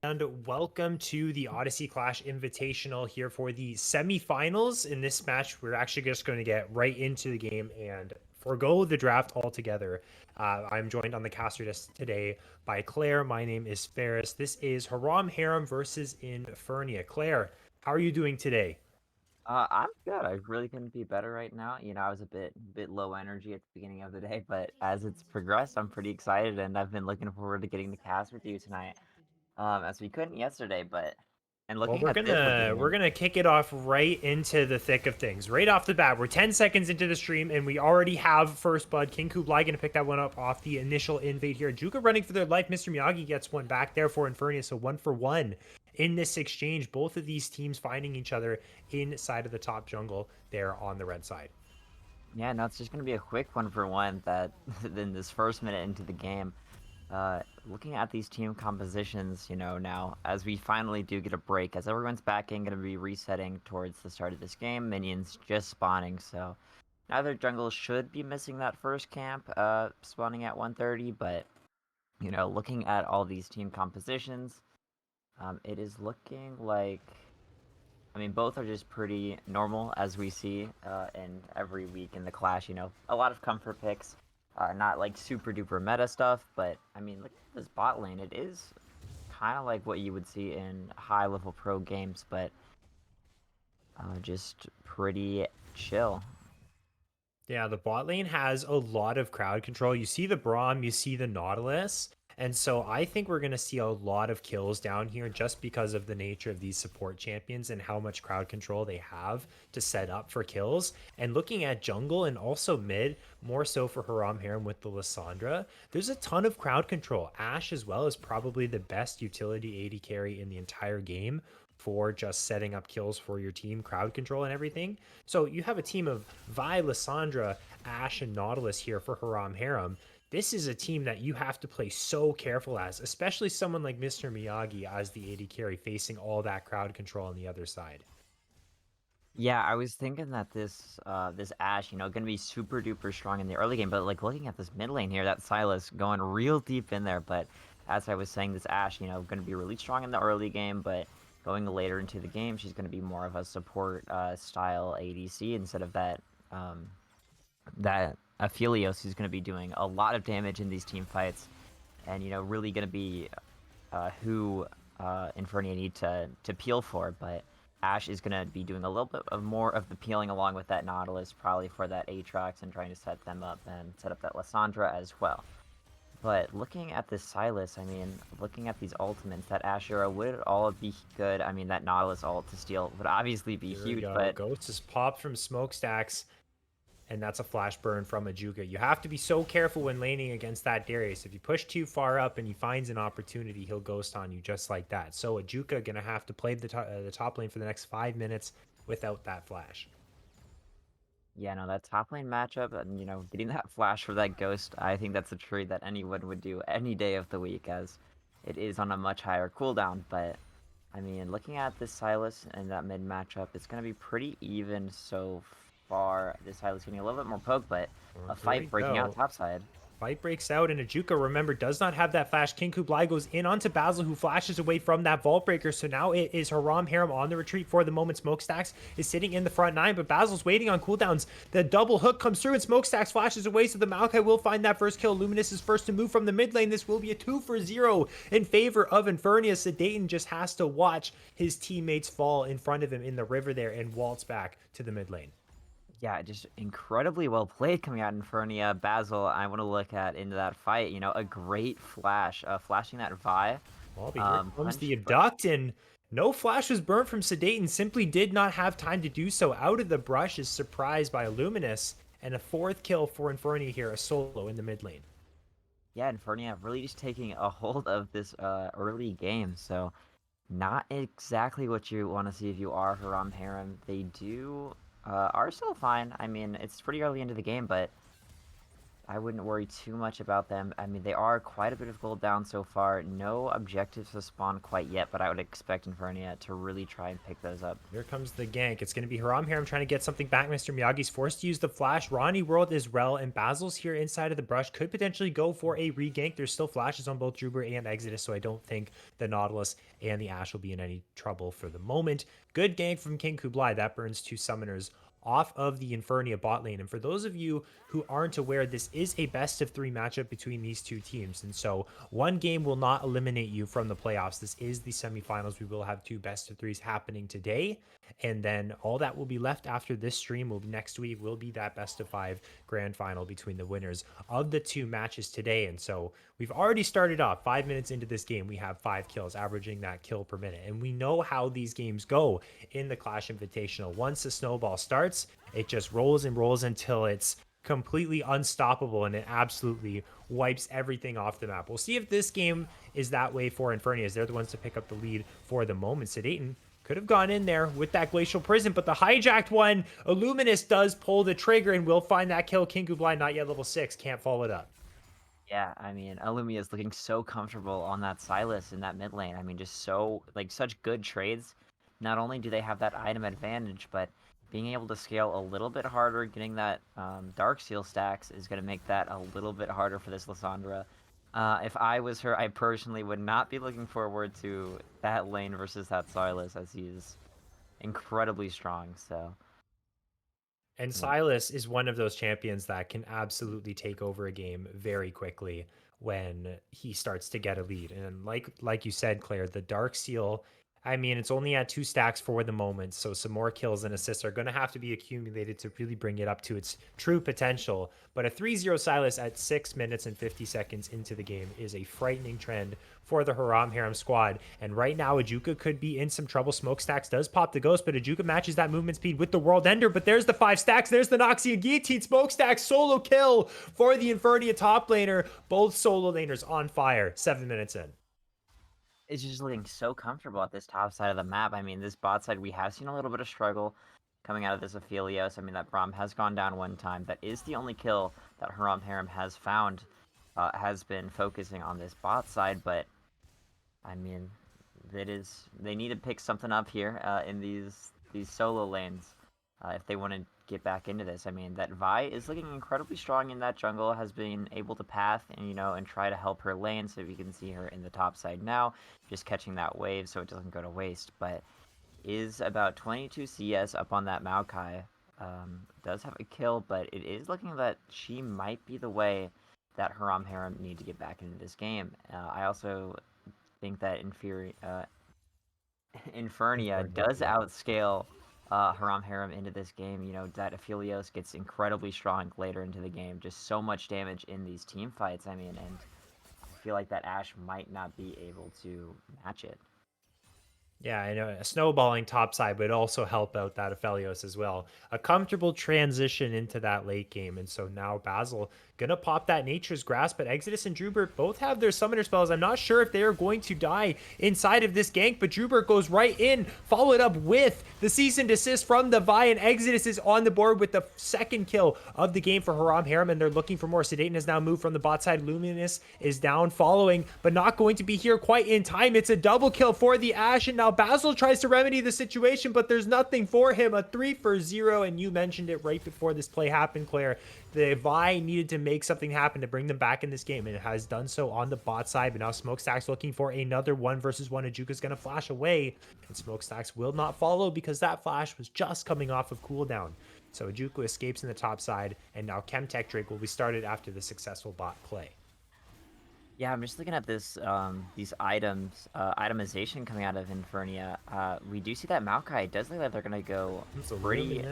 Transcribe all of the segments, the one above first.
And welcome to the Odyssey Clash Invitational here for the semifinals. In this match, we're actually just going to get right into the game and forego the draft altogether. I'm joined on the caster desk today by Claire. My name is Ferris. This is Haram Harem versus Infernia. Claire, how are you doing today? I'm good. I really couldn't be better right now. I was a bit low energy at the beginning of the day, but as it's progressed, I'm pretty excited, and I've been looking forward to getting the cast with you tonight. As we couldn't yesterday, but and Well, looking we're at this, we're gonna getting we're in. gonna kick it off right into the thick of things. Right off the bat, we're 10 seconds into the stream, and we already have first blood. King Kublai gonna pick that one up off the initial invade here. Juka running for their life. Mr. Miyagi gets one back there for Infernia, so 1 for 1 in this exchange. Both of these teams finding each other inside of the top jungle there on the red side. Yeah, no, it's just gonna be a quick 1-for-1 that in this first minute into the game. Looking at these team compositions, now as we finally do get a break, as everyone's back in, gonna be resetting towards the start of this game. Minions just spawning, so. Neither jungle should be missing that first camp, spawning at 1:30, but, looking at all these team compositions, it is looking like, both are just pretty normal as we see in every week in the Clash, a lot of comfort picks, not like super duper meta stuff, but, look at this bot lane, it is kind of like what you would see in high level pro games, but just pretty chill. Yeah, the bot lane has a lot of crowd control. You see the Braum, you see the Nautilus. And so I think we're going to see a lot of kills down here just because of the nature of these support champions and how much crowd control they have to set up for kills. And looking at jungle and also mid, more so for Haram Harem with the Lissandra, there's a ton of crowd control. Ashe as well is probably the best utility AD carry in the entire game for just setting up kills for your team, crowd control and everything. So you have a team of Vi, Lissandra, Ashe, and Nautilus here for Haram Harem. This is a team that you have to play so careful as, especially someone like Mr. Miyagi as the AD carry facing all that crowd control on the other side. Yeah, I was thinking that this Ashe, gonna be super duper strong in the early game, but like looking at this mid lane here, that Sylas going real deep in there. But as I was saying, this Ashe, gonna be really strong in the early game, but going later into the game, she's gonna be more of a support style ADC instead of that Aphelios, who's gonna be doing a lot of damage in these team fights, and really gonna be who Infernia need to peel for, but Ashe is going to be doing a little bit of more of the peeling along with that Nautilus, probably for that Aatrox and trying to set them up and set up that Lissandra as well. But looking at this Sylas, looking at these ultimates, that Ashura would all be good. That Nautilus ult to steal would obviously be Here we huge, go. but Ghost is popped from smokestacks, and that's a flash burn from Ajuka. You have to be so careful when laning against that Darius. If you push too far up and he finds an opportunity, he'll ghost on you just like that. So Ajuka gonna have to play the top lane for the next 5 minutes without that flash. yeah, no, that top lane matchup and, getting that flash for that Ghost, I think that's a trade that anyone would do any day of the week as it is on a much higher cooldown, but looking at this Sylas and that mid matchup, it's going to be pretty even so far. This Sylas getting a little bit more poke, but Well, a here we fight breaking out go. topside. Fight breaks out, and Ajuka, remember, does not have that flash. King Kublai goes in onto Basil, who flashes away from that Vault Breaker. So now it is Haram Harem on the retreat for the moment. Smokestacks is sitting in the front nine, but Basil's waiting on cooldowns. The double hook comes through, and Smokestacks flashes away, so the Maokai will find that first kill. Luminous is first to move from the mid lane. This will be a 2-for-0 in favor of Infernia. Sedaten just has to watch his teammates fall in front of him in the river there and waltz back to the mid lane. Yeah, just incredibly well played coming out in Infernia. Basil, I want to look at into that fight. A great flash, flashing that Vi. Well, but here comes the Punch, but abduct, and no flash was burnt from Sedaten. Simply did not have time to do so. Out of the brush is surprised by Luminous, and a fourth kill for Infernia here, a solo in the mid lane. yeah, Infernia really just taking a hold of this early game. So not exactly what you want to see if you are Haram Harem. They do are still fine. It's pretty early into the game, but I wouldn't worry too much about them. I mean, they are quite a bit of gold down so far. No objectives to spawn quite yet, but I would expect Infernia to really try and pick those up. Here comes the gank. It's going to be Haram here. I'm trying to get something back. Mr. Miyagi's forced to use the flash. Ronnie World is Rel, and Basil's here inside of the brush. Could potentially go for a re-gank. There's still flashes on both Druber and Exodus, so I don't think the Nautilus and the Ash will be in any trouble for the moment. Good gank from King Kublai. That burns 2 summoners off of the Infernia bot lane. And for those of you who aren't aware, this is a best of 3 matchup between these two teams. And so one game will not eliminate you from the playoffs. This is the semifinals. We will have 2 best of 3s happening today. And then all that will be left after this stream will be next week will be that best of 5 grand final between the winners of the 2 matches today. And so we've already started off 5 minutes into this game. We have 5 kills, averaging that kill per minute. And we know how these games go in the Clash Invitational. Once the snowball starts, it just rolls and rolls until it's completely unstoppable and it absolutely wipes everything off the map. We'll see if this game is that way for Infernia, as they're the ones to pick up the lead for the moment. Sedaten could have gone in there with that Glacial Prison, but the hijacked one, Illuminous does pull the trigger and will find that kill. King Kublai, not yet level 6, can't follow it up. Yeah, I mean, Illumia is looking so comfortable on that Silas in that mid lane. I mean, just so, like, such good trades. Not only do they have that item advantage, but being able to scale a little bit harder, getting that Dark Seal stacks is going to make that a little bit harder for this Lissandra. If I was her, I personally would not be looking forward to that lane versus that Silas, as he is incredibly strong, so... And Yeah. Silas is one of those champions that can absolutely take over a game very quickly when he starts to get a lead. And like you said, Claire, the Dark Seal, I mean, it's only at 2 stacks for the moment, so some more kills and assists are going to have to be accumulated to really bring it up to its true potential. But a 3-0 Silas at 6 minutes and 50 seconds into the game is a frightening trend for the Haram Harem squad. And right now, Ajuka could be in some trouble. Smokestacks does pop the ghost, but Ajuka matches that movement speed with the World Ender. But there's the 5 stacks. There's the Noxian Guillotine. Smokestacks solo kill for the Infernia top laner. Both solo laners on fire. 7 minutes in. It's just looking so comfortable at this top side of the map. I mean, this bot side, we have seen a little bit of struggle coming out of this Aphelios. I mean, that Braum has gone down one time. That is the only kill that Haram Harem has found, has been focusing on this bot side, but, I mean, they need to pick something up here in these solo lanes if they want to get back into this. I mean, that Vi is looking incredibly strong in that jungle, has been able to path and try to help her lane. So you can see her in the top side now, just catching that wave so it doesn't go to waste. But is about 22 CS up on that Maokai. Does have a kill, but it is looking that she might be the way that Haram Harem need to get back into this game. I also think that Infernia does outscale Haram Harem into this game. You know, that Aphelios gets incredibly strong later into the game. Just so much damage in these team fights. I mean, and I feel like that Ashe might not be able to match it. Yeah, I know. A snowballing topside would also help out that Aphelios as well. A comfortable transition into that late game. And so now Basil gonna pop that Nature's Grasp, but Exodus and Drubert both have their summoner spells. I'm not sure if they are going to die inside of this gank, but Drubert goes right in, followed up with the cease and desist from the Vi, and Exodus is on the board with the 2nd kill of the game for Haram Harem, and they're looking for more. Sedaten has now moved from the bot side. Luminous is down following, but not going to be here quite in time. It's a double kill for the Ashe, and now Basil tries to remedy the situation, but there's nothing for him. A 3-for-0, and you mentioned it right before this play happened, Claire. The Vi needed to make something happen to bring them back in this game, and it has done so on the bot side. But now Smokestack's looking for another 1-versus-1. Ajuka's going to flash away, and Smokestacks will not follow because that flash was just coming off of cooldown. So Ajuka escapes in the top side, and now Chemtech Drake will be started after the successful bot play. Yeah, I'm just looking at this, these items, itemization coming out of Infernia. We do see that Maokai. It does look like they're gonna go pretty.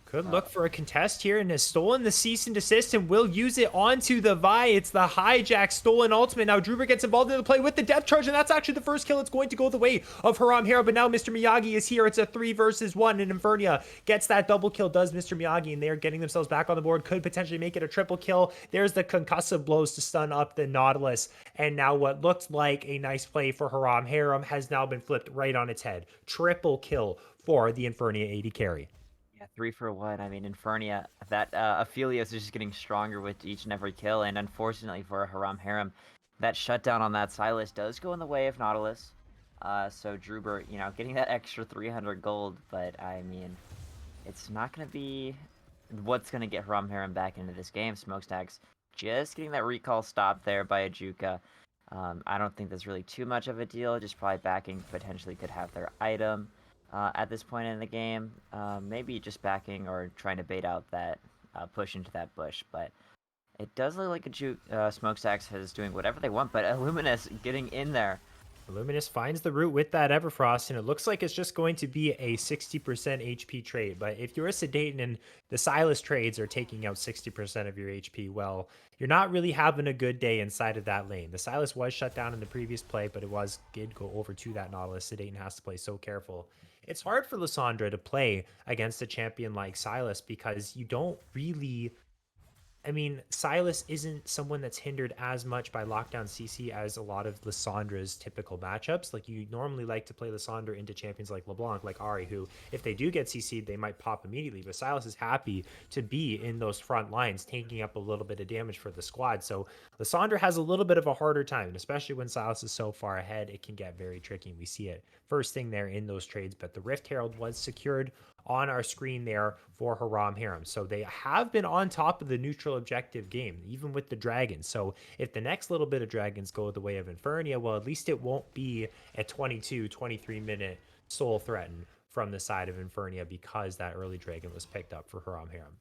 Could look for a contest here and has stolen the cease and desist and will use it onto the Vi. It's the hijack stolen ultimate. Now Druber gets involved in the play with the depth charge, and that's actually the first kill. It's going to go the way of Haram Harem, but now Mr. Miyagi is here. It's a 3-versus-1, and Infernia gets that double kill, does Mr. Miyagi, and they're getting themselves back on the board. Could potentially make it a triple kill. There's the concussive blows to stun up the Nautilus, and now what looked like a nice play for Haram Harem has now been flipped right on its head. Triple kill for the Infernia AD carry. Yeah, 3 for 1. I mean, Infernia, that Aphelios is just getting stronger with each and every kill, and unfortunately for Haram Harem, that shutdown on that Silas does go in the way of Nautilus. So Druber, getting that extra 300 gold, but I mean, it's not going to be what's going to get Haram Harem back into this game. Smokestacks just getting that recall stopped there by Ajuka. I don't think that's really too much of a deal. Just probably backing potentially could have their item at this point in the game. Maybe just backing or trying to bait out that push into that bush. But it does look like Smokestacks is doing whatever they want. But Illuminous getting in there. Luminous finds the root with that Everfrost, and it looks like it's just going to be a 60% HP trade. But if you're a Sedaten and the Silas trades are taking out 60% of your HP, well, you're not really having a good day inside of that lane. The Silas was shut down in the previous play, but did go over to that Nautilus. Sedaten has to play so careful. It's hard for Lissandra to play against a champion like Silas because you don't really Silas isn't someone that's hindered as much by lockdown CC as a lot of Lissandra's typical matchups. Like you normally like to play Lissandra into champions like LeBlanc, like Ari, who if they do get CC'd, they might pop immediately. But Silas is happy to be in those front lines, taking up a little bit of damage for the squad. So Lissandra has a little bit of a harder time, and especially when Silas is so far ahead, it can get very tricky. We see it first thing there in those trades, but the Rift Herald was secured on our screen there for Haram Harem. So they have been on top of the neutral objective game, even with the dragons. So if the next little bit of dragons go the way of Infernia, well, at least it won't be a 22, 23-minute soul threaten from the side of Infernia because that early dragon was picked up for Haram Harem.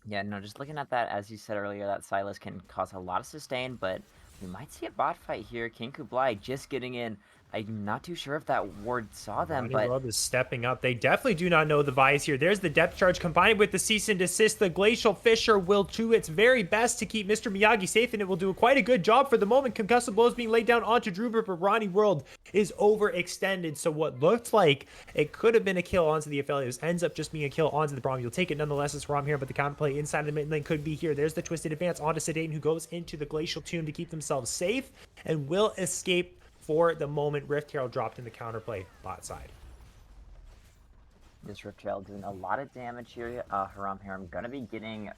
Yeah, no, just looking at that, as you said earlier, that Silas can cause a lot of sustain, but we might see a bot fight here. King Kublai just getting in. I'm not too sure if that ward saw them, Ronnie but World is stepping up. They definitely do not know the Vise here. There's the depth charge combined with the cease and desist. The Glacial Fisher will do its very best to keep Mr. Miyagi safe, and it will do quite a good job for the moment. Concussive blows being laid down onto Druber, but Ronnie World is overextended. So what looked like it could have been a kill onto the Aphelios ends up just being a kill onto the Braum. You'll take it nonetheless as Rom here, but the counterplay inside of the mid lane could be here. There's the Twisted Advance onto Sedaten, who goes into the Glacial Tomb to keep themselves safe and will escape for the moment. Rift Herald dropped in the counterplay bot side. this Rift Trail doing a lot of damage here. Haram Harem gonna be getting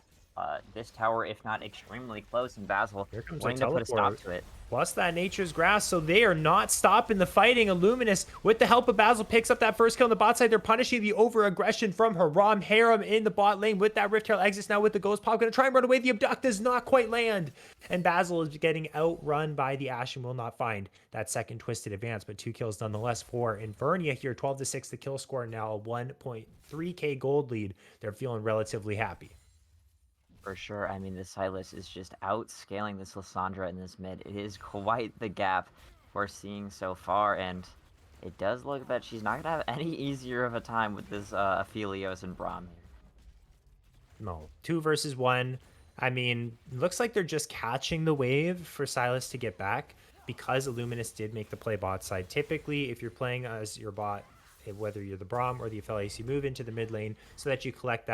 this tower, if not extremely close, and Basil Here comes wanting our to put a stop teleport. to it. Plus that Nature's Grass, so they are not stopping the fighting. Illuminous, with the help of Basil, picks up that first kill on the bot side. They're punishing the over-aggression from Haram Harem in the bot lane with that Rift Tail exits now with the Ghost Pop. Gonna try and run away. The Abduct does not quite land. And Basil is getting outrun by the Ash and will not find that second Twisted Advance, but 2 kills nonetheless for Infernia here. 12-6 the kill score now, a 1.3k gold lead. They're feeling relatively happy. For sure. I mean, this Silas is just outscaling this Lissandra in this mid. It is quite the gap we're seeing so far, and it does look that she's not going to have any easier of a time with this Aphelios and Braum here. No, 2 versus 1. I mean, looks like they're just catching the wave for Silas to get back because Illuminous did make the play bot side. Typically, if you're playing as your bot, whether you're the Braum or the Aphelios, you move into the mid lane so that you collect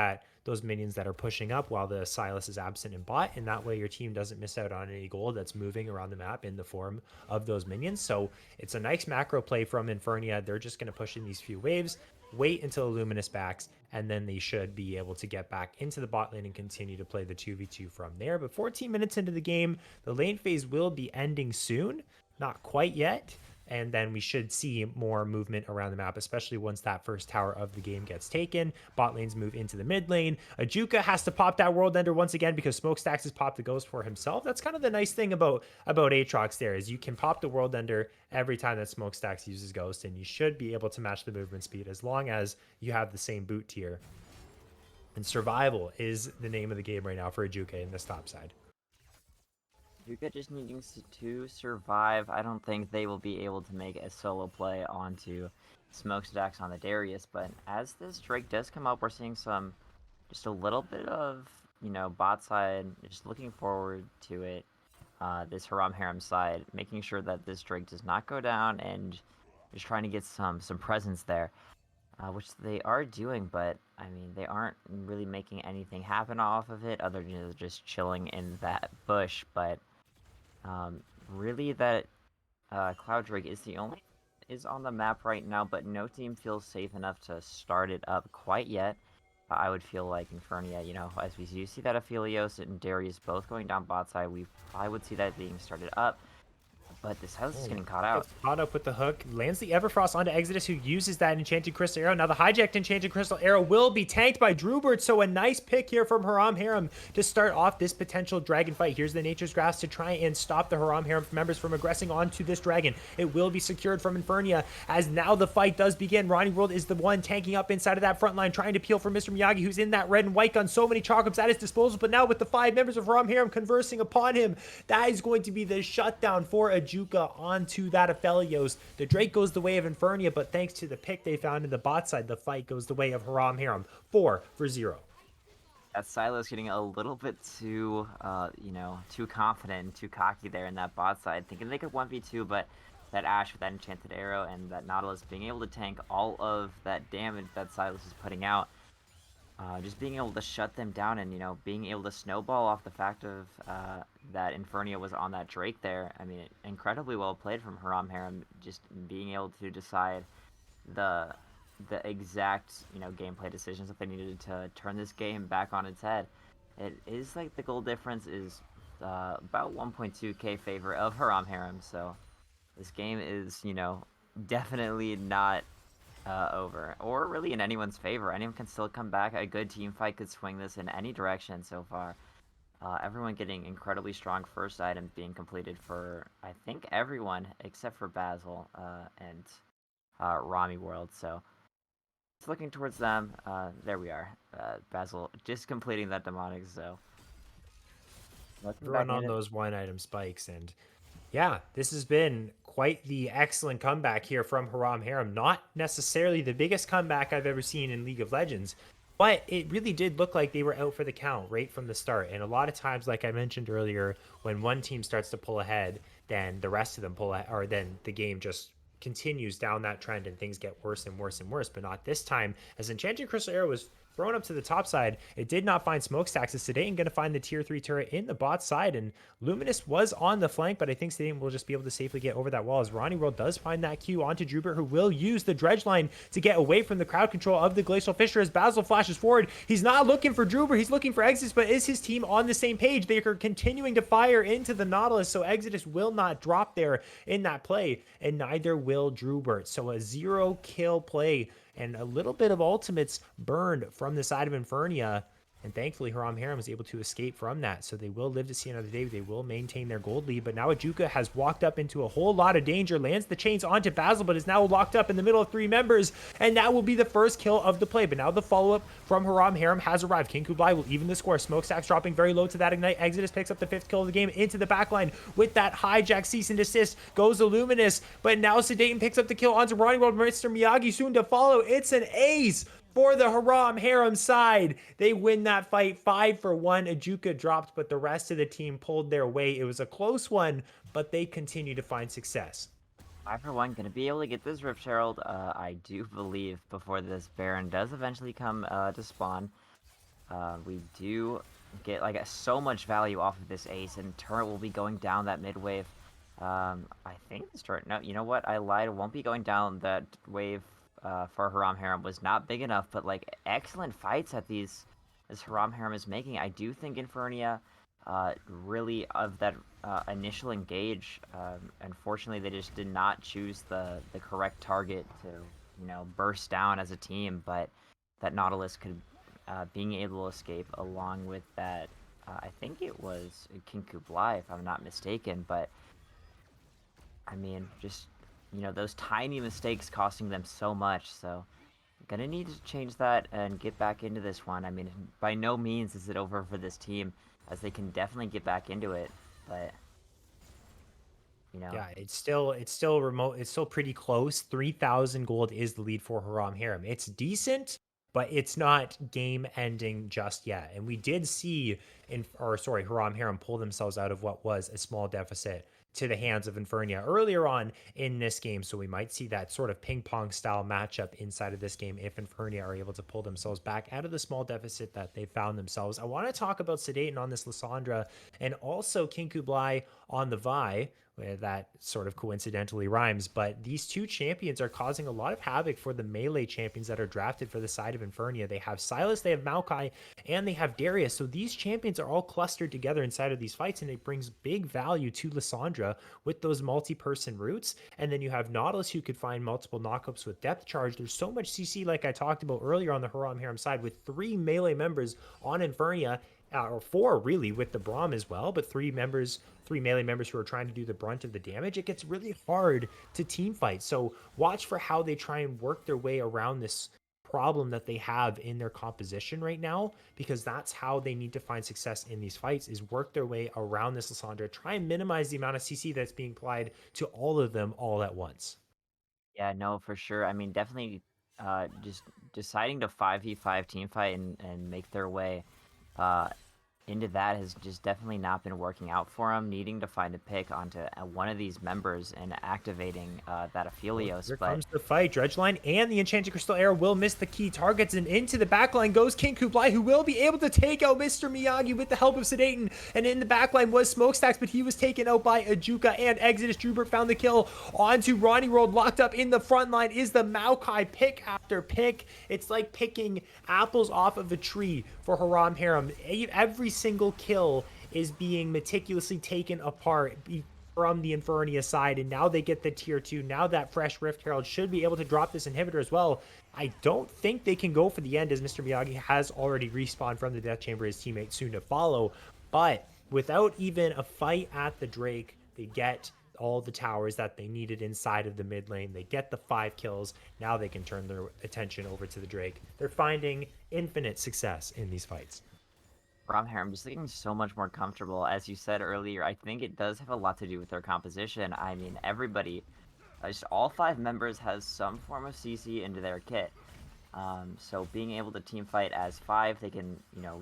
those minions that are pushing up while the Silas is absent in bot, and that way your team doesn't miss out on any gold that's moving around the map in the form of those minions. So it's a nice macro play from Infernia. They're just going to push in these few waves, wait until Illuminous backs, and then they should be able to get back into the bot lane and continue to play the 2v2 from there. But 14 minutes into the game, the lane phase will be ending soon. Not quite yet. And then we should see more movement around the map, especially once that first tower of the game gets taken. Bot lanes move into the mid lane. Ajuka has to pop that World Ender once again because Smokestacks has popped the Ghost for himself. That's kind of the nice thing about Aatrox there, is you can pop the World Ender every time that Smokestacks uses Ghost, and you should be able to match the movement speed as long as you have the same boot tier. And survival is the name of the game right now for Ajuka in this top side. Yuka just needing to survive. I don't think they will be able to make a solo play onto Smokestacks on the Darius, but as this Drake does come up, we're seeing just a little bit of, bot side, just looking forward to it. This Haram Harem side, making sure that this Drake does not go down and just trying to get some presence there. Which they are doing, but I mean, they aren't really making anything happen off of it other than just chilling in that bush. But really, that Cloud Drake is the only is on the map right now, but no team feels safe enough to start it up quite yet. I would feel like Infernia, as we do see that Aphelios and Darius both going down bot side, we probably would see that being started up. But the Silas is Oh, getting caught out. gets caught up with the hook, lands the Everfrost onto Exodus, who uses that Enchanted Crystal Arrow. Now the hijacked Enchanted Crystal Arrow will be tanked by Drewbert, so a nice pick here from Haram Harem to start off this potential dragon fight. Here's the Nature's Grasp to try and stop the Haram Harem members from aggressing onto this dragon. It will be secured from Infernia, as now the fight does begin. Ronnie World is the one tanking up inside of that front line, trying to peel for Mr. Miyagi, who's in that red and white gun. So many chocolates at his disposal, but now with the 5 members of Haram Harem conversing upon him, that is going to be the shutdown for Ajuka onto that Aphelios. The Drake goes the way of Infernia, but thanks to the pick they found in the bot side, the fight goes the way of Haram Harem. 4-0. That Silas getting a little bit too, too confident and too cocky there in that bot side, thinking they could 1v2, but that Ashe with that Enchanted Arrow and that Nautilus being able to tank all of that damage that Silas is putting out, just being able to shut them down and, being able to snowball off the fact of that Infernia was on that Drake there. I mean, incredibly well played from Haram Harem, just being able to decide the exact, gameplay decisions that they needed to turn this game back on its head. It is like the goal difference is about 1.2k favor of Haram Harem, so this game is, definitely not over, or really in anyone's favor. Anyone can still come back. A good team fight could swing this in any direction so far. Everyone getting incredibly strong first items being completed for, I think, everyone except for Basil and Rami World. So it's looking towards them. There we are. Basil just completing that demonic. So looking back Run in on it. those one item spikes. And yeah, this has been quite the excellent comeback here from Haram Harem. Not necessarily the biggest comeback I've ever seen in League of Legends, but it really did look like they were out for the count right from the start. And a lot of times, like I mentioned earlier, when one team starts to pull ahead, then the rest of them pull ahead, or then the game just continues down that trend and things get worse and worse and worse. But not this time, as Enchanted Crystal Arrow was thrown up to the top side. It did not find smokestacks. As Sedain going to find the tier 3 turret in the bot side, and Luminous was on the flank, but I think Sedain will just be able to safely get over that wall as Ronnie World does find that Q onto Drubert, who will use the dredge line to get away from the crowd control of the Glacial Fisher as Basil flashes forward. He's not looking for Drubert, he's looking for Exodus, but is his team on the same page? They are continuing to fire into the Nautilus, so Exodus will not drop there in that play, and neither will Drubert. So a 0-kill play and a little bit of ultimates burned from the side of Infernia. And thankfully, Haram Harem was able to escape from that. So they will live to see another day. They will maintain their gold lead. But now Ajuka has walked up into a whole lot of danger, lands the chains onto Basil, but is now locked up in the middle of 3 members. And that will be the first kill of the play. But now the follow-up from Haram Harem has arrived. King Kublai will even the score. Smokestacks dropping very low to that Ignite. Exodus picks up the 5th kill of the game into the backline with that hijack cease and desist. Goes the Luminous. But now Sedain picks up the kill onto Ronnie World. Mr. Miyagi soon to follow. It's an ace for the Haram Harem side. They win that fight 5-1. Ajuka dropped, but the rest of the team pulled their weight. It was a close one, but they continue to find success. I, for one, going to be able to get this Rift Herald, I do believe, before this Baron does eventually come to spawn. We do get so much value off of this ace, and turret will be going down that mid wave. I think this turret, no, you know what, I lied, it won't be going down that wave for Haram Harem was not big enough, but excellent fights at these as Haram Harem is making. I do think Infernia really of that initial engage, unfortunately they just did not choose the correct target to burst down as a team, but that Nautilus could being able to escape along with that I think it was King Kublai if I'm not mistaken, but I mean just those tiny mistakes costing them so much, so gonna need to change that and get back into this one. I mean, by no means is it over for this team, as they can definitely get back into it, but yeah, it's still remote. It's still pretty close. 3,000 gold is the lead for Haram Harem. It's decent, but it's not game ending just yet. And we did see Haram Harem pull themselves out of what was a small deficit to the hands of Infernia earlier on in this game. So we might see that sort of ping pong style matchup inside of this game if Infernia are able to pull themselves back out of the small deficit that they found themselves. I want to talk about Sedaten on this Lysandra and also King Kublai on the Vi. That sort of coincidentally rhymes, but these two champions are causing a lot of havoc for the melee champions that are drafted for the side of Infernia. They have Silas, they have Maokai, and they have Darius. So these champions are all clustered together inside of these fights, and it brings big value to Lissandra with those multi-person routes. And then you have Nautilus, who could find multiple knockups with depth charge. There's so much CC, like I talked about earlier on the Haram Harem side, with 3 melee members on Infernia, or 4 really with the Braum as well, but 3 melee members who are trying to do the brunt of the damage. It gets really hard to team fight. So watch for how they try and work their way around this problem that they have in their composition right now, because that's how they need to find success in these fights, is work their way around this Lissandra, try and minimize the amount of CC that's being applied to all of them all at once. Yeah, no, for sure. I mean, definitely just deciding to 5v5 team fight and make their way uh, into that has just definitely not been working out for him, needing to find a pick onto one of these members and activating that Oh, Aphelios. here But comes the fight. Dredgeline and the Enchanted Crystal Arrow will miss the key targets, and into the backline goes King Kublai, who will be able to take out Mr. Miyagi with the help of Sedaten. And in the backline was Smokestacks, but he was taken out by Ajuka and Exodus. Drubert found the kill onto Ronnie Rolled. Locked up in the front line is the Maokai, pick after pick. It's like picking apples off of a tree for Haram Harem. Every single kill is being meticulously taken apart from the Infernia side, and now they get the tier 2. Now that fresh Rift Herald should be able to drop this inhibitor as well. I don't think they can go for the end, as Mr. Miyagi has already respawned from the Death Chamber, his teammate soon to follow. But without even a fight at the Drake, they get all the towers that they needed inside of the mid lane. They get the 5 kills. Now they can turn their attention over to the Drake. They're finding infinite success in these fights. Rom here, I'm just looking so much more comfortable. As you said earlier, I think it does have a lot to do with their composition. I mean, everybody, just all 5 members has some form of CC into their kit. So being able to team fight as 5, they can,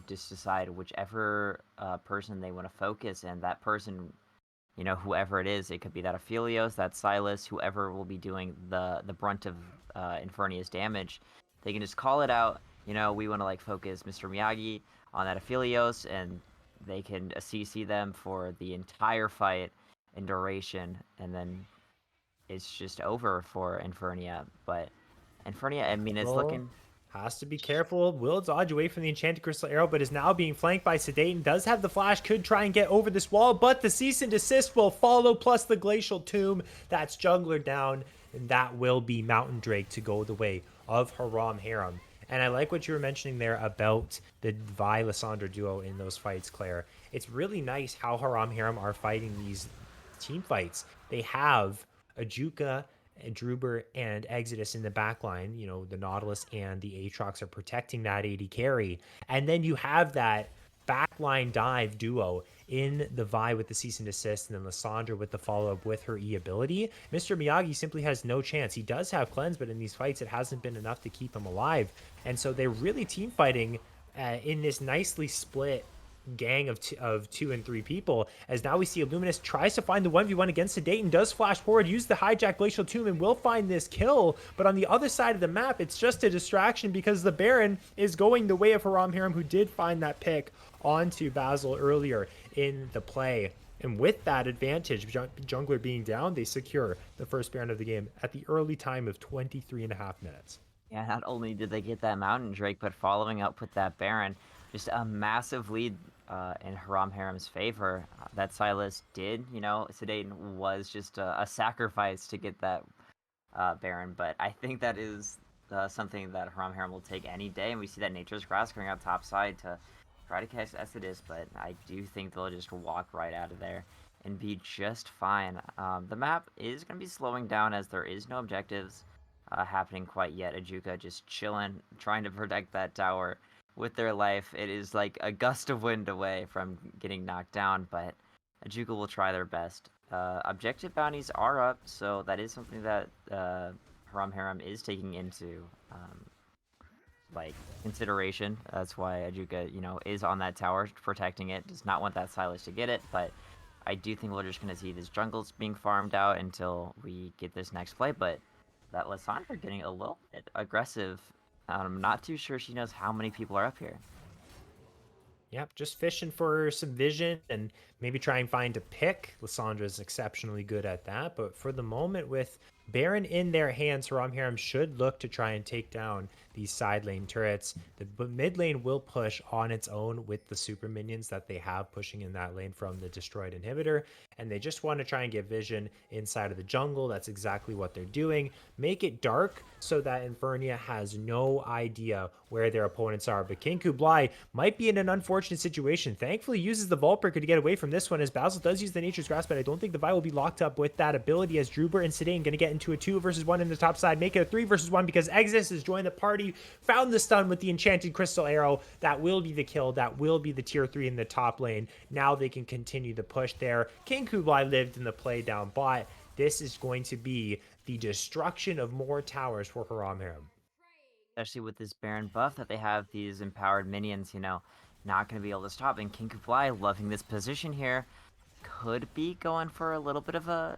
just decide whichever person they want to focus, and that person, whoever it is, it could be that Aphelios, that Silas, whoever will be doing the brunt of Infernia's damage, they can just call it out. We want to focus Mr. Miyagi on that Aphelios, and they can CC them for the entire fight in duration, and then it's just over for Infernia. But Infernia, I mean, it's Well, looking. has to be careful. Will dodge away from the Enchanted Crystal Arrow, but is now being flanked by Sedaten. Does have the flash, could try and get over this wall, but the cease and desist will follow, plus the Glacial Tomb. That's Jungler down, and that will be Mountain Drake to go the way of Haram Harem. And I like what you were mentioning there about the Vi Lissandra duo in those fights, Claire. It's really nice how Haram Harem are fighting these team fights. They have Ajuka and Druber and Exodus in the back line. The Nautilus and the Aatrox are protecting that AD carry. And then you have that backline dive duo in the Vi with the cease and desist, and then Lissandra with the follow-up with her E ability. Mr. Miyagi simply has no chance. He does have cleanse, but in these fights, it hasn't been enough to keep him alive. And so they're really team fighting in this nicely split gang of 2 and 3 people, as now we see Illuminous tries to find the 1v1 against Sedaten, does flash forward, use the hijack Glacial Tomb, and will find this kill. But on the other side of the map, it's just a distraction because the Baron is going the way of Haram Harem, who did find that pick onto Basil earlier in the play. And with that advantage, Jungler being down, they secure the first Baron of the game at the early time of 23.5 minutes. Yeah, not only did they get that Mountain Drake, but following up with that Baron, just a massive lead in Haram Harem's favor. That Silas did, Sedaten was just a sacrifice to get that Baron, but I think that is something that Haram Harem will take any day, and we see that Nature's Grass going out top side to try to catch Exodus, but I do think they'll just walk right out of there and be just fine. The map is going to be slowing down as there is no objectives happening quite yet. Ajuka just chilling, trying to protect that tower with their life. It is like a gust of wind away from getting knocked down, but Ajuka will try their best. Objective bounties are up, so that is something that Haram Harem is taking into consideration. That's why Ajuka, is on that tower protecting it. Does not want that Silas to get it, but I do think we're just going to see this jungles being farmed out until we get this next play, but that Lissandra getting a little bit aggressive. I'm not too sure she knows how many people are up here. Yep, just fishing for some vision and maybe try and find a pick. Lysandra is exceptionally good at that, but for the moment, with Baron in their hands, Haram should look to try and take down these side lane turrets. The mid lane will push on its own with the super minions that they have pushing in that lane from the destroyed inhibitor, and they just want to try and get vision inside of the jungle. That's exactly what they're doing. Make it dark so that Infernia has no idea where their opponents are. But King Kublai might be in an unfortunate situation. Thankfully, uses the Vault Breaker to get away from this one, as Basil does use the Nature's Grasp, but I don't think the Vi will be locked up with that ability, as Druber and Sedain going to get into a 2 versus 1 in the top side, make it a 3 versus 1 because Exodus has joined the party, found the stun with the Enchanted Crystal Arrow. That will be the kill. That will be the tier 3 in the top lane. Now they can continue the push there. King Kublai lived in the play down bot. This is going to be the destruction of more towers for Haram Haram. Especially with this Baron buff that they have, these empowered minions, not going to be able to stop. And King Kublai loving this position here. Could be going for a little bit of a,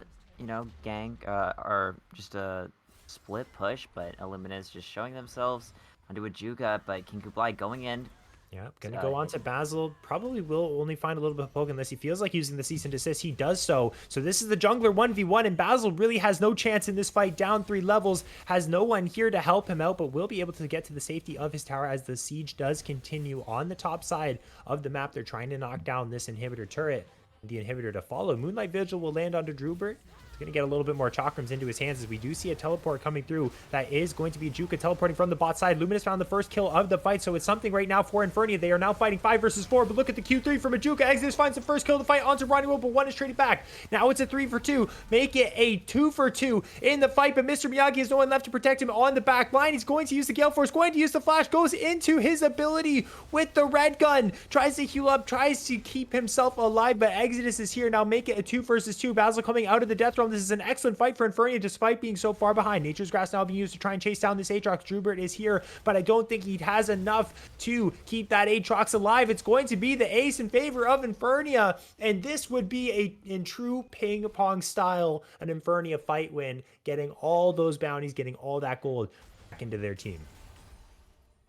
gang, or just a split push, but Illumina's just showing themselves onto a Juga, but King Kublai going in. Yeah, gonna go on to Basil. Probably will only find a little bit of poke unless he feels like using the cease and desist. He does so. So this is the jungler 1v1, and Basil really has no chance in this fight. Down 3 levels, has no one here to help him out, but will be able to get to the safety of his tower as the siege does continue on the top side of the map. They're trying to knock down this inhibitor turret. The inhibitor to follow. Moonlight Vigil will land onto Drubert. He's going to get a little bit more chakrams into his hands as we do see a teleport coming through. That is going to be Juka teleporting from the bot side. Luminous found the first kill of the fight, so it's something right now for Infernia. They are now fighting 5 versus 4, but look at the Q3 from Ajuka. Exodus finds the first kill of the fight onto Ronnie Will, but one is traded back. Now it's a 3 for 2. Make it a 2 for 2 in the fight, but Mr. Miyagi has no one left to protect him on the back line. He's going to use the Gale Force, going to use the flash, goes into his ability with the red gun, tries to heal up, tries to keep himself alive, but Exodus is here. Now make it a 2 versus 2. Basil coming out of the death realm. This is an excellent fight for Infernia despite being so far behind. Nature's Grass now being used to try and chase down this Aatrox. Drubert is here, but I don't think he has enough to keep that Aatrox alive. It's going to be the ace in favor of Infernia, and this would be in true ping pong style, an Infernia fight win, getting all those bounties, getting all that gold back into their team.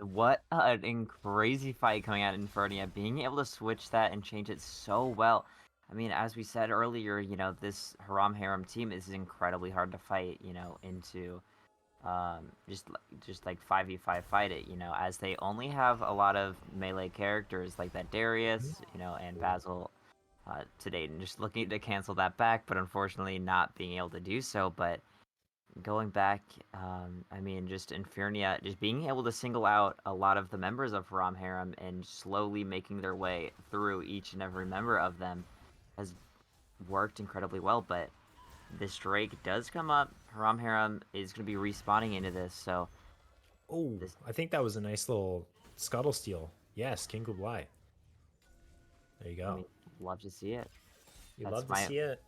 What an crazy fight coming out in Infernia, being able to switch that and change it so well. I mean, as we said earlier, this Haram Harem team is incredibly hard to fight, into just like 5v5 fight it, as they only have a lot of melee characters like that Darius, and Basil today, and just looking to cancel that back, but unfortunately not being able to do so. But going back, I mean, just Infernia, just being able to single out a lot of the members of Haram Harem and slowly making their way through each and every member of them has worked incredibly well. But this Drake does come up. Haram Harem is going to be respawning into this, so... Oh, I think that was a nice little scuttle steal. Yes, King Kublai. There you go. I mean, love to see it. You love to see it.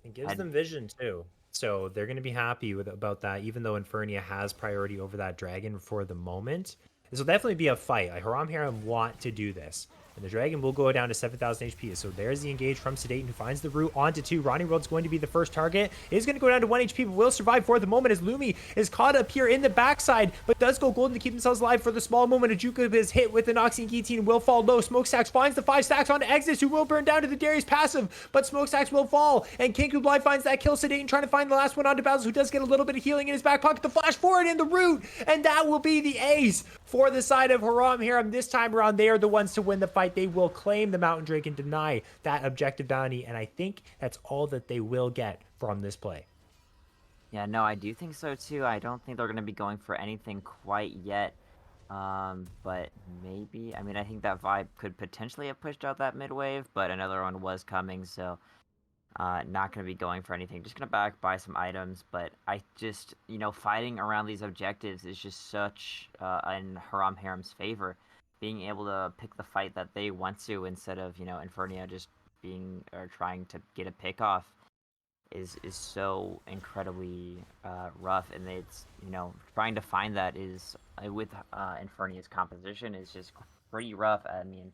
It gives them vision, too. So they're going to be happy about that, even though Infernia has priority over that dragon for the moment. This will definitely be a fight. Haram Harem want to do this. And the dragon will go down to 7,000 HP. So there's the engage from Sedain, who finds the route onto 2. Ronnie World's going to be the first target. Is going to go down to 1 HP, but will survive for the moment as Lumi is caught up here in the backside, but does go golden to keep themselves alive for the small moment. Ajuka is hit with the Noxian Guillotine, will fall low. Smokestacks finds the 5 stacks on Exodus, who will burn down to the Darius passive, but Smokestacks will fall. And King Kublai finds that kill. Sedain trying to find the last one onto Basil, who does get a little bit of healing in his back pocket. The flash forward in the root, and that will be the ace for the side of Haram Harem. This time around, they are the ones to win the fight. They will claim the Mountain Drake and deny that objective bounty, and I think that's all that they will get from this play. Yeah, no, I do think so too. I don't think they're going to be going for anything quite yet, but maybe. I mean, I think that vibe could potentially have pushed out that mid wave, but another one was coming, so not going to be going for anything. Just going to buy some items, but I just, fighting around these objectives is just such in Haram Harem's favor. Being able to pick the fight that they want to instead of, Infernia just being or trying to get a pick off is so incredibly rough. And it's, trying to find that is with Infernia's composition is just pretty rough. I mean,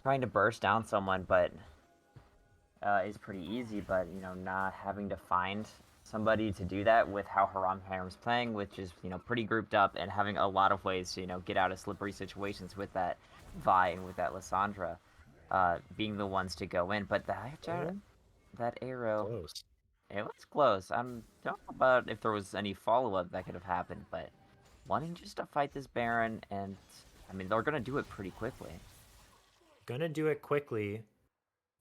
trying to burst down someone, but is pretty easy, but not having to find somebody to do that with how Haram Harem's playing, which is, pretty grouped up and having a lot of ways to, get out of slippery situations with that Vi and with that Lissandra, being the ones to go in. But Oh, that arrow, close. it was close. I don't know about if there was any follow-up that could have happened, but wanting just to fight this Baron, and, I mean, they're going to do it pretty quickly. Gonna do it quickly,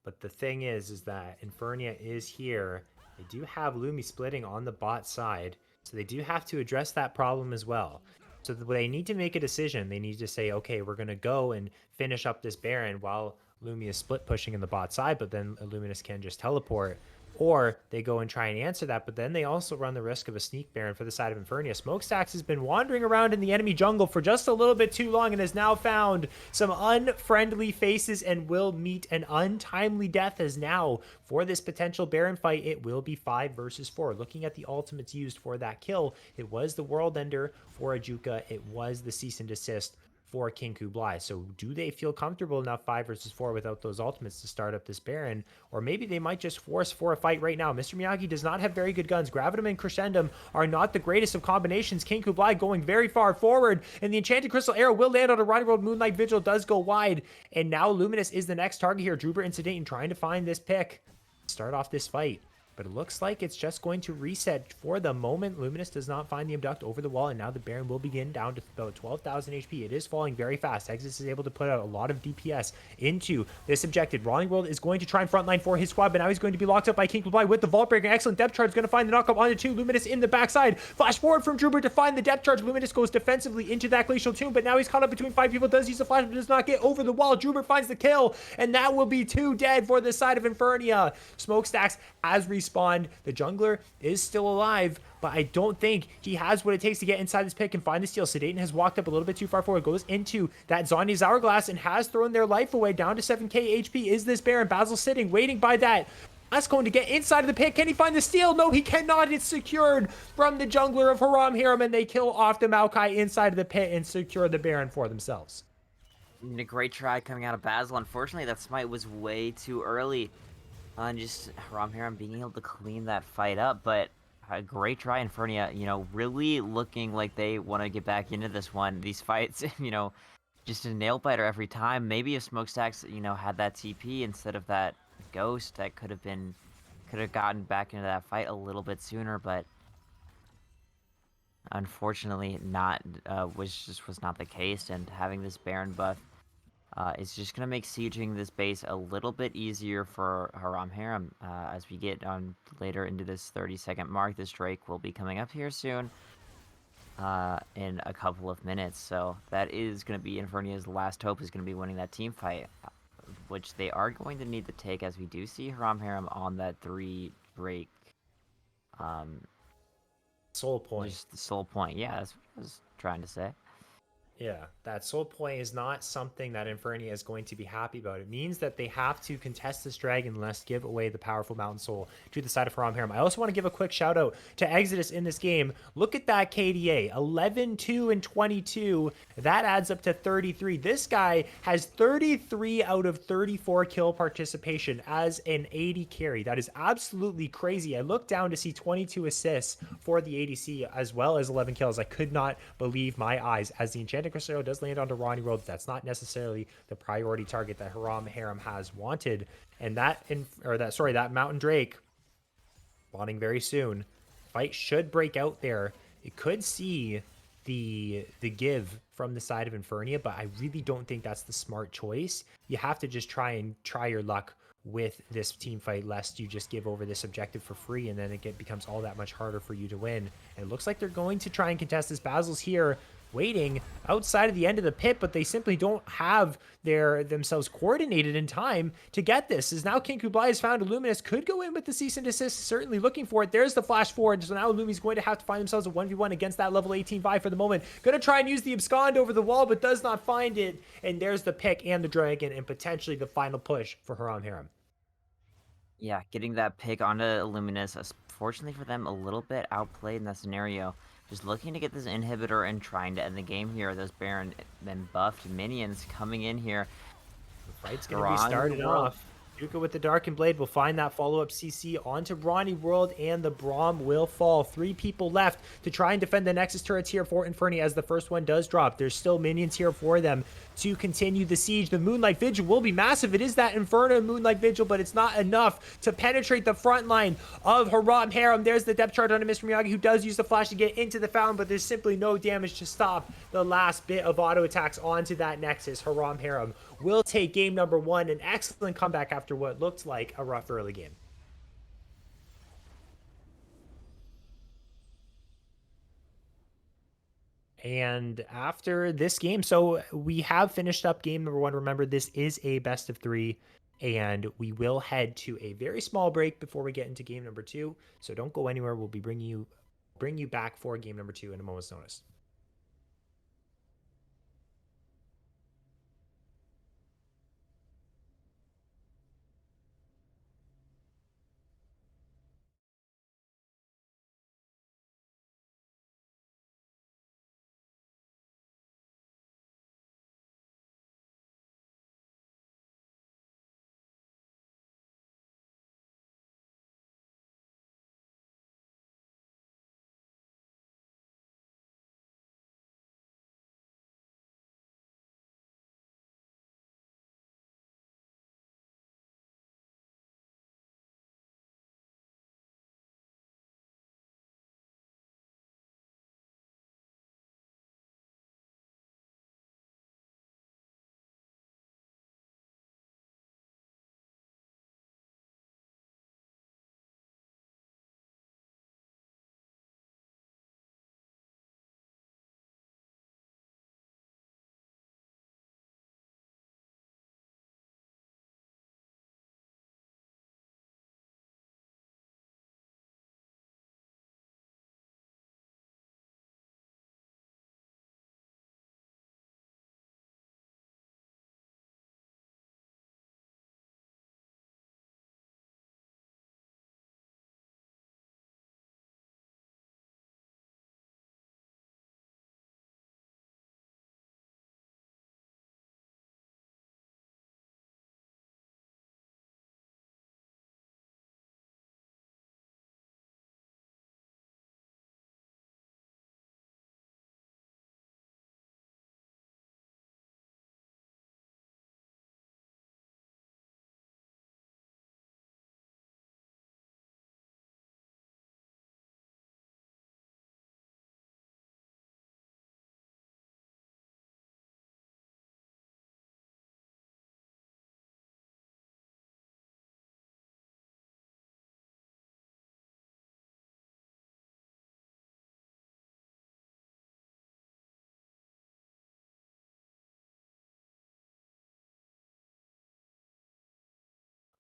but the thing is that Infernia is here. They do have Lumi splitting on the bot side, so they do have to address that problem as well. So they need to make a decision. They need to say, okay, we're gonna go and finish up this Baron while Lumi is split pushing in the bot side, but then Illuminus can just teleport. Or they go and try and answer that, but then they also run the risk of a sneak Baron for the side of Infernia. Smokestacks has been wandering around in the enemy jungle for just a little bit too long and has now found some unfriendly faces and will meet an untimely death, as now for this potential Baron fight, it will be 5 versus 4. Looking at the ultimates used for that kill, it was the World Ender for Ajuka, it was the Cease and Desist for King Kublai. So do they feel comfortable enough 5 versus 4 without those ultimates to start up this Baron? Or maybe they might just force for a fight right now. Mr. Miyagi does not have very good guns. Gravitum and Crescendum are not the greatest of combinations. King Kublai going very far forward, and the Enchanted Crystal Arrow will land on a Ronnie World. Moonlight Vigil does go wide, and now Luminous is the next target here. Druber and Sedane trying to find this pick. Start off this fight. But it looks like it's just going to reset for the moment. Luminous does not find the Abduct over the wall, and now the Baron will begin down to about 12,000 HP. It is falling very fast. Exodus is able to put out a lot of DPS into this objective. Ronnie World is going to try and frontline for his squad, but now he's going to be locked up by King Kublai with the Vault Breaker. Excellent depth charge, going to find the knockup onto 2. Luminous in the backside. Flash forward from Druber to find the depth charge. Luminous goes defensively into that Glacial Tomb, but now he's caught up between 5 people. Does use the flash, but does not get over the wall. Druber finds the kill, and that will be 2 dead for the side of Infernia. Smokestacks has respawned. The jungler is still alive, but I don't think he has what it takes to get inside this pick and find the steal. Sedaten has walked up a little bit too far forward, goes into that Zonya's Hourglass and has thrown their life away. Down to 7k HP is this Baron. Basil sitting, waiting by that. That's going to get inside of the pit. Can he find the steal? No, he cannot. It's secured from the jungler of Haram Harem, and they kill off the Maokai inside of the pit and secure the Baron for themselves. A great try coming out of Basil. Unfortunately, that smite was way too early. And just Haram Harem being able to clean that fight up, but a great try. Infernia, really looking like they want to get back into this one. These fights, just a nail biter every time. Maybe if Smokestacks, had that TP instead of that Ghost, that could have gotten back into that fight a little bit sooner, but unfortunately not, was not the case. And having this Baron buff, it's just going to make sieging this base a little bit easier for Haram Harem. As we get on later into this 30-second mark, this Drake will be coming up here soon in a couple of minutes. So that is going to be Infernia's last hope, is going to be winning that team fight, which they are going to need to take, as we do see Haram Harem on that 3 Drake. Soul point. Just the soul point. Yeah, that's what I was trying to say. Yeah, that soul point is not something that Infernia is going to be happy about. It means that they have to contest this dragon, lest give away the powerful mountain soul to the side of Haram Harem. I also want to give a quick shout out to Exodus in this game. Look at that KDA, 11, 2, and 22. That adds up to 33. This guy has 33 out of 34 kill participation as an 80 carry. That is absolutely crazy. I looked down to see 22 assists for the ADC as well as 11 kills. I could not believe my eyes, as the Enchanted Crusader does land onto Ronnie World. That's not necessarily the priority target that Haram Harem has wanted. And that Mountain Drake spawning very soon. Fight should break out there. It could see the give from the side of Infernia, but I really don't think that's the smart choice. You have to just try your luck with this team fight, lest you just give over this objective for free, and then it becomes all that much harder for you to win. And it looks like they're going to try and contest this. Basil's here waiting outside of the end of the pit, but they simply don't have themselves coordinated in time to get this. As now King Kublai has found Illuminus, could go in with the cease and desist, certainly looking for it. There's the flash forward, so now Illumi's going to have to find themselves a 1v1 against that level 18 Vi for the moment. Gonna try and use the abscond over the wall, but does not find it. And there's the pick and the dragon, and potentially the final push for Haram Harem. Yeah, getting that pick onto Illuminus, fortunately for them, a little bit outplayed in that scenario. Just looking to get this inhibitor and trying to end the game here. Those Baron and buffed minions coming in here. The fight's going to be started off. Duka with the Darkened Blade will find that follow-up CC onto Brawny World, and the Braum will fall. 3 people left to try and defend the Nexus turrets here for Inferni as the first one does drop. There's still minions here for them to continue the siege. The Moonlight Vigil will be massive. It is that Inferno Moonlight Vigil, but it's not enough to penetrate the front line of Haram Harem. There's the depth charge onto Mr. Miyagi, who does use the flash to get into the fountain, but there's simply no damage to stop the last bit of auto attacks onto that Nexus. Haram Harem will take game number 1. An excellent comeback after what looked like a rough early game. And after this game, so we have finished up game number 1. Remember, this is a best of 3, and we will head to a very small break before we get into game number 2. So don't go anywhere. We'll be bring you back for game number 2 in a moment's notice.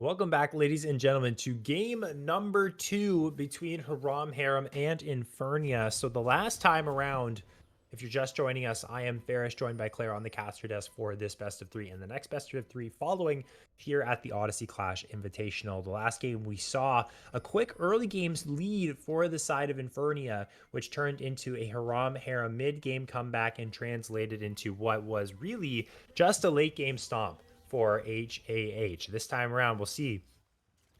Welcome back, ladies and gentlemen, to game number 2 between Haram Harem and Infernia. So the last time around, if you're just joining us, I am Ferris, joined by Claire on the caster desk for this best of 3 and the next best of 3 following here at the Odyssey Clash Invitational. The last game we saw a quick early games lead for the side of Infernia, which turned into a Haram Harem mid-game comeback and translated into what was really just a late game stomp for HAH. This time around, we'll see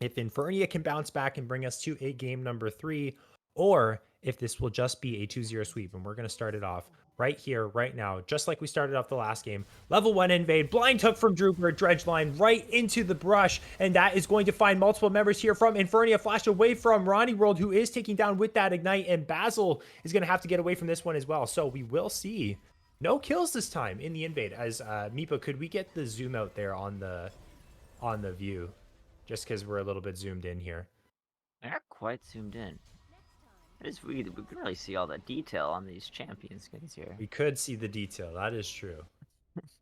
if Infernia can bounce back and bring us to a game number 3, or if this will just be a 2-0 sweep. And we're going to start it off right here, right now, just like we started off the last game. Level 1 invade, blind hook from Drooper, dredge line right into the brush, and that is going to find multiple members here from Infernia. Flashed away from Ronnie World, who is taking down with that ignite, and Basil is going to have to get away from this one as well. So we will see no kills this time in the invade. As Meepo, could we get the zoom out there on the view, just because we're a little bit zoomed in here? They're quite zoomed in. We can really see all the detail on these champion skins here. We could see the detail. That is true.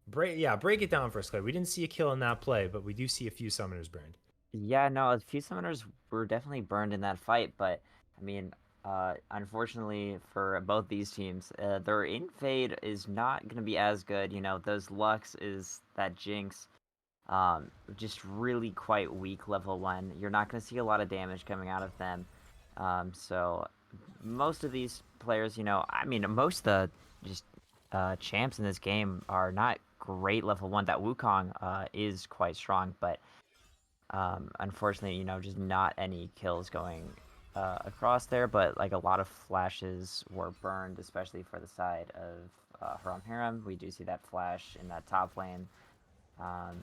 Break it down for us, Clay. We didn't see a kill in that play, but we do see a few summoners burned. Yeah, no, a few summoners were definitely burned in that fight, but I mean, unfortunately for both these teams, their invade is not going to be as good. You know, those Lux is that Jinx, just really quite weak level 1. You're not going to see a lot of damage coming out of them. So most of these players, you know, I mean, most of the just champs in this game are not great level 1. That Wukong is quite strong, but Unfortunately, just not any kills going across there, but like a lot of flashes were burned, especially for the side of Haram Harem. We do see that flash in that top lane um,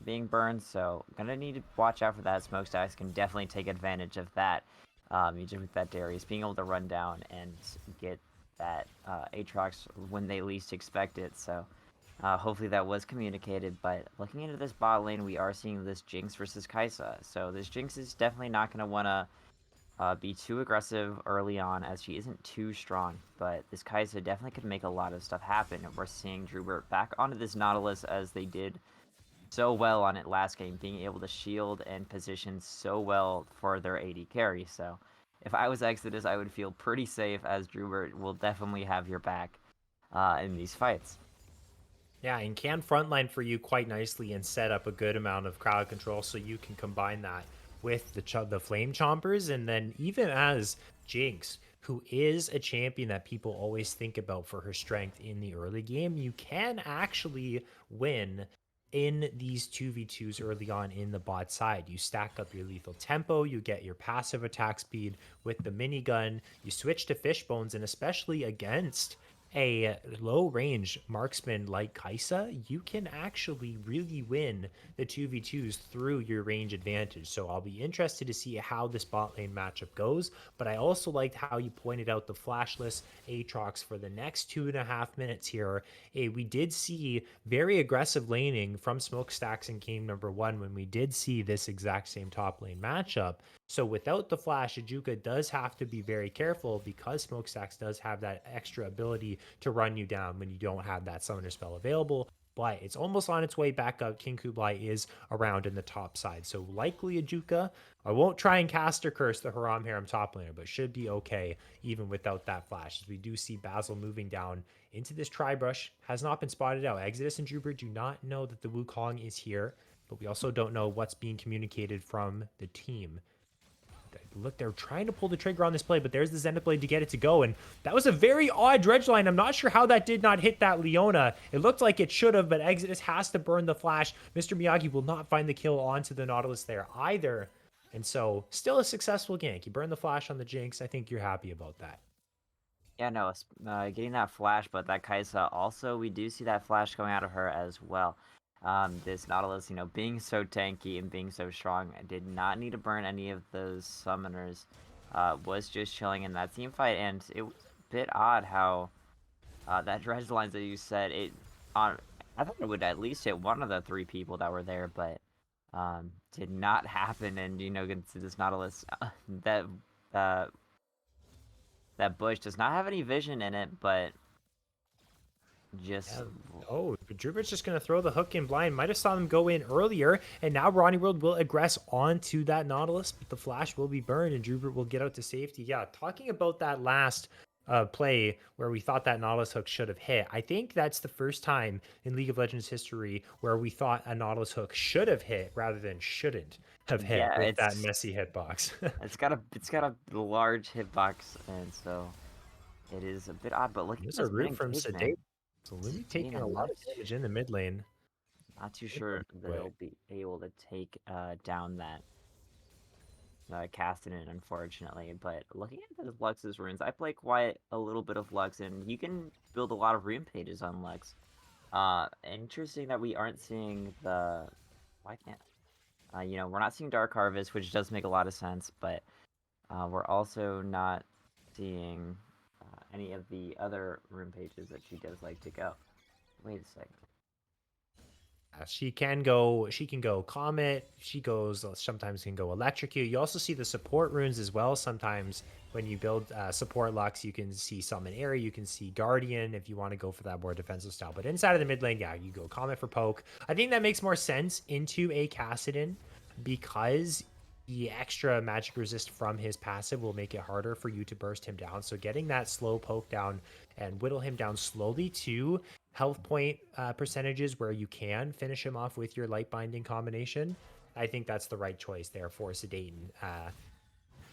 being burned, so gonna need to watch out for that. Smokestacks can definitely take advantage of that. You just with that Darius being able to run down and get that Aatrox when they least expect it. So hopefully that was communicated. But looking into this bot lane, we are seeing this Jinx versus Kai'Sa. So this Jinx is definitely not gonna wanna be too aggressive early on as she isn't too strong, but this Kai'Sa definitely could make a lot of stuff happen. And we're seeing Drubert back onto this Nautilus as they did so well on it last game, being able to shield and position so well for their AD carry. So if I was Exodus, I would feel pretty safe as Drubert will definitely have your back in these fights. Yeah, and can frontline for you quite nicely and set up a good amount of crowd control so you can combine that with the flame chompers. And then even as Jinx, who is a champion that people always think about for her strength in the early game, you can actually win in these 2v2s early on in the bot side. You stack up your lethal tempo, you get your passive attack speed with the minigun, you switch to fishbones, and especially against a low range marksman like Kaisa, you can actually really win the 2v2s through your range advantage. So I'll be interested to see how this bot lane matchup goes. But I also liked how you pointed out the flashless Aatrox for the next 2.5 minutes here. We did see very aggressive laning from Smokestacks in game number one when we did see this exact same top lane matchup. So without the flash, Ajuka does have to be very careful because Smokestacks does have that extra ability to run you down when you don't have that summoner spell available. But it's almost on its way back up. King Kublai is around in the top side. So likely Ajuka. I won't try and cast or curse the Haram Harem top laner, but should be okay even without that flash. As we do see Basil moving down into this tri-brush. Has not been spotted out. Exodus and Drubert do not know that the Wukong is here, but we also don't know what's being communicated from the team. Look, they're trying to pull the trigger on this play, but there's the Zenith Blade to get it to go. And that was a very odd dredge line. I'm not sure how that did not hit that Leona. It looked like it should have, but Exodus has to burn the flash. Mr. Miyagi will not find the kill onto the Nautilus there either. And so, still a successful gank. You burn the flash on the Jinx. I think you're happy about that. Yeah, no, getting that flash, but that Kaisa also, we do see that flash going out of her as well. This Nautilus, being so tanky and being so strong, did not need to burn any of those summoners. Was just chilling in that team fight, and it was a bit odd how that dredge lines that you said on. I thought it would at least hit one of the three people that were there, but did not happen. And this Nautilus that uh, that bush does not have any vision in it, but just Yeah. Oh, Drubert's just going to throw the hook in blind. Might have saw them go in earlier, and now Ronnie World will aggress onto that Nautilus, but the flash will be burned, and Drubert will get out to safety. Yeah, talking about that last play where we thought that Nautilus hook should have hit, I think that's the first time in League of Legends history where we thought a Nautilus hook should have hit rather than shouldn't have hit yeah, with that messy hitbox. it's got a large hitbox, and so it is a bit odd. But looking at There's a this mid root from engagement, Sedate. So Lumi Sedane, taking a I'm lot not of damage in the mid lane. not too Good sure one, that Quick. he'll be able to take down that Castanet, unfortunately. But looking at the Lux's runes, I play quite a little bit of Lux, and you can build a lot of rune pages on Lux. Interesting that we aren't seeing the. Why can't we're not seeing Dark Harvest, which does make a lot of sense, but we're also not seeing any of the other room pages that she does like to go. Wait a second. She can go comet, she goes sometimes can go electrocute. You also see the support runes as well. Sometimes when you build support Lux, you can see summon area, you can see guardian if you want to go for that more defensive style. But inside of the mid lane, yeah, you go comet for poke. I think that makes more sense into a Kassadin because the extra magic resist from his passive will make it harder for you to burst him down. So getting that slow poke down and whittle him down slowly to health point percentages where you can finish him off with your light binding combination, I think that's the right choice there for Sedaten.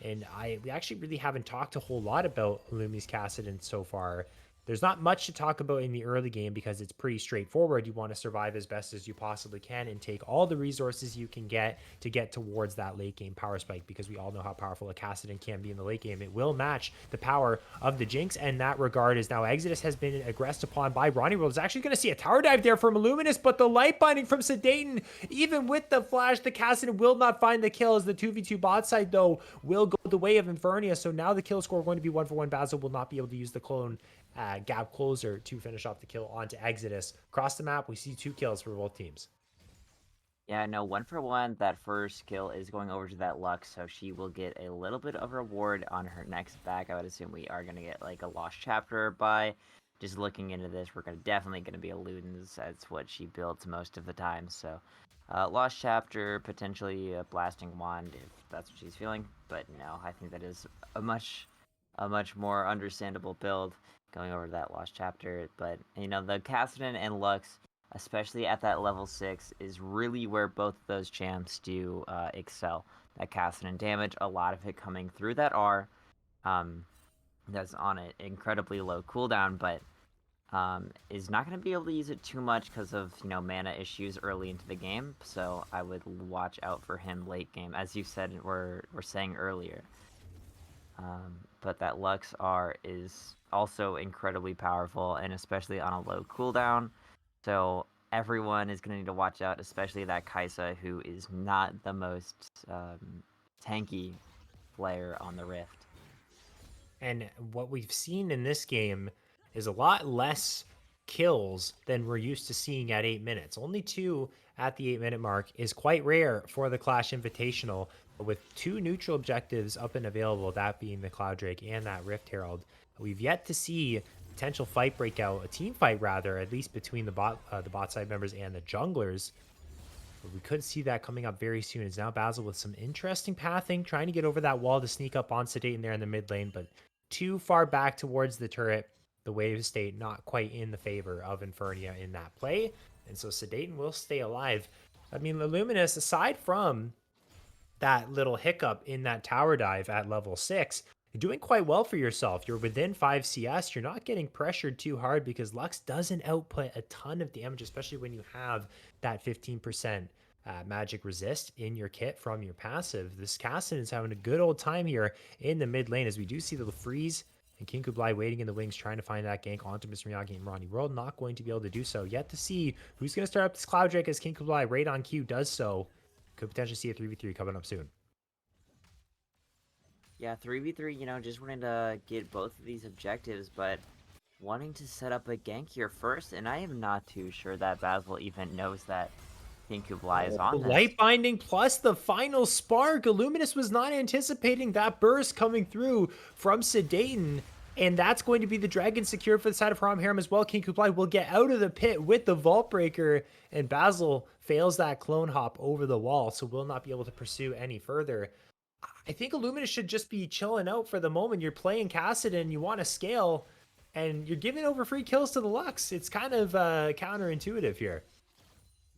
And we actually really haven't talked a whole lot about Lumi's Kassadin so far. There's not much to talk about in the early game because it's pretty straightforward. You want to survive as best as you possibly can and take all the resources you can get to get towards that late game power spike, because we all know how powerful a Kassadin can be in the late game. It will match the power of the Jinx, and that regard is now Exodus has been aggressed upon by Ronnie World. Is actually going to see a tower dive there from Illuminous, but the light binding from Sedaten, even with the flash, the Kassadin will not find the kill, as the 2v2 bot side though will go the way of Infernia. So now the kill score going to be 1-for-1. Basil will not be able to use the clone gap closer to finish off the kill onto Exodus. Across the map, we see 2 kills for both teams. Yeah, no, 1-for-1, that first kill is going over to that Lux, so she will get a little bit of reward on her next back. I would assume we are going to get like a Lost Chapter by just looking into this. We're definitely going to be a Ludens. That's what she builds most of the time. So, Lost Chapter, potentially a Blasting Wand if that's what she's feeling. But no, I think that is a much more understandable build going over to that Lost Chapter. But, you know, the Kassadin and Lux, especially at that level 6, is really where both of those champs do excel. That Kassadin damage, a lot of it coming through that R, that's on an incredibly low cooldown, but is not going to be able to use it too much because of, you know, mana issues early into the game. So I would watch out for him late game, as you said, we're saying earlier. But that Lux R is also incredibly powerful, and especially on a low cooldown. So everyone is going to need to watch out, especially that Kaisa, who is not the most tanky player on the Rift. And what we've seen in this game is a lot less kills than we're used to seeing at 8 minutes. Only 2 at the 8 minute mark is quite rare for the Clash Invitational, with 2 neutral objectives up and available, that being the Cloud Drake and that Rift Herald. We've yet to see potential fight breakout, a team fight rather, at least between the bot side members and the junglers. But we could see that coming up very soon. It's now Basil with some interesting pathing, trying to get over that wall to sneak up on Sedaten there in the mid lane, but too far back towards the turret. The wave state not quite in the favor of Infernia in that play. And so Sedaten will stay alive. I mean, Luminous, aside from that little hiccup in that tower dive at level 6, you're doing quite well for yourself. You're within 5 CS. You're not getting pressured too hard because Lux doesn't output a ton of damage, especially when you have that 15% magic resist in your kit from your passive. This Kassadin is having a good old time here in the mid lane, as we do see the freeze and King Kublai waiting in the wings, trying to find that gank onto Mr. Miyagi and Ronnie World. Not going to be able to do so. Yet to see who's going to start up this Cloud Drake, as King Kublai right on cue does so. Could potentially see a 3v3 coming up soon. Yeah, 3v3, you know, just wanting to get both of these objectives, but wanting to set up a gank here first, and I am not too sure that Basil even knows that King Kublai is on this. Light binding plus the final spark. Illuminous was not anticipating that burst coming through from Sedaten. And that's going to be the dragon secured for the side of Haram Harem as well. King Kublai will get out of the pit with the Vault Breaker, and Basil fails that clone hop over the wall, so will not be able to pursue any further. I think Illuminous should just be chilling out for the moment. You're playing Kassadin, you want to scale, and you're giving over free kills to the Lux. It's kind of counterintuitive here.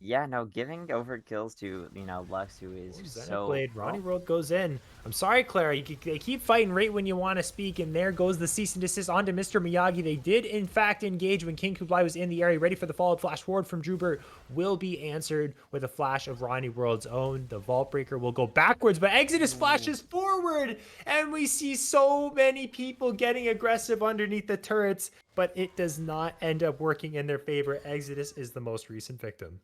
Yeah, no, giving over kills to, you know, Lux, who is so... Blade. Ronnie World goes in. I'm sorry, Clara. They keep fighting right when you want to speak, and there goes the cease and desist onto Mr. Miyagi. They did, in fact, engage when King Kublai was in the area, ready for the follow-up flash forward from Drubert. Will be answered with a flash of Ronnie World's own. The Vault Breaker will go backwards, but Exodus flashes forward, and we see so many people getting aggressive underneath the turrets, but it does not end up working in their favor. Exodus is the most recent victim.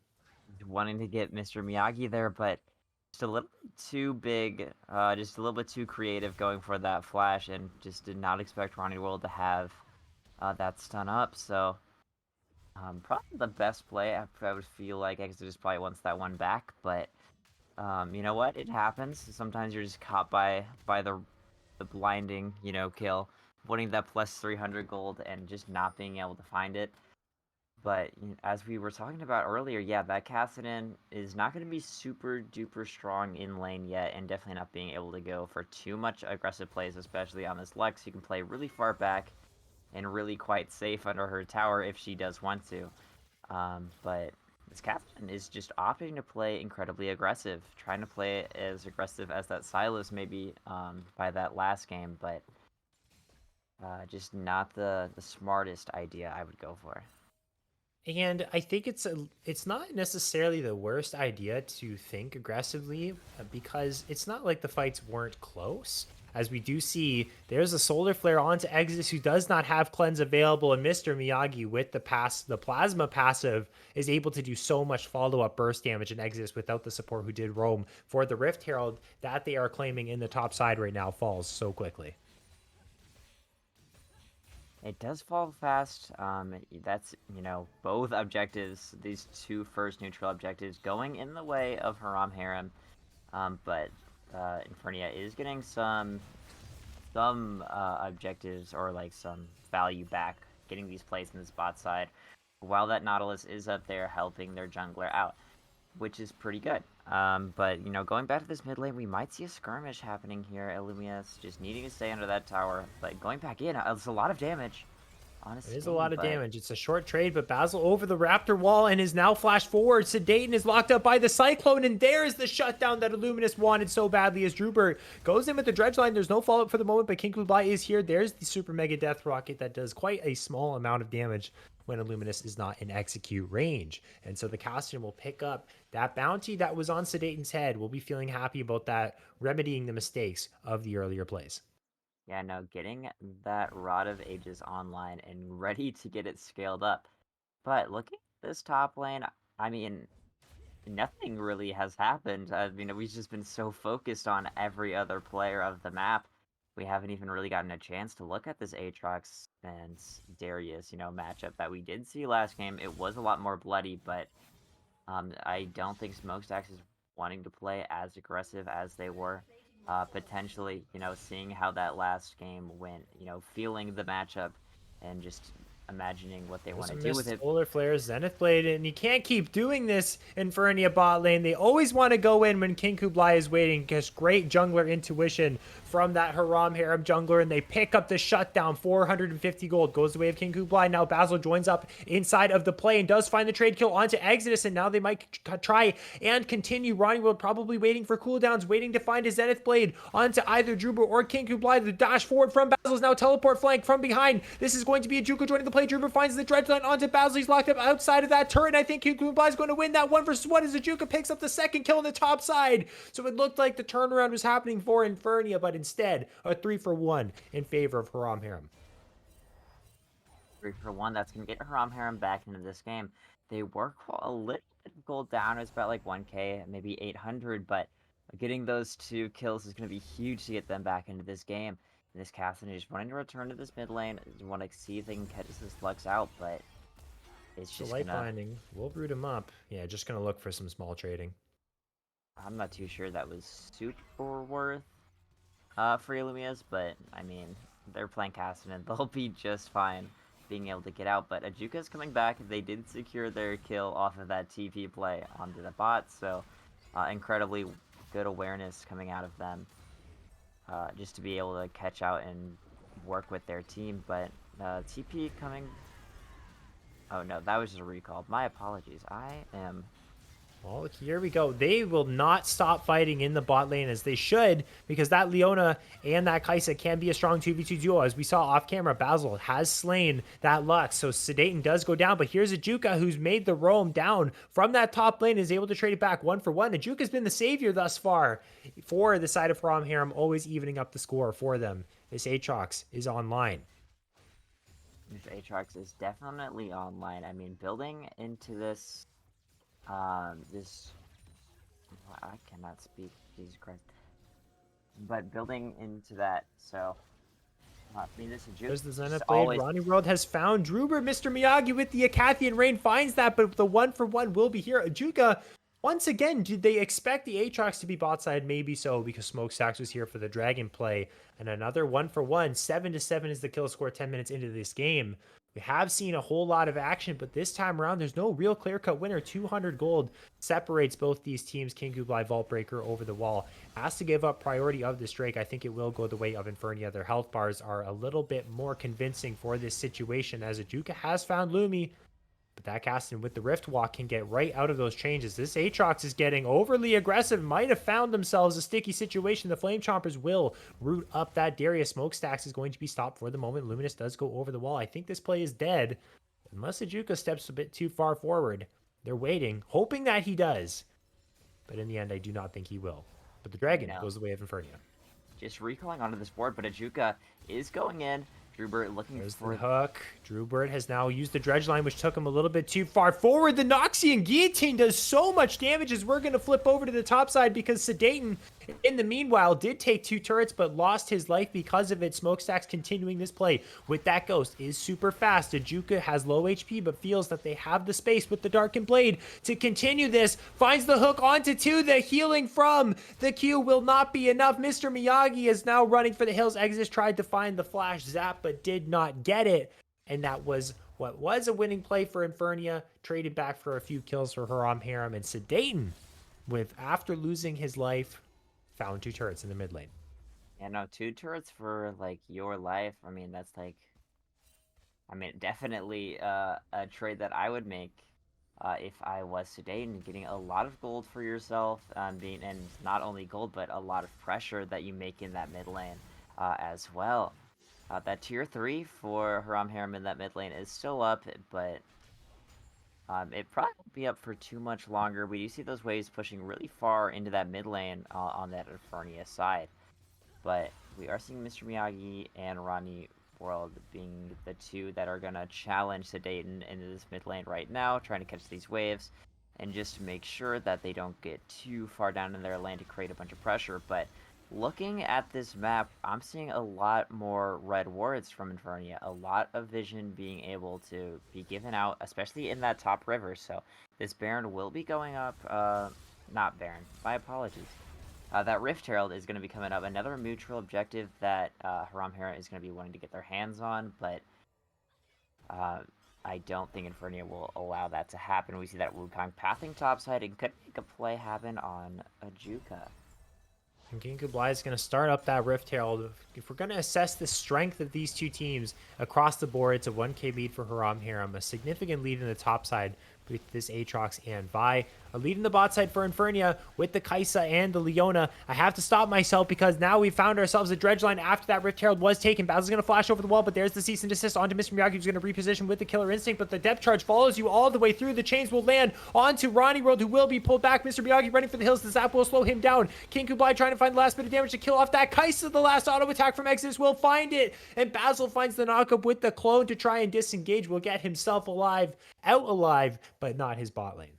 Wanting to get Mr. Miyagi there, but just a little bit too big, just a little bit too creative going for that flash, and just did not expect Ronnie World to have that stun up. So probably the best play. I would feel like Exodus probably wants that one back, but you know what? It happens. Sometimes you're just caught by the blinding, you know, kill, wanting that plus 300 gold and just not being able to find it. But as we were talking about earlier, yeah, that Kassadin is not going to be super duper strong in lane yet, and definitely not being able to go for too much aggressive plays, especially on this Lux. You can play really far back and really quite safe under her tower if she does want to. But this Kassadin is just opting to play incredibly aggressive, trying to play as aggressive as that Silas maybe by that last game, but Just not the smartest idea I would go for. And I think it's not necessarily the worst idea to think aggressively because it's not like the fights weren't close. As we do see, there's a solar flare onto Exodus who does not have cleanse available, and Mr. Miyagi with the plasma passive is able to do so much follow-up burst damage in Exodus without the support who did roam for the Rift Herald that they are claiming in the top side right now falls so quickly. It does fall fast. That's, both objectives, these two first neutral objectives, going in the way of Haram Harem. But Infernia is getting some objectives or like some value back, getting these plays in the spot side, while that Nautilus is up there helping their jungler out, which is pretty good. But going back to this mid lane, we might see a skirmish happening here. Illumia's just needing to stay under that tower, but going back in, it's a lot of damage. It is a Honestly, lot of but damage. It's a short trade, but Basil over the Raptor wall and is now flashed forward. Sedaten is locked up by the Cyclone, and there is the shutdown that Illuminous wanted so badly as Drubert goes in with the Dredge line. There's no follow-up for the moment, but King Kublai is here. There's the Super Mega Death Rocket that does quite a small amount of damage when Illuminous is not in execute range. And so the Castellan will pick up that bounty that was on Sedaten's head. We'll be feeling happy about that, remedying the mistakes of the earlier plays. yeah, no, getting that Rod of Ages online and ready to get it scaled up. But looking at this top lane, I mean, nothing really has happened. I mean, we've just been so focused on every other player of the map. We haven't even really gotten a chance to look at this Aatrox and Darius, matchup that we did see last game. It was a lot more bloody, but I don't think Smokestacks is wanting to play as aggressive as they were. Potentially, seeing how that last game went, feeling the matchup and just imagining what they want There's to a do with missed it. solar flare, Zenith Blade, and you can't keep doing this Infernia bot lane. They always want to go in when King Kublai is waiting, because great jungler intuition from that Haram Harem jungler, and they pick up the shutdown. 450 gold goes the way of King Kublai. Now Basil joins up inside of the play and does find the trade kill onto Exodus, and now they might try and continue. Ronnie World probably waiting for cooldowns, waiting to find his Zenith Blade onto either Druber or King Kublai. The dash forward from Basil is now teleport flank from behind. This is going to be a Juko joining the play. Druber finds the dredge line onto Basil. He's locked up outside of that turret. I think King Kublai is going to win that 1v1 as Ajuka picks up the second kill on the top side. So it looked like the turnaround was happening for Infernia, but instead a 3-for-1 in favor of Haram Harem. 3-for-1, that's going to get Haram Harem back into this game. They were a little bit of gold down. It's about like 1k, maybe 800, but getting those 2 kills is going to be huge to get them back into this game. And this Cassidy just wanting to return to this mid lane, want to see if they can catch this Lux out, but it's So just light gonna... binding, we'll root him up. Yeah, just gonna look for some small trading. I'm not too sure that was super worth for Illumias, but I mean, they're playing Cassidy and they'll be just fine being able to get out. But Ajuka's coming back. They did secure their kill off of that TP play onto the bot, so incredibly good awareness coming out of them, just to be able to catch out and work with their team. But TP coming... Oh no, that was just a recall. My apologies. I am... Well, here we go. They will not stop fighting in the bot lane as they should, because that Leona and that Kaisa can be a strong 2v2 duo. As we saw off camera, Basil has slain that Lux. So Sedaten does go down, but here's Ajuka who's made the roam down from that top lane, is able to trade it back 1-for-1. Ajuka's been the savior thus far for the side of Haram Harem, always evening up the score for them. This Aatrox is online. This Aatrox is definitely online. I mean, building into this... this... I cannot speak, Jesus Christ. But building into that, so... I mean, this is There's the Zenith Blade. always... Ronnie World has found Druber. Mr. Miyagi with the Acathian Rain finds that, but the 1-for-1 will be here. Ajuka, once again, did they expect the Aatrox to be bot side? Maybe so, because Smokestacks was here for the Dragon play. And another 1-for-1. 7-7 is the kill score 10 minutes into this game. We have seen a whole lot of action, but this time around, there's no real clear-cut winner. 200 gold separates both these teams. King Kublai Vault Breaker over the wall has to give up priority of this Drake. I think it will go the way of Infernia. Their health bars are a little bit more convincing for this situation, as Ajuka has found Lumi, But that Caston with the Rift Walk can get right out of those changes. This Aatrox is getting overly aggressive. Might have found themselves a sticky situation. The Flame Chompers will root up that Darius. Smokestacks is going to be stopped for the moment. Luminous does go over the wall. I think this play is dead. Unless Ajuka steps a bit too far forward. They're waiting, hoping that he does. But in the end, I do not think he will. But the Dragon No. goes the way of Infernia. Just recalling onto this board, but Ajuka is going in. Drewbert looking There's for the hook. Drewbert has now used the dredge line, which took him a little bit too far forward. The Noxian Guillotine does so much damage as we're going to flip over to the top side because Sedaten, in the meanwhile, did take 2 turrets but lost his life because of it. Smokestacks continuing this play with that Ghost is super fast. Ajuka has low HP but feels that they have the space with the Darkened Blade to continue this. Finds the hook onto 2. The healing from the Q will not be enough. Mr. Miyagi is now running for the hills. Exodus tried to find the flash zap but did not get it. And that was what was a winning play for Infernia. Traded back for a few kills for Haram Harem. And Sedaten, with after losing his life, found 2 turrets in the mid lane. Yeah, no, 2 turrets for like your life. I mean, that's like, I mean, definitely a trade that I would make if I was Sudan, getting a lot of gold for yourself, being and not only gold but a lot of pressure that you make in that mid lane as well. That tier 3 for Haram Harem in that mid lane is still up, but it probably won't be up for too much longer. We do see those waves pushing really far into that mid lane on that Infernia side. But we are seeing Mr. Miyagi and Ronnie World being the 2 that are going to challenge Sedaten into this mid lane right now, trying to catch these waves, and just to make sure that they don't get too far down in their lane to create a bunch of pressure. But looking at this map, I'm seeing a lot more red wards from Infernia, a lot of vision being able to be given out, especially in that top river. So this Baron will be going up, not Baron, my apologies. That Rift Herald is going to be coming up. Another mutual objective that Haram Hera is going to be wanting to get their hands on, but I don't think Infernia will allow that to happen. We see that Wukong pathing topside and could make a play happen on Ajuka. And King Kublai is going to start up that Rift Herald. If we're going to assess the strength of these 2 teams across the board, it's a 1k lead for Haram Harem, a significant lead in the top side with this Aatrox and Vi. A lead in the bot side for Infernia with the Kaisa and the Leona. I have to stop myself because now we found ourselves a dredge line after that Rift Herald was taken. Basil's going to flash over the wall, but there's the cease and desist onto Mr. Miyagi, who's going to reposition with the Killer Instinct, but the depth charge follows you all the way through. The chains will land onto Ronnie World, who will be pulled back. Mr. Miyagi running for the hills. The zap will slow him down. King Kublai trying to find the last bit of damage to kill off that Kaisa. The last auto attack from Exodus will find it, and Basil finds the knockup with the clone to try and disengage. Will get himself out alive, but not his bot lane.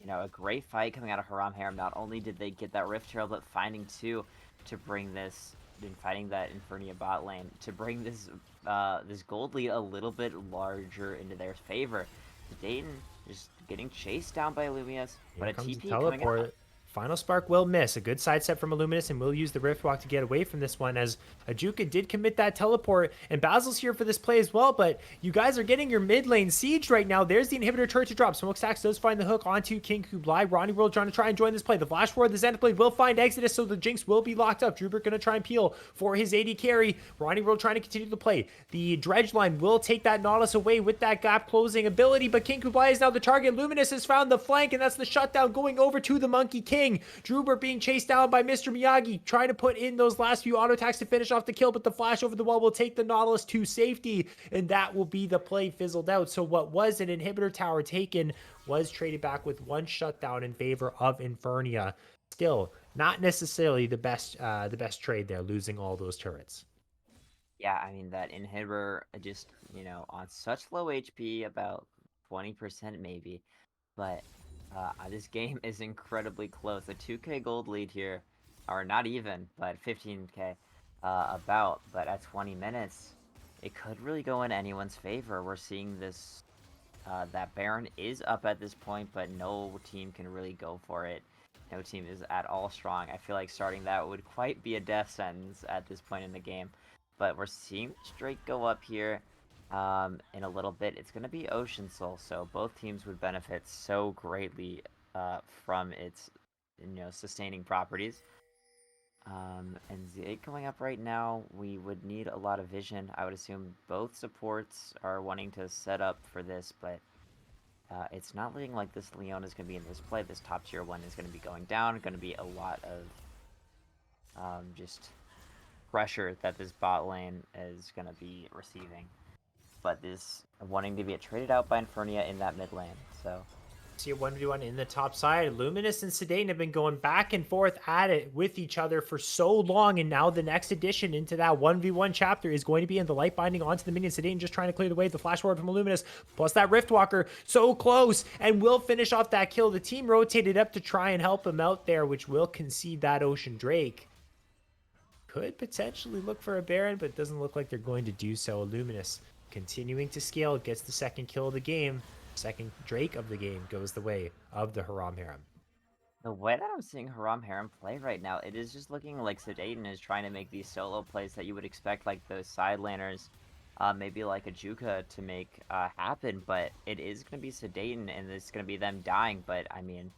You know, a great fight coming out of Haram Harem. Not only did they get that Rift Herald, but finding 2 to bring this, and fighting that Infernia bot lane to bring this this gold lead a little bit larger into their favor. Dayton just getting chased down by Illumius, but a TP coming out. Final Spark will miss. A good sidestep from Illuminus, and will use the Rift Walk to get away from this one, as Ajuka did commit that teleport, and Basil's here for this play as well, but you guys are getting your mid lane sieged right now. There's the inhibitor turret to drop. Smokestacks does find the hook onto King Kublai. Ronnie World trying to try and join this play. The Flash Ward, the Zenith Blade will find Exodus, so the Jinx will be locked up. Drewbert going to try and peel for his AD carry. Ronnie World trying to continue the play. The Dredge line will take that Nautilus away with that gap closing ability, but King Kublai is now the target. Luminous has found the flank, and that's the shutdown going over to the Monkey King. Drewbert being chased down by Mr. Miyagi, trying to put in those last few auto attacks to finish off the kill, but the flash over the wall will take the Nautilus to safety, and that will be the play fizzled out. So what was an inhibitor tower taken was traded back with 1 shutdown in favor of Infernia. Still, not necessarily the best trade there, losing all those turrets. Yeah, I mean, that inhibitor just, you know, on such low HP, about 20% maybe, but this game is incredibly close. A 2k gold lead here, or not even, but 15k about. But at 20 minutes, it could really go in anyone's favor. We're seeing this, that Baron is up at this point, but no team can really go for it. No team is at all strong. I feel like starting that would quite be a death sentence at this point in the game. But we're seeing Drake go up here. In a little bit, it's going to be Ocean Soul, so both teams would benefit so greatly from its, you know, sustaining properties. And Z8 coming up right now, we would need a lot of vision. I would assume both supports are wanting to set up for this, but It's not looking like this Leona is going to be in this play. This top tier one is going to be going down. Going to be a lot of just pressure that this bot lane is going to be receiving. But this wanting to get traded out by Infernia in that mid lane. So See a 1v1 in the top side. Luminous and Sedane have been going back and forth at it with each other for so long, and now the next addition into that 1v1 chapter is going to be in the light binding onto the minion. Sedane just trying to clear the way. The flash forward from Luminous, plus that Riftwalker, so close, and will finish off that kill. The team rotated up to try and help him out there, which will concede that Ocean Drake. Could potentially look for a Baron, but it doesn't look like they're going to do so. Luminous continuing to scale, gets the second kill of the game. Second Drake of the game goes the way of the Haram Harem. the way that I'm seeing Haram Harem play right now, it is just looking like Sedaten is trying to make these solo plays that you would expect like those side laners, maybe like a Juka to make happen, but it is going to be Sedaten and it's going to be them dying, but I mean,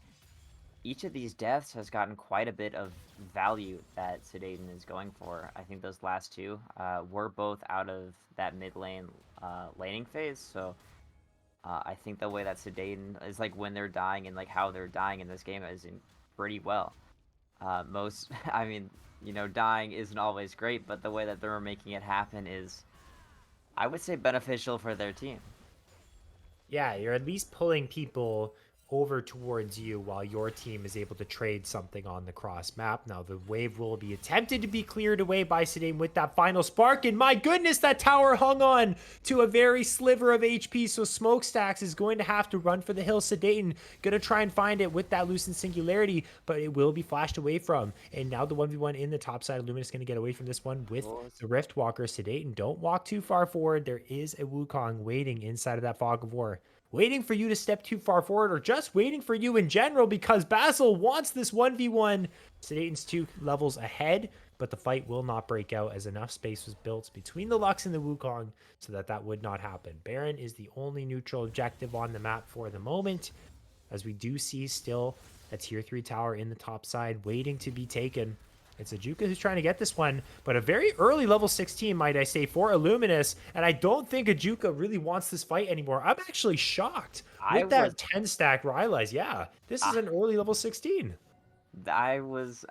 each of these deaths has gotten quite a bit of value that Sedaten is going for. I think those last two were both out of that mid lane laning phase, so I think the way that Sedaten is like when they're dying and like how they're dying in this game is in pretty well. I mean, you know, dying isn't always great, but the way that they're making it happen is, I would say, beneficial for their team. Yeah, you're at least pulling people over towards you while your team is able to trade something on the cross map. Now the wave will be attempted to be cleared away by Sedane with that final spark, and my goodness, that tower hung on to a very sliver of HP, so Smokestacks is going to have to run for the hill. Sedane gonna try and find it with that Lucent Singularity, but it will be flashed away from, and now the 1v1 in the top side. Luminous gonna get away from this one with the Rift Walker. Sedane, don't walk too far forward. There is a Wukong waiting inside of that Fog of War, waiting for you to step too far forward, or just waiting for you in general, because Basil wants this 1v1. Sedaten's 2 levels ahead, but the fight will not break out as enough space was built between the Lux and the Wukong so that that would not happen. Baron is the only neutral objective on the map for the moment, as we do see still a tier 3 tower in the top side waiting to be taken. It's Ajuka who's trying to get this one, but a very early level 16, might I say, for Illuminous, and I don't think Ajuka really wants this fight anymore. I'm actually shocked with that 10 stack Rylai's. Yeah, this is an early level 16. I was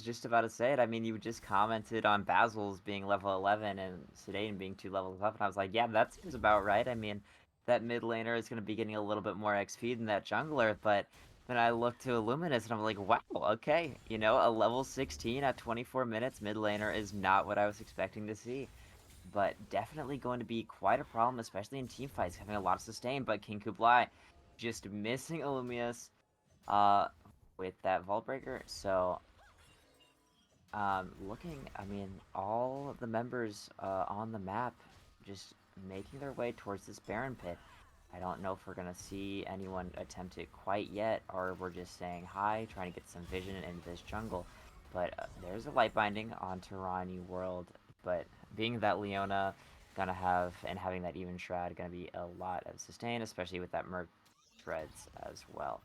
just about to say it. I mean, you just commented on Basil's being level 11 and Sedaten being 2 levels up, and I was like, yeah, that seems about right. I mean, that mid laner is going to be getting a little bit more XP than that jungler, but then I look to Illuminus and I'm like, wow, okay, you know, a level 16 at 24 minutes mid laner is not what I was expecting to see, but definitely going to be quite a problem, especially in team fights, having a lot of sustain. But King Kublai just missing Illuminus uh, with that Vault Breaker. So, looking, I mean, all of the members on the map just making their way towards this Baron pit. I don't know if we're going to see anyone attempt it quite yet, or we're just saying hi, trying to get some vision into this jungle. But there's a light binding on Rani World, but being that Leona gonna have, and having that even shroud, gonna be a lot of sustain, especially with that Merc Shreds as well.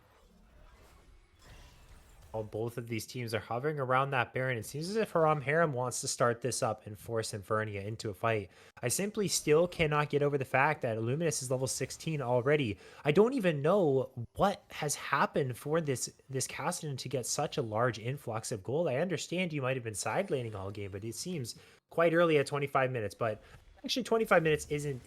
Both of these teams are hovering around that Baron. It seems as if Haram Harem wants to start this up and force Infernia into a fight. I simply still cannot get over the fact that Illuminus is level 16 already. I don't even know what has happened for this Cassidy to get such a large influx of gold. I understand you might have been side laning all game, but it seems quite early at 25 minutes. But actually 25 minutes isn't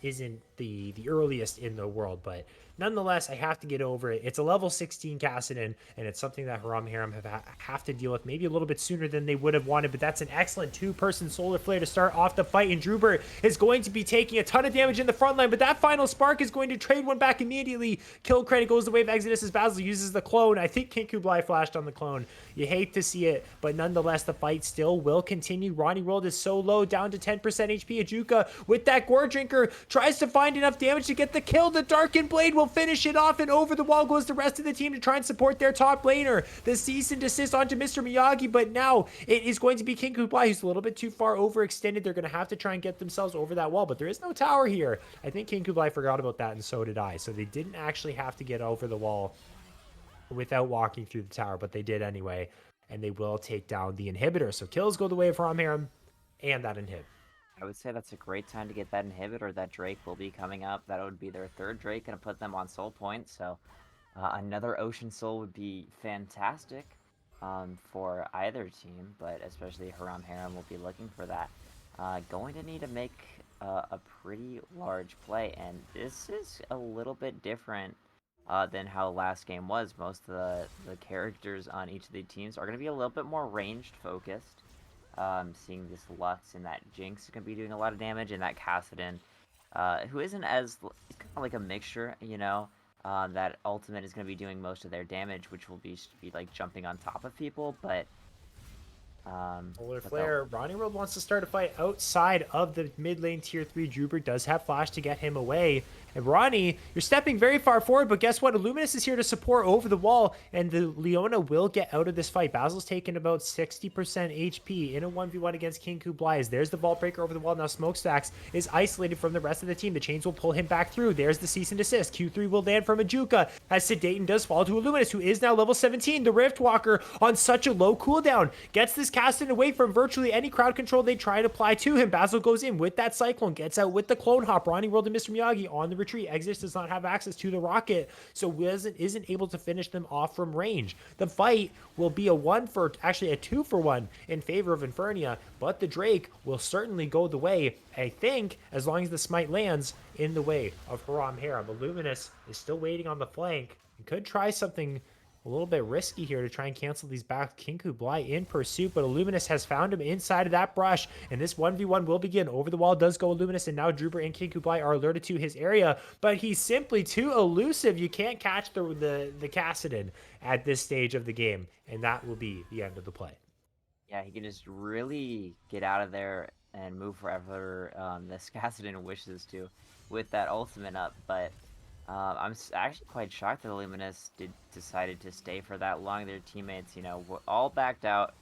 the earliest in the world, but nonetheless, I have to get over it. It's a level 16 Kassadin, and it's something that Haram Harem have to deal with maybe a little bit sooner than they would have wanted, but that's an excellent 2-person Solar Flare to start off the fight, and Drubert is going to be taking a ton of damage in the front line, but that final spark is going to trade one back immediately. Kill credit goes the way of Exodus as Basil uses the clone. I think King Kublai flashed on the clone. You hate to see it, but nonetheless, the fight still will continue. Ronnie World is so low, down to 10% HP. Ajuka with that Gore Drinker tries to find enough damage to get the kill. The Darkened Blade will finish it off, and over the wall goes the rest of the team to try and support their top laner. The cease and desist onto Mr. Miyagi, but now it is going to be King Kublai, who's a little bit too far overextended. They're going to have to try and get themselves over that wall, but there is no tower here. I think King Kublai forgot about that, and so did I. So they didn't actually have to get over the wall without walking through the tower, but they did anyway, and they will take down the inhibitor. So kills go the way of Haram Harem and that inhib. I would say that's a great time to get that inhibitor. That Drake will be coming up. That would be their third Drake, gonna put them on soul point. So another Ocean Soul would be fantastic for either team, but especially Haram Harem will be looking for that. Going to need to make a pretty large play, and this is a little bit different than how last game was. Most of the characters on each of the teams are going to be a little bit more ranged focused. Seeing this Lux and that Jinx is going to be doing a lot of damage, and that Kassadin, who isn't as, it's kind of like a mixture, you know. That ultimate is going to be doing most of their damage, which will be like jumping on top of people, but Solar but Flare. Ronnie World wants to start a fight outside of the mid lane tier 3. Druber does have flash to get him away. And Ronnie, you're stepping very far forward, but guess what? Illuminous is here to support over the wall, and the Leona will get out of this fight. Basil's taking about 60% HP in a 1v1 against King Kublai. There's the Vault Breaker over the wall. Now Smokestacks is isolated from the rest of the team. The chains will pull him back through. There's the cease and desist. Q3 will land from Ajuka as Sedaten does fall to Illuminous, who is now level 17. The Rift Walker on such a low cooldown gets this casted away from virtually any crowd control they try to apply to him. Basil goes in with that Cyclone, gets out with the Clone Hop. Ronnie World and Mr. Miyagi on the retreat. Exodus does not have access to the rocket, so isn't able to finish them off from range. The fight will be actually a 2-for-1 in favor of Infernia, but the Drake will certainly go the way, I think, as long as the smite lands in the way of Haram Harem. Illuminous is still waiting on the flank and could try something a little bit risky here to try and cancel these back. King Kublai in pursuit, but Illuminous has found him inside of that brush, and this 1v1 will begin. Over the wall does go Illuminous, and now Druber and King Kublai are alerted to his area, but he's simply too elusive. You can't catch the Kassadin at this stage of the game, and that will be the end of the play. yeah, he can just really get out of there and move wherever this Kassadin wishes to with that ultimate up, but I'm actually quite shocked that Illuminous decided to stay for that long. Their teammates, you know, were all backed out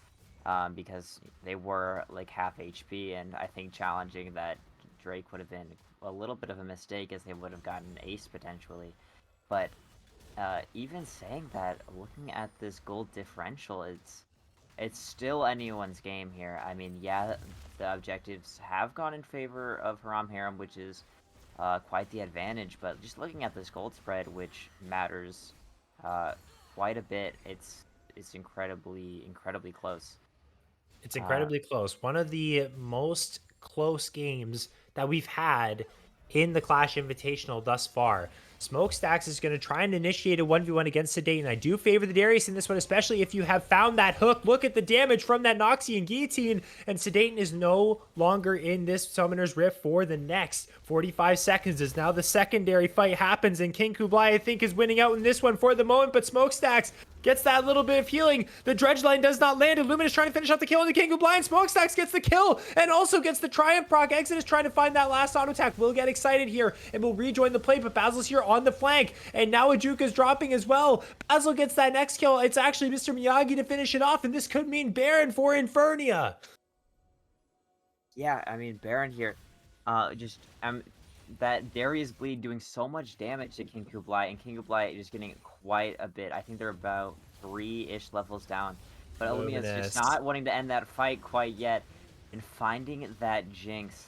because they were like half HP, and I think challenging that Drake would have been a little bit of a mistake, as they would have gotten an ace potentially. But even saying that, looking at this gold differential, it's still anyone's game here. I mean, yeah, the objectives have gone in favor of Haram Harem, which is quite the advantage, but just looking at this gold spread, which matters quite a bit, it's incredibly close. It's incredibly close. One of the most close games that we've had in the Clash Invitational thus far. Smokestacks is going to try and initiate a 1v1 against Sedaten. I do favor the Darius in this one, especially if you have found that hook. Look at the damage from that Noxian Guillotine, and Sedaten is no longer in this Summoner's Rift for the next 45 seconds, as now the secondary fight happens, and King Kublai, I think, is winning out in this one for the moment, but Smokestacks gets that little bit of healing. The Dredge Line does not land. Illuminous trying to finish off the kill, and the King Kublai, and Smokestacks gets the kill, and also gets the Triumph proc. Exodus trying to find that last auto attack. Will get excited here, and will rejoin the play, but Basil's here on the flank, and now Ajuka's dropping as well. Basil gets that next kill. It's actually Mr. Miyagi to finish it off, and this could mean Baron for Infernia. Yeah, I mean, Baron here, just that Darius Bleed doing so much damage to King Kublai, and King Kublai just getting quite a bit. I think they're about 3-ish levels down. But Illuminous just not wanting to end that fight quite yet, and finding that Jinx,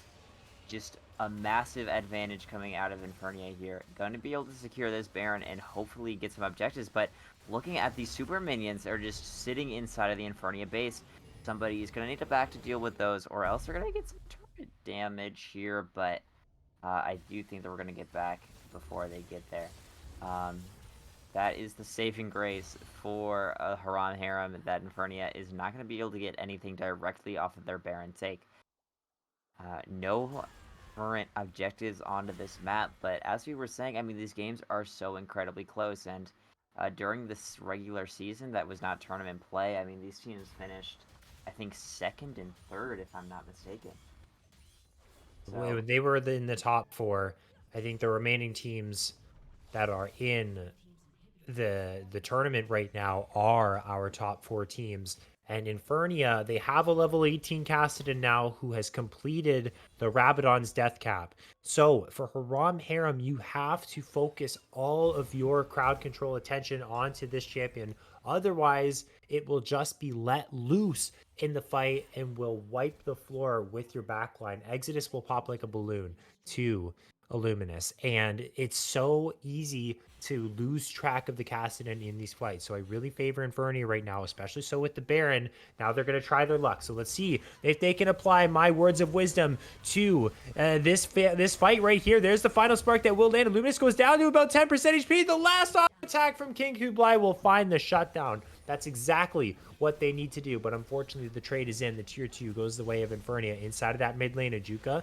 just a massive advantage coming out of Infernia here. Going to be able to secure this Baron and hopefully get some objectives, but looking at these super minions that are just sitting inside of the Infernia base, somebody is going to need to back to deal with those, or else they're going to get some turret damage here, but I do think that we're going to get back before they get there. That is the saving grace for Haram Harem, that Infernia is not going to be able to get anything directly off of their Baron take. No current objectives onto this map, but as we were saying, I mean, these games are so incredibly close, and during this regular season that was not tournament play, I mean, these teams finished, I think, 2nd and 3rd, if I'm not mistaken. So, they were in the top 4. I think the remaining teams that are in the tournament right now are our top 4 teams. And Infernia, they have a level 18 Kassadin now who has completed the Rabadon's death cap. So for Haram Harem, you have to focus all of your crowd control attention onto this champion, Otherwise, it will just be let loose in the fight and will wipe the floor with your backline. Exodus will pop like a balloon to Illuminous, and it's so easy to lose track of the Kassadin in these fights. So I really favor Infernia right now, especially so with the Baron. Now they're going to try their luck. So let's see if they can apply my words of wisdom to this fight right here. There's the final spark that will land. Illuminous goes down to about 10% HP. The last attack from King Kublai will find the shutdown. That's exactly what they need to do. But unfortunately, the trade is in. The tier 2 goes the way of Infernia. Inside of that mid lane, Ajuka,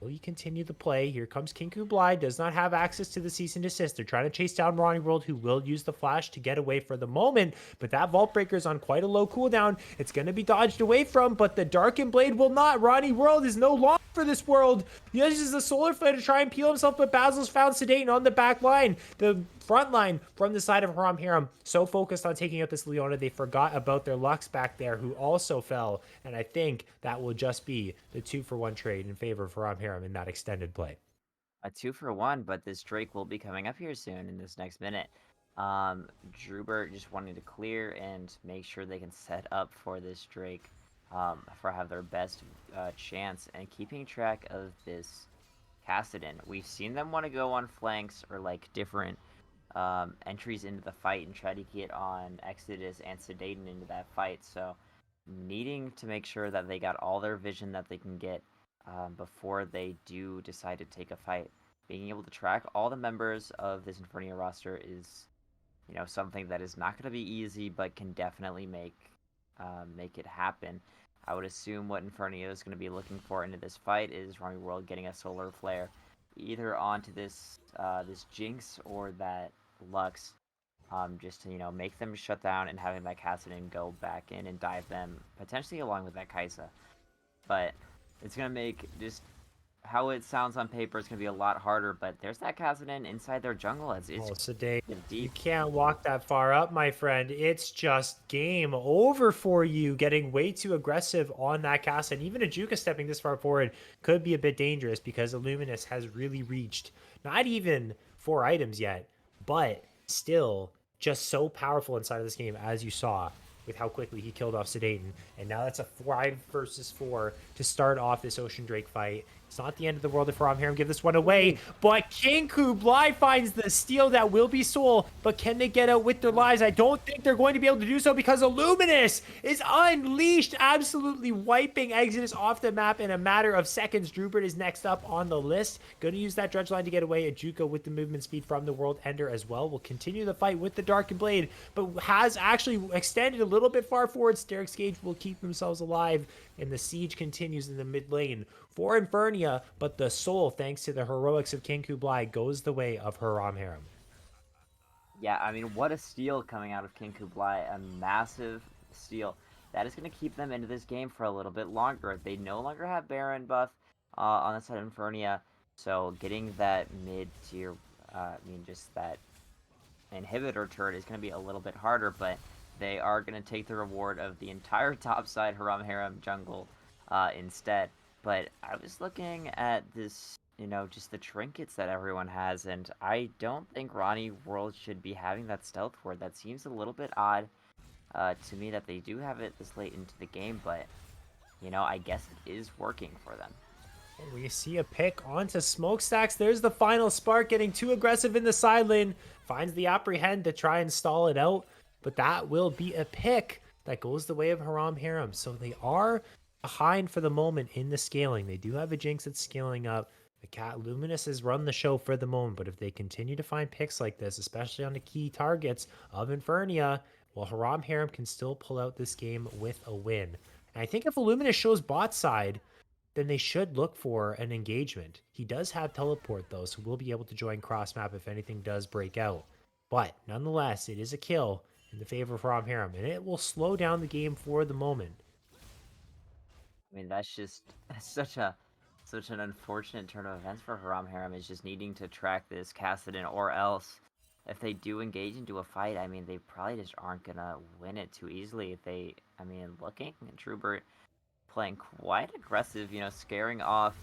will you continue the play? Here comes King Kublai. Does not have access to the cease and desist. They're trying to chase down Ronnie World, who will use the flash to get away for the moment. But that Vault Breaker is on quite a low cooldown. It's going to be dodged away from, but the Darkened Blade will not. Ronnie World is no longer for this world. He uses the Solar Flare to try and peel himself, but Basil's found Sedating on the back line. The front line from the side of Haram Haram so focused on taking out this Leona, they forgot about their Lux back there, who also fell. And I think that will just be the 2-for-1 trade in favor of Haram Haram in that extended play. A 2-for-1, but this Drake will be coming up here soon in this next minute. Drubert just wanting to clear and make sure they can set up for this Drake for have their best chance, and keeping track of this Kassadin. We've seen them want to go on flanks or like different entries into the fight and try to get on Exodus and Sedating into that fight. So needing to make sure that they got all their vision that they can get before they do decide to take a fight. Being able to track all the members of this Infernia roster is, something that is not going to be easy, but can definitely make it happen. I would assume what Infernia is going to be looking for into this fight is Ronnie World getting a Solar Flare, either onto this Jinx or that Lux, just to make them shut down, and having that Kassadin go back in and dive them, potentially along with that Kaisa. But it's gonna make just how it sounds on paper. It's gonna be a lot harder. But there's that Kassadin inside their jungle. It's Sedate, you deep. can't walk that far up, my friend. It's just game over for you. Getting way too aggressive on that cast, and even Ajuka stepping this far forward could be a bit dangerous because Illuminous has really reached not even 4 items yet, but still just so powerful inside of this game, as you saw with how quickly he killed off Sedating. And now that's a 5 versus 4 to start off this Ocean Drake fight. It's not the end of the world if Rom Haram give this one away, but King Kublai finds the steal that will be Soul, but can they get out with their lives? I don't think they're going to be able to do so because Illuminous is unleashed, absolutely wiping Exodus off the map in a matter of seconds. Drubert is next up on the list. Going to use that Dredge line to get away. Ajuka with the movement speed from the World Ender as well will continue the fight with the Darkened Blade, but has actually extended a little bit far forward. Sterix Gage will keep themselves alive, and the siege continues in the mid lane for Infernia, but the soul, thanks to the heroics of King Kublai, goes the way of Haram Haram. Yeah, I mean, what a steal coming out of King Kublai. A massive steal. That is going to keep them into this game for a little bit longer. They no longer have Baron buff on the side of Infernia, so getting that mid-tier, just that inhibitor turret is going to be a little bit harder, but they are going to take the reward of the entire top side Haram Haram jungle instead. But I was looking at this, just the trinkets that everyone has, and I don't think Ronnie World should be having that stealth ward. That seems a little bit odd to me that they do have it this late into the game, but, I guess it is working for them. We see a pick onto Smokestacks. There's the final spark, getting too aggressive in the side lane. Finds the Apprehend to try and stall it out, but that will be a pick that goes the way of Haram Haram. So they are behind for the moment in the scaling. They do have a Jinx that's scaling up. The Cat Luminous has run the show for the moment, but if they continue to find picks like this, especially on the key targets of Infernia, well, Haram Haram can still pull out this game with a win. And I think if Illuminous shows bot side, then they should look for an engagement. He does have teleport though, so we'll be able to join cross map if anything does break out. But nonetheless, it is a kill in the favor of Haram Haram, and it will slow down the game for the moment. I mean, that's such an unfortunate turn of events for Haram Haram, is just needing to track this Kassadin, or else if they do engage into a fight, I mean, they probably just aren't gonna win it too easily. Looking at Drubert playing quite aggressive, scaring off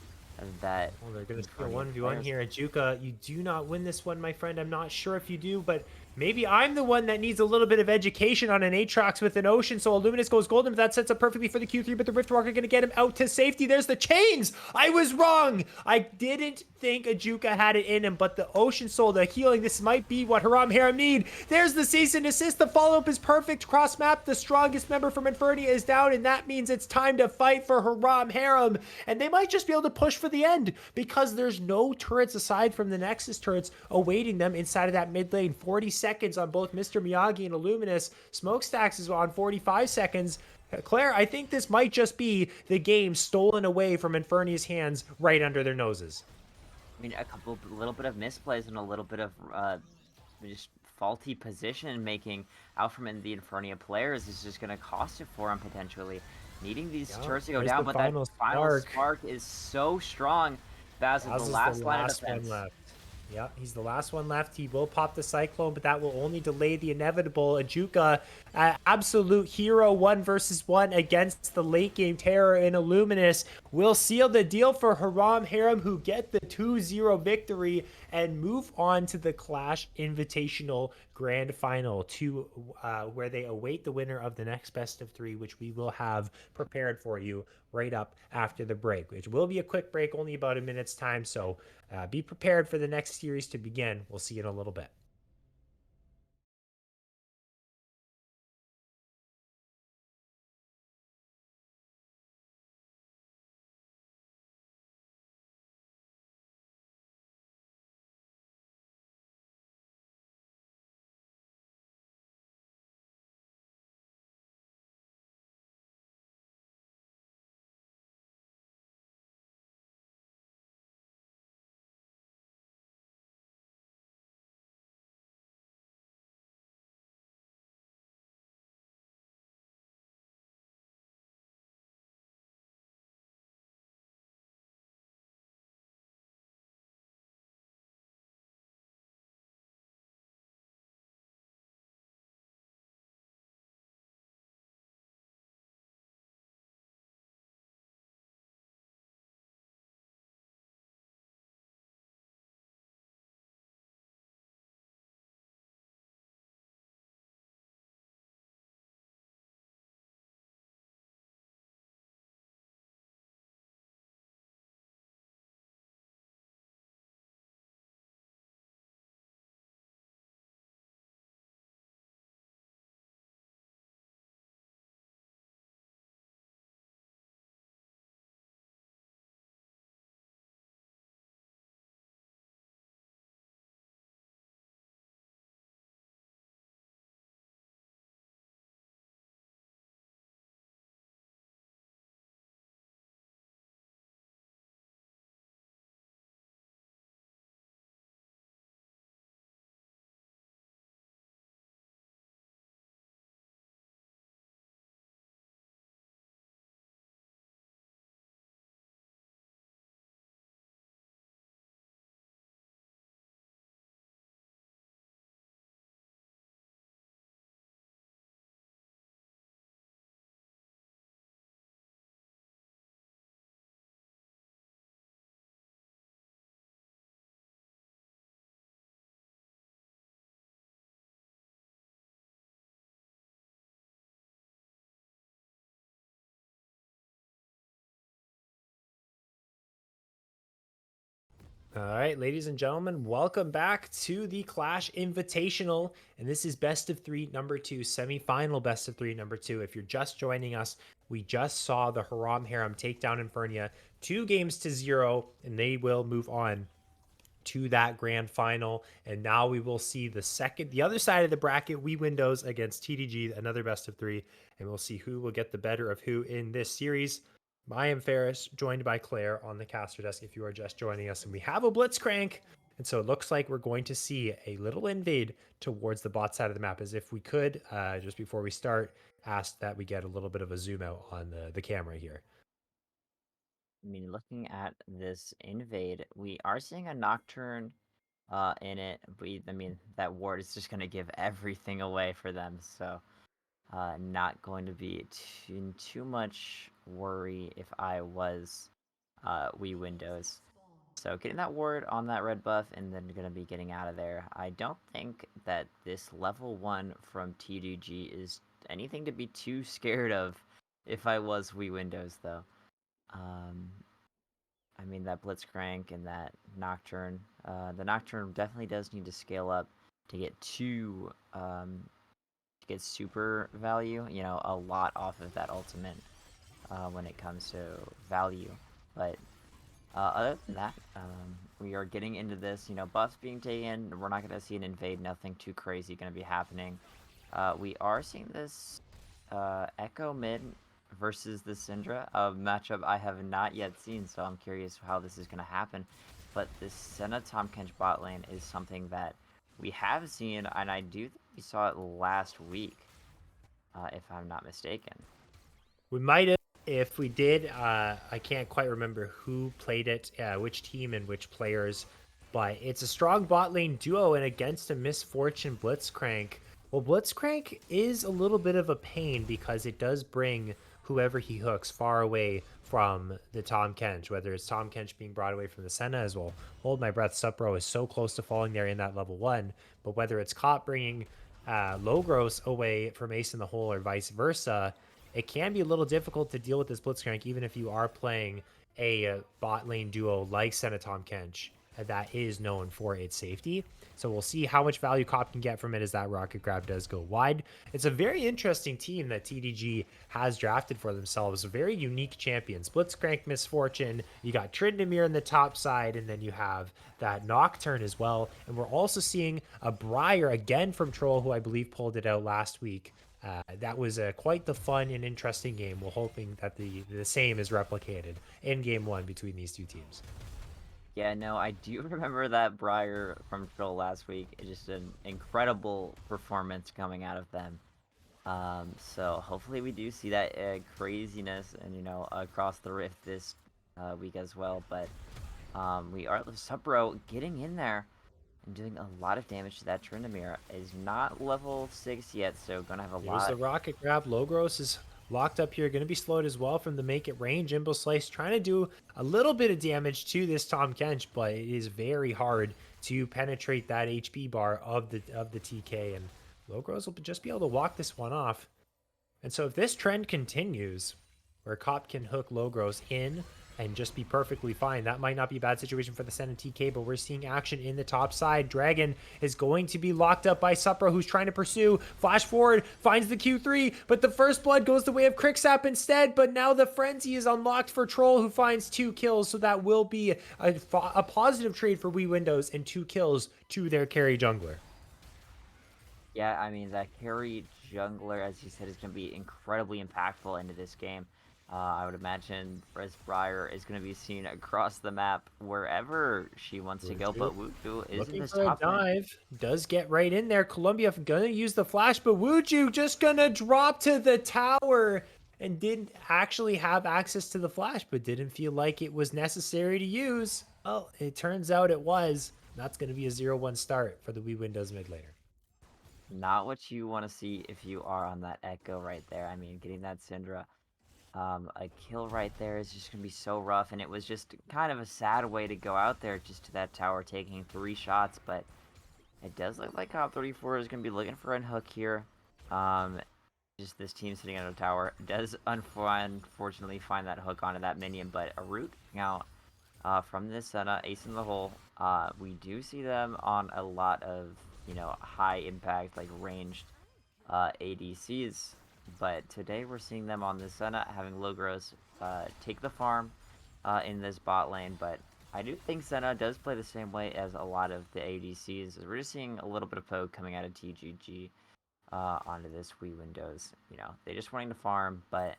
that. Well, they're going to steal 1v1 here. Ajuka, you do not win this one, my friend. I'm not sure if you do, but maybe I'm the one that needs a little bit of education on an Aatrox with an Ocean Soul. Luminous goes golden, but that sets up perfectly for the Q3, but the Riftwalker going to get him out to safety. There's the chains. I was wrong. I didn't think Ajuka had it in him, but the Ocean Soul, the healing, this might be what Haram Harem need. There's the cease and desist. The follow-up is perfect. Cross map, the strongest member from Infernia is down, and that means it's time to fight for Haram Harem. And they might just be able to push for the end because there's no turrets aside from the Nexus turrets awaiting them inside of that mid lane. 40 seconds on both Mr. Miyagi and Illuminous. Smokestacks is on 45 seconds. Claire, I think this might just be the game stolen away from Infernia's hands right under their noses. I mean, a little bit of misplays and a little bit of just faulty position making out from the Infernia players is just going to cost it for him potentially. Needing these turrets to go down, but that final spark is so strong. Baz is the last line of defense. Yeah, he's the last one left. He will pop the Cyclone, but that will only delay the inevitable. Ajuka, absolute hero, 1 versus 1 against the late game terror in Illuminous, will seal the deal for Haram Harem, who get the 2-0 victory and move on to the Clash Invitational Grand Final, to where they await the winner of the next best of 3, which we will have prepared for you right up after the break, which will be a quick break, only about a minute's time. So be prepared for the next series to begin. We'll see you in a little bit. All right, ladies and gentlemen, welcome back to the Clash Invitational. And this is best of 3, number 2, semi-final best of 3, number 2. If you're just joining us, we just saw the Haram Harem take down Infernia 2-0, and they will move on to that grand final. And now we will see the other side of the bracket, We Windows against TDG, another best of 3. And we'll see who will get the better of who in this series. I am Ferris, joined by Claire on the caster desk if you are just joining us. And we have a Blitzcrank. And so it looks like we're going to see a little invade towards the bot side of the map. As if we could, just before we start, ask that we get a little bit of a zoom out on the camera here. I mean, looking at this invade, we are seeing a Nocturne in it. I mean, that ward is just going to give everything away for them. So not going to be in too much worry if I was We Windows. So getting that ward on that red buff and then going to be getting out of there. I don't think that this level 1 from TDG is anything to be too scared of if I was Wii Windows, though. Um, I mean, that Blitzcrank and that Nocturne. The Nocturne definitely does need to scale up to get super value, you know, a lot off of that ultimate when it comes to value. But other than that, we are getting into this, you know, buffs being taken. We're not going to see an invade, nothing too crazy going to be happening. We are seeing this Echo mid versus the Syndra, a matchup I have not yet seen, so I'm curious how this is going to happen. But this Senna Tahm Kench bot lane is something that we have seen, and I do think we saw it last week, if I'm not mistaken. We might have, if we did. I can't quite remember who played it, which team and which players, but it's a strong bot lane duo, and against a Misfortune Blitzcrank. Well, Blitzcrank is a little bit of a pain because it does bring whoever he hooks far away from the Tahm Kench, whether it's Tahm Kench being brought away from the Senna as well. Hold my breath, Supro is so close to falling there in that level 1, but whether it's Cop bringing Logros away from Ace in the Hole or vice versa, it can be a little difficult to deal with this Blitzcrank, even if you are playing a bot lane duo like Senatom Kench that is known for its safety. So we'll see how much value Cop can get from it as that rocket grab does go wide. It's a very interesting team that TDG has drafted for themselves. Very unique champions. Blitzcrank, Misfortune. You got Tryndamere in the top side, and then you have that Nocturne as well. And we're also seeing a Briar again from Troll, who I believe pulled it out last week. That was quite the fun and interesting game. We're hoping that the same is replicated in game 1 between these two teams. Yeah, no, I do remember that Briar from Troll last week. It's just an incredible performance coming out of them. So hopefully we do see that craziness and, you know, across the rift this week as well. But we are Supro getting in there and doing a lot of damage to that Tryndamere. Is not level 6 yet, so gonna have a There's the lot. rocket grab. Logros is locked up here, going to be slowed as well from the make it rain. Jimbo Slice trying to do a little bit of damage to this Tahm Kench, but it is very hard to penetrate that HP bar of the TK, and Logros will just be able to walk this one off. And so if this trend continues, where Cop can hook Logros in and just be perfectly fine, that might not be a bad situation for the Sen and TK, but we're seeing action in the top side. Dragon is going to be locked up by Supra, who's trying to pursue. Flash forward, finds the Q3, but the first blood goes the way of Cricksap instead, but now the Frenzy is unlocked for Troll, who finds 2 kills, so that will be a positive trade for Wii Windows and 2 kills to their carry jungler. Yeah, I mean, that carry jungler, as you said, is going to be incredibly impactful into this game. I would imagine Frizz Briar is going to be seen across the map wherever she wants to go, but Wuju is in Looking this for a top lane. dive. Does get right in there. Columbia gonna use the flash, but Wuju just gonna drop to the tower and didn't actually have access to the flash, but didn't feel like it was necessary to use. Well, it turns out it was. That's gonna be a 0-1 start for the Wii Windows mid laner. Not what you want to see if you are on that Echo right there. I mean, getting that Syndra. A kill right there is just going to be so rough, and it was just kind of a sad way to go out there just to that tower taking 3 shots, but it does look like Cop 34 is going to be looking for a hook here. Just this team sitting on a tower does unfortunately find that hook onto that minion, but a root out from this Ace in the Hole. We do see them on a lot of, you know, high impact, like ranged ADCs. But today we're seeing them on the Senna having Logros take the farm in this bot lane. But I do think Senna does play the same way as a lot of the ADCs. We're just seeing a little bit of poke coming out of TGG onto this Wii Windows. You know, they just wanting to farm, but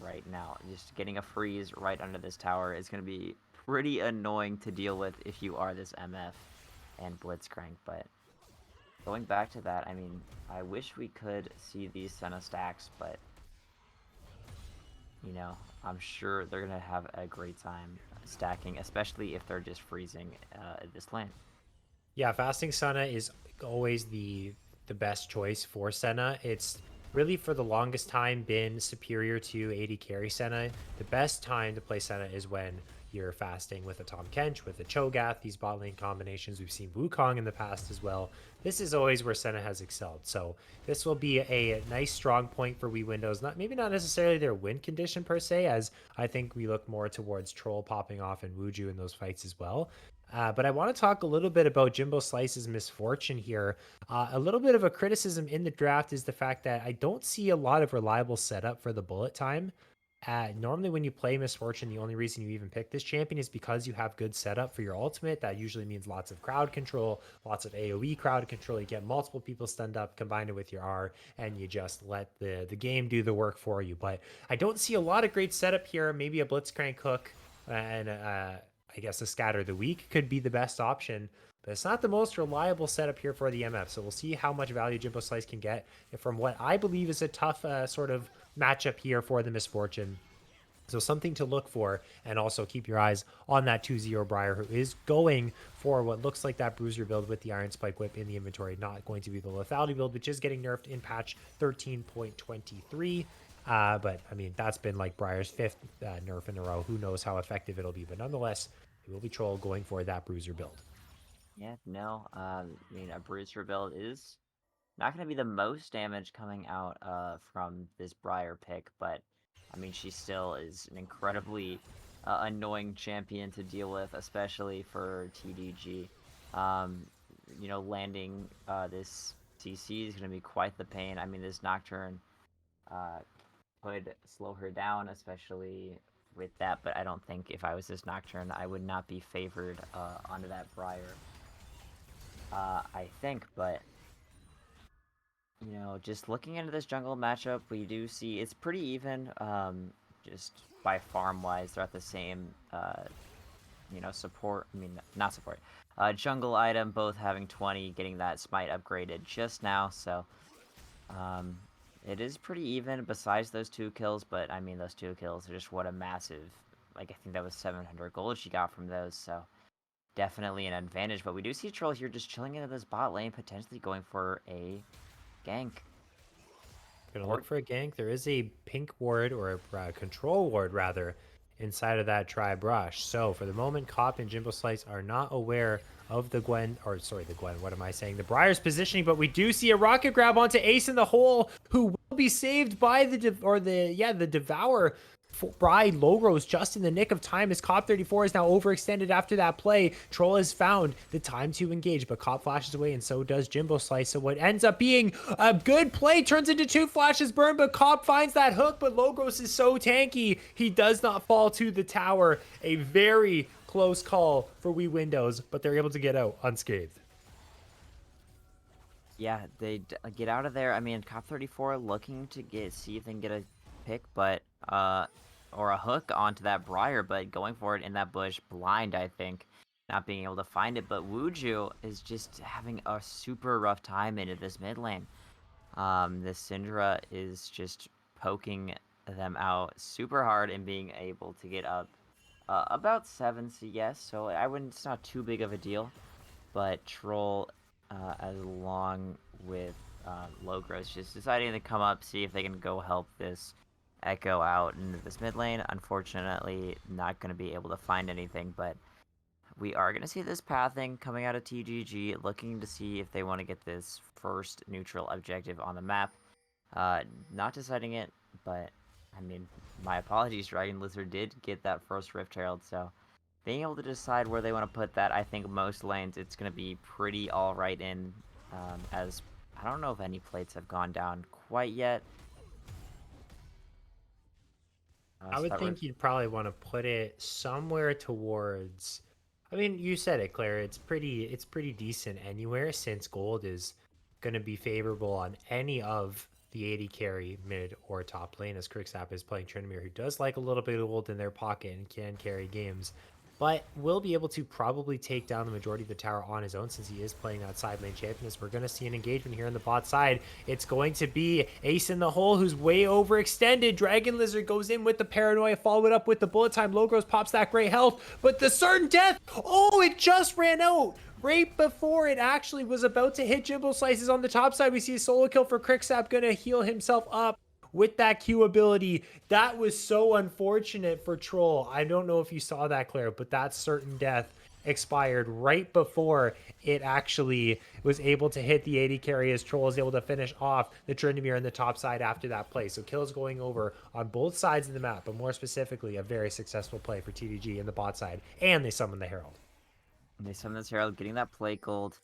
right now, just getting a freeze right under this tower is going to be pretty annoying to deal with if you are this MF and Blitzcrank. But going back to that, I mean, I wish we could see these Senna stacks, but, you know, I'm sure they're going to have a great time stacking, especially if they're just freezing this lane. Yeah, fasting Senna is always the best choice for Senna. It's really for the longest time been superior to AD carry Senna. The best time to play Senna is when You're fasting with a Tom Kench, with a Cho'Gath, these bot lane combinations. We've seen Wukong in the past as well. This is always where Senna has excelled. So this will be a nice strong point for We Windows. Maybe not necessarily their win condition per se, as I think we look more towards Troll popping off and Wuju in those fights as well. But I want to talk a little bit about Jimbo Slice's misfortune here. A little bit of a criticism in the draft is the fact that I don't see a lot of reliable setup for the bullet time. Normally, when you play Misfortune, the only reason you even pick this champion is because you have good setup for your ultimate. That usually means lots of crowd control, lots of AoE crowd control. You get multiple people stunned up, combine it with your R, and you just let the game do the work for you. But I don't see a lot of great setup here. Maybe a Blitzcrank hook and I guess a Scatter the Weak could be the best option. But it's not the most reliable setup here for the MF. So we'll see how much value Jimbo Slice can get from what I believe is a tough sort of matchup here for the Misfortune. So something to look for, and also keep your eyes on that 2-0 Briar, who is going for what looks like that Bruiser build with the Iron Spike Whip in the inventory, not going to be the Lethality build, which is getting nerfed in patch 13.23. But, I mean, that's been like Briar's 5th nerf in a row. Who knows how effective it'll be, but nonetheless, it will be Troll going for that Bruiser build. Yeah, no, I mean, a Bruiser build is not going to be the most damage coming out from this Briar pick, but I mean, she still is an incredibly annoying champion to deal with, especially for TDG. You know, landing this CC is going to be quite the pain. I mean, this Nocturne could slow her down, especially with that, but I don't think if I was this Nocturne, I would not be favored onto that Briar. I think, but you know, just looking into this jungle matchup, we do see it's pretty even. Just by farm-wise, they're at the same, you know, support. I mean, not support. Jungle item, both having 20, getting that smite upgraded just now. So, it is pretty even. Besides those 2 kills, but I mean, those 2 kills are just what a massive. Like, I think that was 700 gold she got from those. So, definitely an advantage. But we do see Troll here just chilling into this bot lane, potentially going for a gank. Gonna look for a gank. There is a pink ward, or a control ward rather, inside of that Tribe Rush. So for the moment, Cop and Jimbo Slice are not aware of the Gwen, or sorry, the Gwen, what am I saying? The Briar's positioning, but we do see a rocket grab onto Ace in the hole, who will be saved by the Devour. Bride Logros just in the nick of time as Cop 34 is now overextended after that play. Troll has found the time to engage, but Cop flashes away and so does Jimbo Slice. So what ends up being a good play turns into 2 flashes burn, but Cop finds that hook, but Logros is so tanky, he does not fall to the tower. A very close call for We Windows, but they're able to get out unscathed. Yeah, they get out of there. I mean, Cop 34 looking to see if they can get a pick, but or a hook onto that Briar, but going for it in that bush blind, I think, not being able to find it. But Wuju is just having a super rough time into this mid lane. This Syndra is just poking them out super hard and being able to get up about 7 CS, so I wouldn't. It's not too big of a deal. But Troll, along with Logros, just deciding to come up, see if they can go help this Echo out into this mid lane. Unfortunately, not going to be able to find anything, but we are going to see this pathing coming out of TGG, looking to see if they want to get this first neutral objective on the map. Not deciding it, but I mean, my apologies, Dragon Lizard did get that first Rift Herald, so being able to decide where they want to put that, I think most lanes it's going to be pretty alright in, as I don't know if any plates have gone down quite yet. I would think you'd probably want to put it somewhere towards. I mean, you said it, Claire. It's pretty decent anywhere, since gold is going to be favorable on any of the 80 carry mid or top lane, as Crixap is playing Trinamir, who does like a little bit of gold in their pocket and can carry games, but will be able to probably take down the majority of the tower on his own, since he is playing that side lane champion. As we're going to see an engagement here on the bot side. It's going to be Ace in the hole, who's way overextended. Dragon Lizard goes in with the paranoia, followed up with the bullet time. Logros pops that great health, but the certain death, oh, it just ran out right before it actually was about to hit Jimbo Slices on the top side. We see a solo kill for Crixap, gonna heal himself up with that Q ability. That was so unfortunate for Troll. I don't know if you saw that, Claire, but that certain death expired right before it actually was able to hit the 80 carry, as Troll is able to finish off the Tryndamere in the top side after that play. So kills going over on both sides of the map, but more specifically, a very successful play for TDG in the bot side, and they summon the Herald. They summon this Herald, getting that plate gold.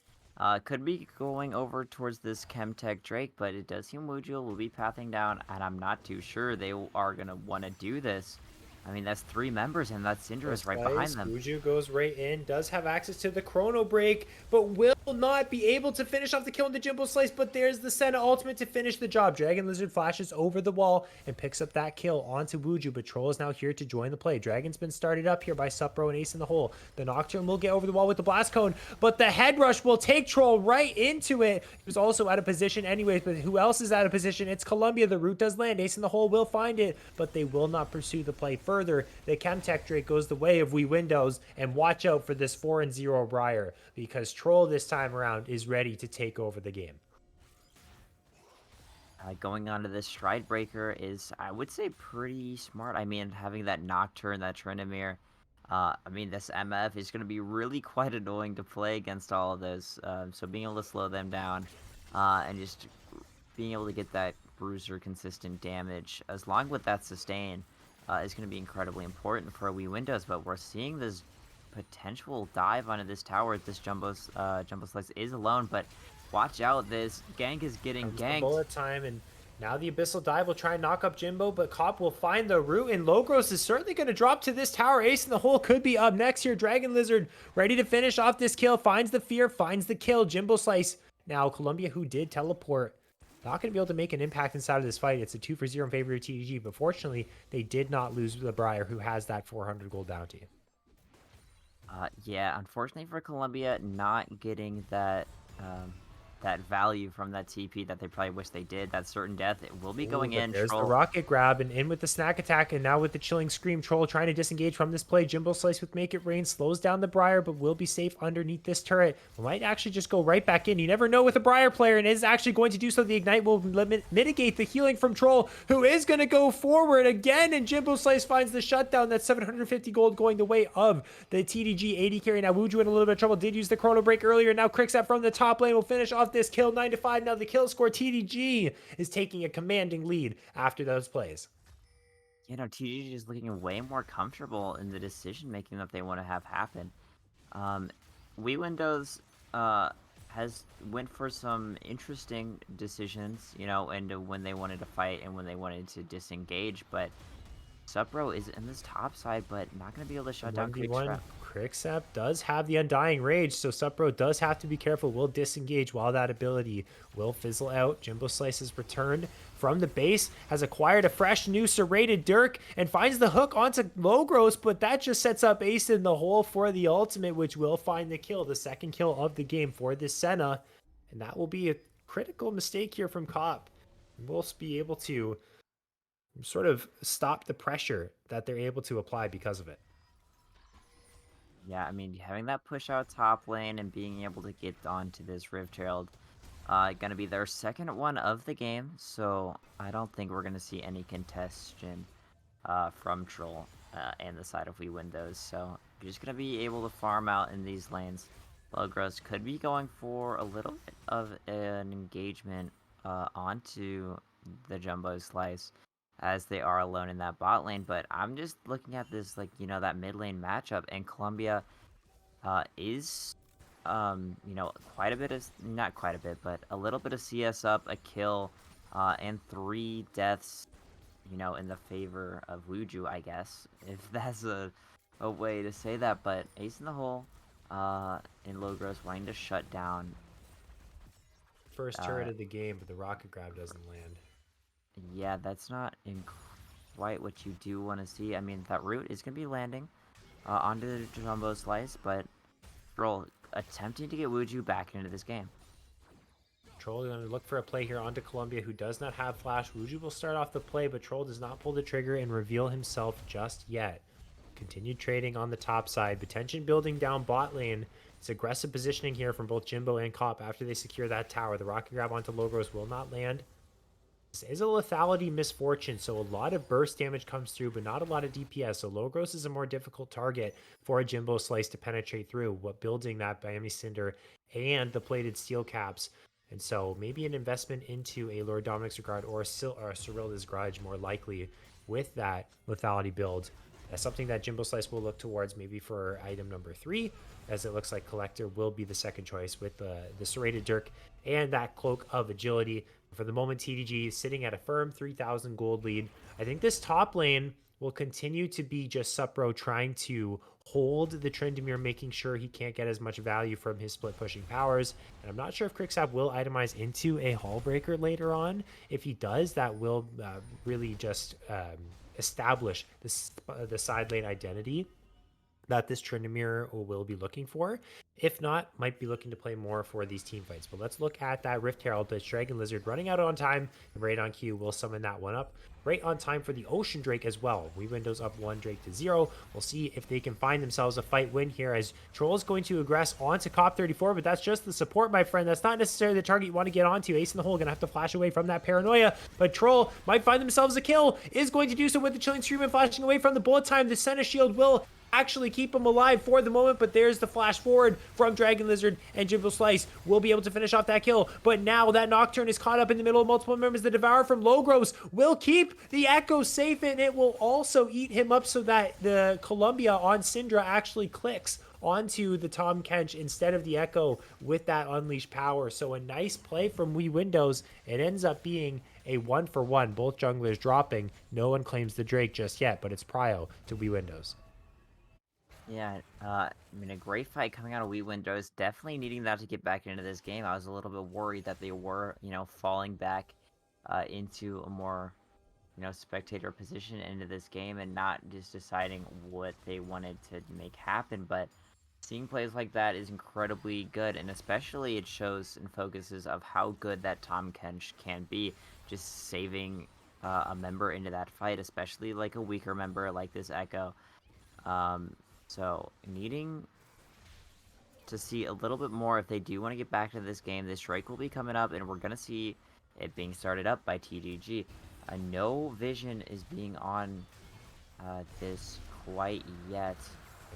Could be going over towards this Chemtech Drake, but it does seem Wuju will be pathing down, and I'm not too sure they are going to want to do this. I mean, that's 3 members, and that Syndra is right behind them. Wuju goes right in, does have access to the Chrono Break, but will not be able to finish off the kill in the Jimbo Slice, but there's the Senna ultimate to finish the job. Dragon Lizard flashes over the wall and picks up that kill onto Wuju, but Troll is now here to join the play. Dragon's been started up here by Supro and Ace in the hole. The Nocturne will get over the wall with the Blast Cone, but the Head Rush will take Troll right into it. He was also out of position anyways, but who else is out of position? It's Columbia. The root does land. Ace in the hole will find it, but they will not pursue the play further. The Chemtech Drake goes the way of We Windows, and watch out for this 4-0 Briar, because Troll this time around is ready to take over the game. Going on to this Stride Breaker is, I would say, pretty smart. I mean, having that Nocturne, that Tryndamere, I mean, this MF is going to be really quite annoying to play against all of those. So being able to slow them down and just being able to get that bruiser consistent damage, as long with that sustain, is going to be incredibly important for We Windows. But we're seeing this potential dive onto this tower. This Jumbo Slice is alone, but watch out, this gank is getting ganked. Bullet time, and now the Abyssal Dive will try and knock up Jimbo, but Cop will find the root, and Logros is certainly going to drop to this tower. Ace in the hole could be up next here. Dragon Lizard ready to finish off this kill, finds the fear, finds the kill. Jimbo Slice. Now Columbia, who did teleport, not going to be able to make an impact inside of this fight. It's a 2-0 in favor of TDG, but fortunately, they did not lose the Briar, who has that 400 gold bounty. Yeah, unfortunately for Columbia, not getting that that value from that TP that they probably wish they did. That certain death, it will be going in. There's the rocket grab, and in with the snack attack, and now with the chilling scream. Troll trying to disengage from this play. Jimbo Slice with Make It Rain slows down the Briar, but will be safe underneath this turret. Might actually just go right back in. You never know with a Briar player, and is actually going to do so. The Ignite will mitigate the healing from Troll, who is going to go forward again, and Jimbo Slice finds the shutdown. That's 750 gold going the way of the TDG 80 carry. Now Wuju in a little bit of trouble. Did use the Chrono Break earlier. Now Crixat from the top lane will finish off this kill. 9-5. Now the kill score. TDG is taking a commanding lead after those plays. You know, TDG is looking way more comfortable in the decision making that they want to have happen. We Windows has went for some interesting decisions, you know, and when they wanted to fight and when they wanted to disengage, but Supro is in this top side, but not going to be able to shut down Crixat. Crixat does have the Undying Rage, so Supro does have to be careful. Will disengage while that ability will fizzle out. Jimbo Slice has returned from the base, has acquired a fresh new serrated Dirk, and finds the hook onto Logros, but that just sets up Ace in the hole for the ultimate, which will find the kill, the second kill of the game for this Senna, and that will be a critical mistake here from Cop. We'll be able to sort of stop the pressure that they're able to apply because of it. Yeah, I mean, having that push out top lane and being able to get onto this Rift Herald, gonna be their second one of the game, so I don't think we're gonna see any contestation from Troll and the side of We Windows. So you're just gonna be able to farm out in these lanes. Logros could be going for a little bit of an engagement onto the Jumbo Slice, as they are alone in that bot lane, but I'm just looking at this, like, you know, that mid lane matchup, and Columbia is, you know, quite a bit of, not quite a bit, but a little bit of CS up, a kill, and 3 deaths, you know, in the favor of Wuju, I guess, if that's a way to say that, but Ace in the hole, in Logros wanting to shut down. First turret of the game, but the rocket grab doesn't land. Yeah, that's not quite what you do want to see. I mean, that root is going to be landing onto the Jumbo Slice, but Troll attempting to get Wuju back into this game. Troll is going to look for a play here onto Columbia, who does not have flash. Wuju will start off the play, but Troll does not pull the trigger and reveal himself just yet. Continued trading on the top side. Potential building down bot lane. It's aggressive positioning here from both Jimbo and Cop after they secure that tower. The rocket grab onto Logros will not land. This is a lethality misfortune, so a lot of burst damage comes through, but not a lot of DPS. So Logros is a more difficult target for a Jimbo Slice to penetrate through, what building that Miami Cinder and the plated steel caps. And so maybe an investment into a Lord Dominic's Regard or Cyrilda's Grudge more likely with that lethality build. That's something that Jimbo Slice will look towards maybe for item number 3, as it looks like Collector will be the second choice with the Serrated Dirk and that Cloak of Agility. For the moment, TDG sitting at a firm 3,000 gold lead. I think this top lane will continue to be just Supro trying to hold the Tryndamere, making sure he can't get as much value from his split pushing powers. And I'm not sure if Kriksap will itemize into a Hull Breaker later on. If he does, that will really just establish the side lane identity that this Tryndamere will be looking for. If not, might be looking to play more for these team fights. But let's look at that Rift Herald. The Dragon Lizard running out on time. Right on cue, we'll summon that one up. Right on time for the Ocean Drake as well. We Windows up 1 Drake to 0. We'll see if they can find themselves a fight win here, as Troll is going to aggress onto Cop 34, but that's just the support, my friend. That's not necessarily the target you want to get onto. Ace in the hole, gonna have to flash away from that paranoia, but Troll might find themselves a kill, is going to do so with the Chilling Stream and flashing away from the bullet time. The Senna Shield will actually keep him alive for the moment, but there's the flash forward from Dragon Lizard, and Jimbo Slice will be able to finish off that kill. But now that Nocturne is caught up in the middle of multiple members. The Devourer from Logros will keep the Echo safe, and it will also eat him up so that the Columbia on Syndra actually clicks onto the Tom Kench instead of the Echo with that unleashed power. So a nice play from We Windows. It ends up being a 1-for-1, both junglers dropping. No one claims the Drake just yet, but it's prio to We Windows. Yeah, I mean, a great fight coming out of Wii Windows. Definitely needing that to get back into this game. I was a little bit worried that they were, falling back into a more, spectator position into this game and not just deciding what they wanted to make happen. But seeing plays like that is incredibly good, and especially it shows and focuses of how good that Tom Kench can be, just saving a member into that fight, especially like a weaker member like this Echo. So, needing to see a little bit more if they do want to get back to this game. This Drake will be coming up, and we're going to see it being started up by TDG. No vision is being on this quite yet.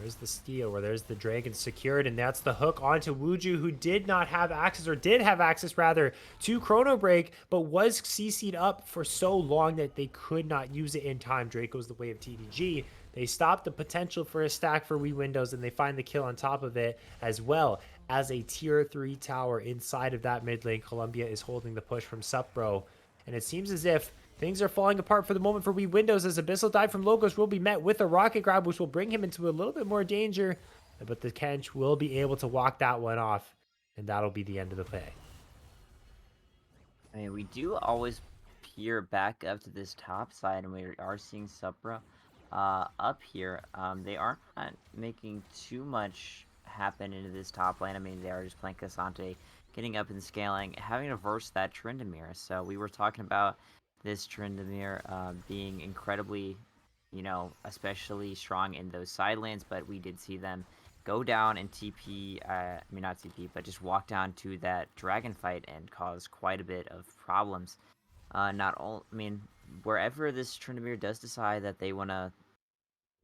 There's the steal, where there's the dragon secured, and that's the hook onto Wuju, who did not have access, or did have access rather, to Chrono Break, but was CC'd up for so long that they could not use it in time. Drake goes the way of TDG. They stop the potential for a stack for Wii Windows, and they find the kill on top of it, as well as a tier 3 tower inside of that mid lane. Columbia is holding the push from Supro, and it seems as if things are falling apart for the moment for Wii Windows, as Abyssal Dive from Logos will be met with a rocket grab, which will bring him into a little bit more danger, but the Kench will be able to walk that one off, and that'll be the end of the play. I mean, we do always peer back up to this top side, and we are seeing Supra up here. They are not making too much happen into this top lane. I mean, they are just playing Cassante, getting up and scaling, having to verse that Tryndamere. So we were talking about this Tryndamere being incredibly, especially strong in those side lanes, but we did see them go down and TP, I mean not TP, but just walk down to that dragon fight and cause quite a bit of problems. Wherever this Tryndamere does decide that they want to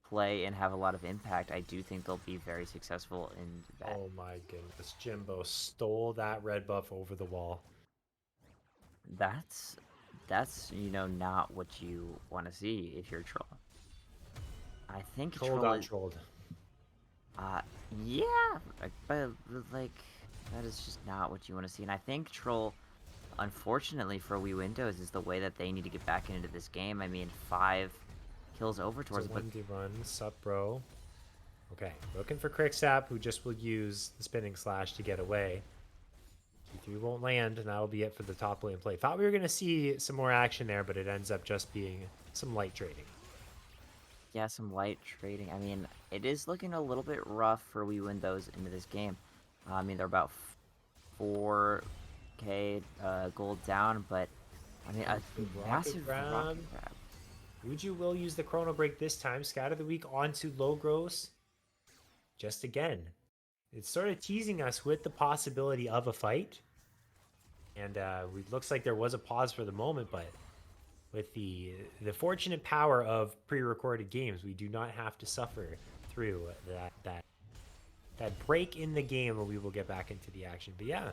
play and have a lot of impact, I do think they'll be very successful in that. Oh my goodness, Jimbo stole that red buff over the wall. That's not what you want to see if you're Troll. I think Troll got trolled. Yeah, but like that is just not what you want to see, and I think Troll, unfortunately for Wii Windows, is the way that they need to get back into this game. I mean, 5 kills over towards the 1v1, sup bro. Okay, looking for Kriksap, who just will use the spinning slash to get away. Q3 won't land, and that'll be it for the top lane play. Thought we were going to see some more action there, but it ends up just being some light trading. Yeah, some light trading. I mean, it is looking a little bit rough for Wii Windows into this game. I mean, they're about 4k gold down, but I mean, a massive rocket grab. Wuju will use the Chrono Break this time. Scout of the Week onto Logros. Just again. It's sort of teasing us with the possibility of a fight. And it looks like there was a pause for the moment, but with the fortunate power of pre-recorded games, we do not have to suffer through that break in the game, and we will get back into the action. But yeah,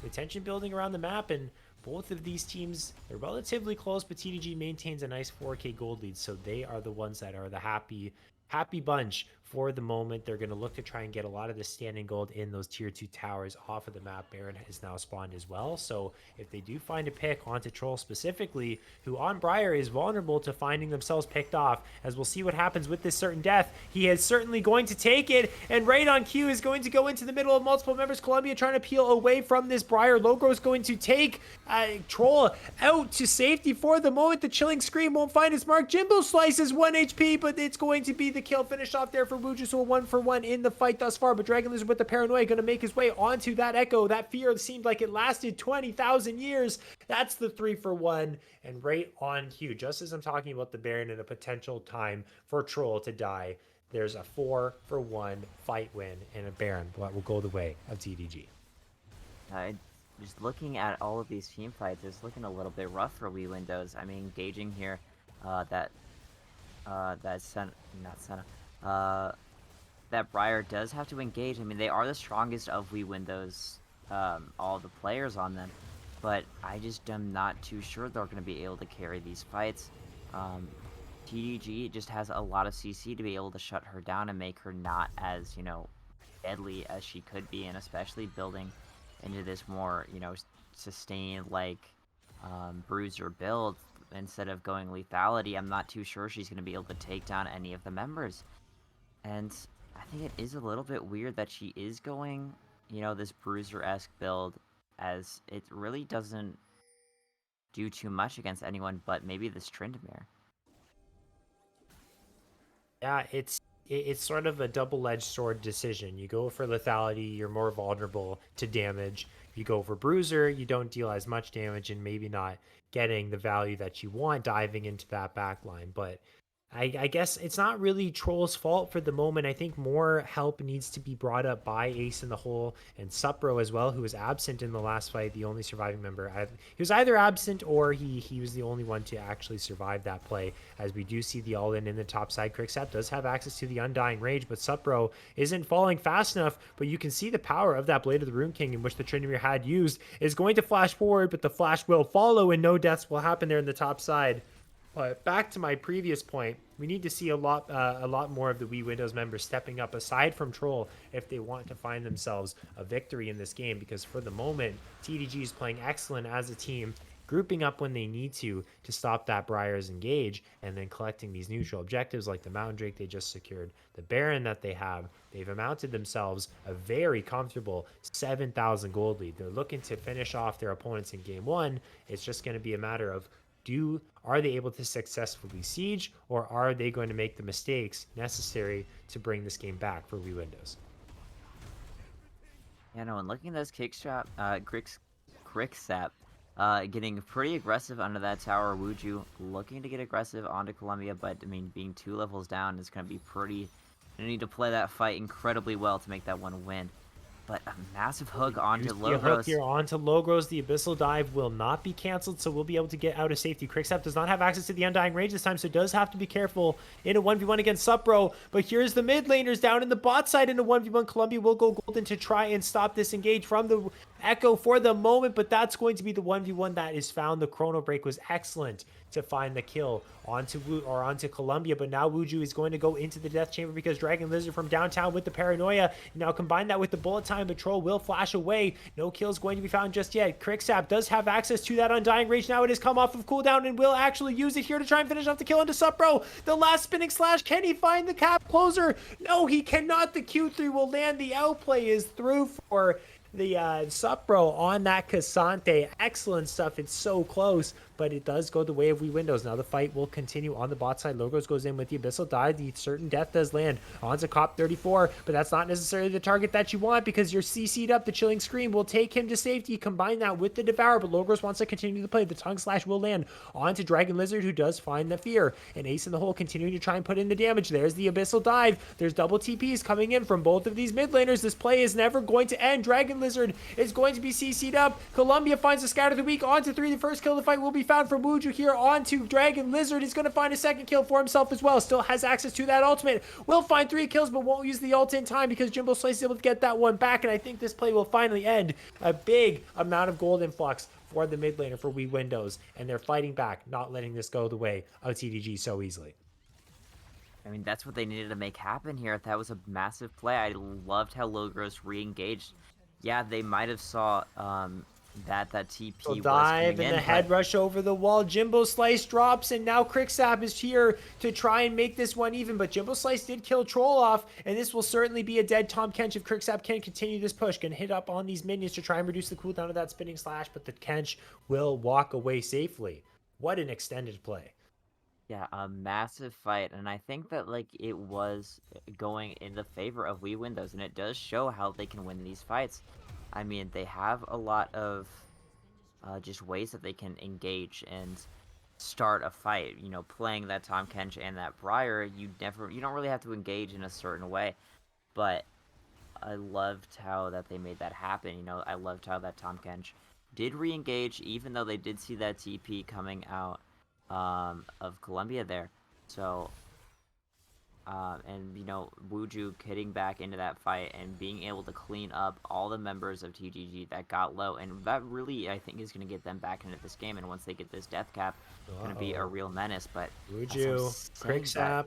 the tension building around the map, and both of these teams, they're relatively close, but TDG maintains a nice 4K gold lead, so they are the ones that are the happy bunch for the moment. They're going to look to try and get a lot of the standing gold in those tier 2 towers off of the map. Baron is now spawned as well, so if they do find a pick onto Troll specifically, who on Briar is vulnerable to finding themselves picked off, as we'll see what happens with this certain death. He is certainly going to take it, and right on cue is going to go into the middle of multiple members. Columbia trying to peel away from this Briar. Logo is going to take Troll out to safety for the moment. The Chilling Scream won't find its mark. Jimbo slices 1 HP, but it's going to be the kill finished off there for Wuju, so a 1-for-1 in the fight thus far. But Dragon Lizard with the Paranoia going to make his way onto that Echo. That fear seemed like it lasted 20,000 years. That's the 3-for-1, and right on cue, just as I'm talking about the Baron and a potential time for Troll to die, there's a 4-for-1 fight win and a Baron that will go the way of TDG. Just looking at all of these team fights, it's looking a little bit rough for We Windows. I mean, gauging here, that Briar does have to engage. I mean, they are the strongest of We Windows, all the players on them, but I just am not too sure they're going to be able to carry these fights. TDG just has a lot of CC to be able to shut her down and make her not as, deadly as she could be, and especially building into this more, sustained, like, bruiser build instead of going lethality. I'm not too sure she's going to be able to take down any of the members. And I think it is a little bit weird that she is going, this bruiser-esque build, as it really doesn't do too much against anyone but maybe this Tryndamere. Yeah, it's sort of a double-edged sword decision. You go for lethality, you're more vulnerable to damage. If you go for bruiser, you don't deal as much damage and maybe not getting the value that you want diving into that backline. But I guess it's not really Troll's fault for the moment. I think more help needs to be brought up by Ace in the Hole and Supro as well, who was absent in the last fight, the only surviving member. He was either absent or he was the only one to actually survive that play, as we do see the all-in the top side. Quicksap does have access to the Undying Rage, but Supro isn't falling fast enough, but you can see the power of that Blade of the Rune King, in which the Tryndamere had used, is going to flash forward, but the flash will follow and no deaths will happen there in the top side. But back to my previous point, we need to see a lot more of the We Windows members stepping up aside from Troll if they want to find themselves a victory in this game, because for the moment, TDG is playing excellent as a team, grouping up when they need to stop that Briar's engage, and then collecting these neutral objectives like the Mountain Drake they just secured, the Baron that they have. They've amounted themselves a very comfortable 7,000 gold lead. They're looking to finish off their opponents in game one. It's just going to be a matter of are they able to successfully siege, or are they going to make the mistakes necessary to bring this game back for We Windows? Yeah, no, and looking at those Quicksap, getting pretty aggressive under that tower. Wuju looking to get aggressive onto Columbia, but I mean, being 2 levels down is going to be pretty. You need to play that fight incredibly well to make that one win. But a massive hook onto Logros. Hook here onto Logros. The Abyssal Dive will not be canceled, so we'll be able to get out of safety. Quicksap does not have access to the Undying Rage this time, so does have to be careful in a 1v1 against Supro. But here's the mid laners down in the bot side in a 1v1. Columbia will go golden to try and stop this engage from the Echo for the moment, but that's going to be the 1v1 that is found. The Chrono Break was excellent to find the kill onto Columbia, but now Wuju is going to go into the death chamber because Dragon Lizard from downtown with the Paranoia. Now combine that with the bullet time, but Troll will flash away. No kills going to be found just yet. Quicksap does have access to that Undying Rage. Now it has come off of cooldown and will actually use it here to try and finish off the kill into Supro. The last spinning slash, can he find the cap closer? No, he cannot. The Q3 will land. The outplay is through for the Supro on that Cassante. Excellent stuff. It's so close, but it does go the way of We Windows. Now the fight will continue on the bot side. Logos goes in with the Abyssal Dive. The certain death does land onto Cop 34, but that's not necessarily the target that you want because you're CC'd up. The Chilling Scream will take him to safety. Combine that with the Devour, but Logos wants to continue to play. The Tongue Slash will land onto Dragon Lizard, who does find the fear. And Ace in the Hole continuing to try and put in the damage. There's the Abyssal Dive. There's double TPs coming in from both of these mid laners. This play is never going to end. Dragon Lizard is going to be CC'd up. Columbia finds the Scatter of the Week onto 3. The first kill of the fight will be found from Wuju here onto Dragon Lizard. He's going to find a second kill for himself as well. Still has access to that ultimate. Will find 3 kills, but won't use the ult in time because Jimbo Slice is able to get that one back. And I think this play will finally end. A big amount of gold influx for the mid laner for We Windows. And they're fighting back, not letting this go the way of TDG so easily. I mean, that's what they needed to make happen here. That was a massive play. I loved how Logros re-engaged. Yeah, they might have saw that TP was Dive coming and in, the head rush over the wall. Jimbo Slice drops, and now Kriksap is here to try and make this one even. But Jimbo Slice did kill Troll off, and this will certainly be a dead Tahm Kench if Kriksap can continue this push. Gonna hit up on these minions to try and reduce the cooldown of that spinning slash, but the Kench will walk away safely. What an extended play. Yeah, a massive fight, and I think that like it was going in the favor of We Windows, and it does show how they can win these fights. I mean, they have a lot of just ways that they can engage and start a fight. You know, playing that Tahm Kench and that Briar, you don't really have to engage in a certain way, but I loved how that they made that happen. You know, I loved how that Tahm Kench did re-engage, even though they did see that TP coming out of Colombia there. So, and you know, Wuju getting back into that fight and being able to clean up all the members of TGG that got low, and that really, I think, is going to get them back into this game. And once they get this death cap, going to be a real menace. But Wuju, Kriksap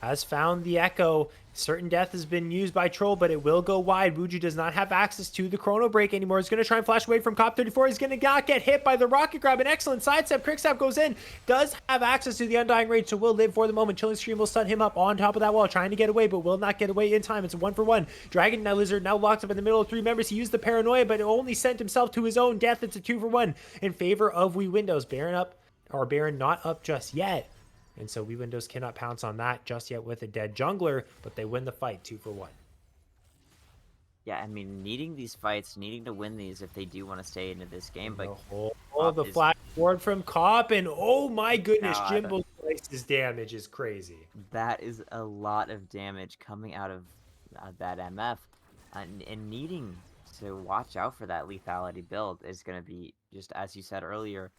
has found the Echo. Certain death has been used by Troll, but it will go wide. Wuju does not have access to the Chrono Break anymore. He's going to try and flash away from Cop 34. He's going to not get hit by the Rocket Grab. An excellent sidestep. Kriksap goes in. Does have access to the Undying Rage, so will live for the moment. Chilling Stream will stun him up on top of that wall, trying to get away, but will not get away in time. It's a 1-for-1. Dragon now Lizard now locked up in the middle of 3 members. He used the Paranoia, but it only sent himself to his own death. It's a 2-for-1 in favor of We Windows. Baron not up just yet. And so We Windows cannot pounce on that just yet with a dead jungler, but they win the fight 2-for-1. Yeah, I mean, needing these fights, needing to win these if they do want to stay into this game. But the flash forward from Cop, and oh my goodness, God. Jimbo Slice's damage is crazy. That is a lot of damage coming out of that MF, and needing to watch out for that lethality build is going to be, just as you said earlier,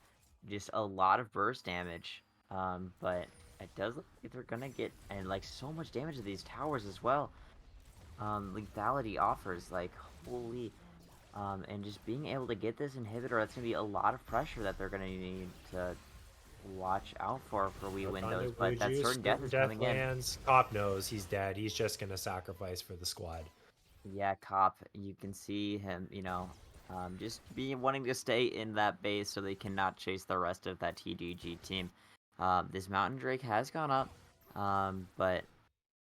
just a lot of burst damage. But it does look like they're gonna get, and like, so much damage to these towers as well. Lethality offers, like, holy, and just being able to get this inhibitor, that's gonna be a lot of pressure that they're gonna need to watch out for We Windows. But that certain death is coming in. Cop knows he's dead. He's just gonna sacrifice for the squad. Yeah, Cop, you can see him, you know, just wanting to stay in that base so they cannot chase the rest of that TDG team. This Mountain Drake has gone up, but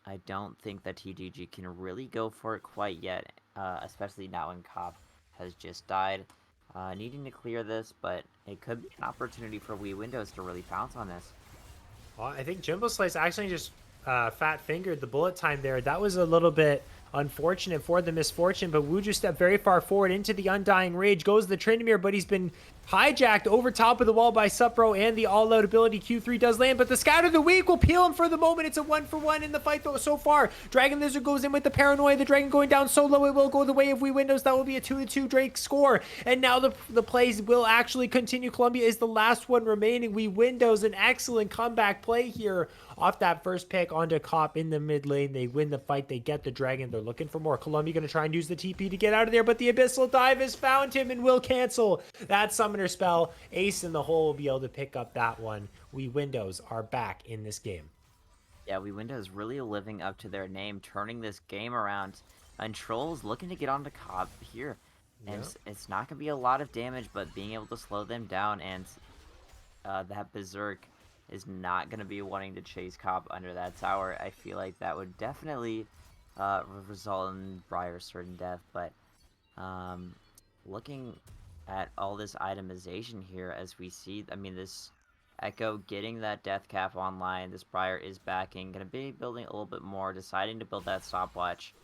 I don't think that TGG can really go for it quite yet, especially now when Cop has just died. Needing to clear this, but it could be an opportunity for We Windows to really pounce on this. Well, I think Jimbo Slice actually just fat-fingered the bullet time there. That was a little bit unfortunate for the misfortune, but Wuju stepped very far forward into the Undying Rage, goes the Tryndamere, but he's been hijacked over top of the wall by Supro, and the all-out ability Q3 does land, but the Scout of the Week will peel him for the moment. It's a 1-for-1 in the fight though so far. Dragon Lizard goes in with the Paranoia. The Dragon going down so low, it will go the way of We Windows. That will be a 2-to-2 Drake score, and now the plays will actually continue. Columbia is the last one remaining. We Windows, an excellent comeback play here off that first pick onto Cop in the mid lane. They win the fight. They get the Dragon. They're looking for more. Columbia going to try and use the TP to get out of there, but the Abyssal Dive has found him and will cancel that summoner spell. Ace in the hole will be able to pick up that one. We Windows are back in this game. Yeah, We Windows really living up to their name, turning this game around. And Troll's looking to get onto Cop here. And it's not going to be a lot of damage, but being able to slow them down, and that Berserk is not going to be wanting to chase Cop under that tower. I feel like that would definitely result in Briar's certain death, but looking at all this itemization here, as we see, I mean, this Echo getting that death cap online, this Briar is backing, going to be building a little bit more, deciding to build that stopwatch,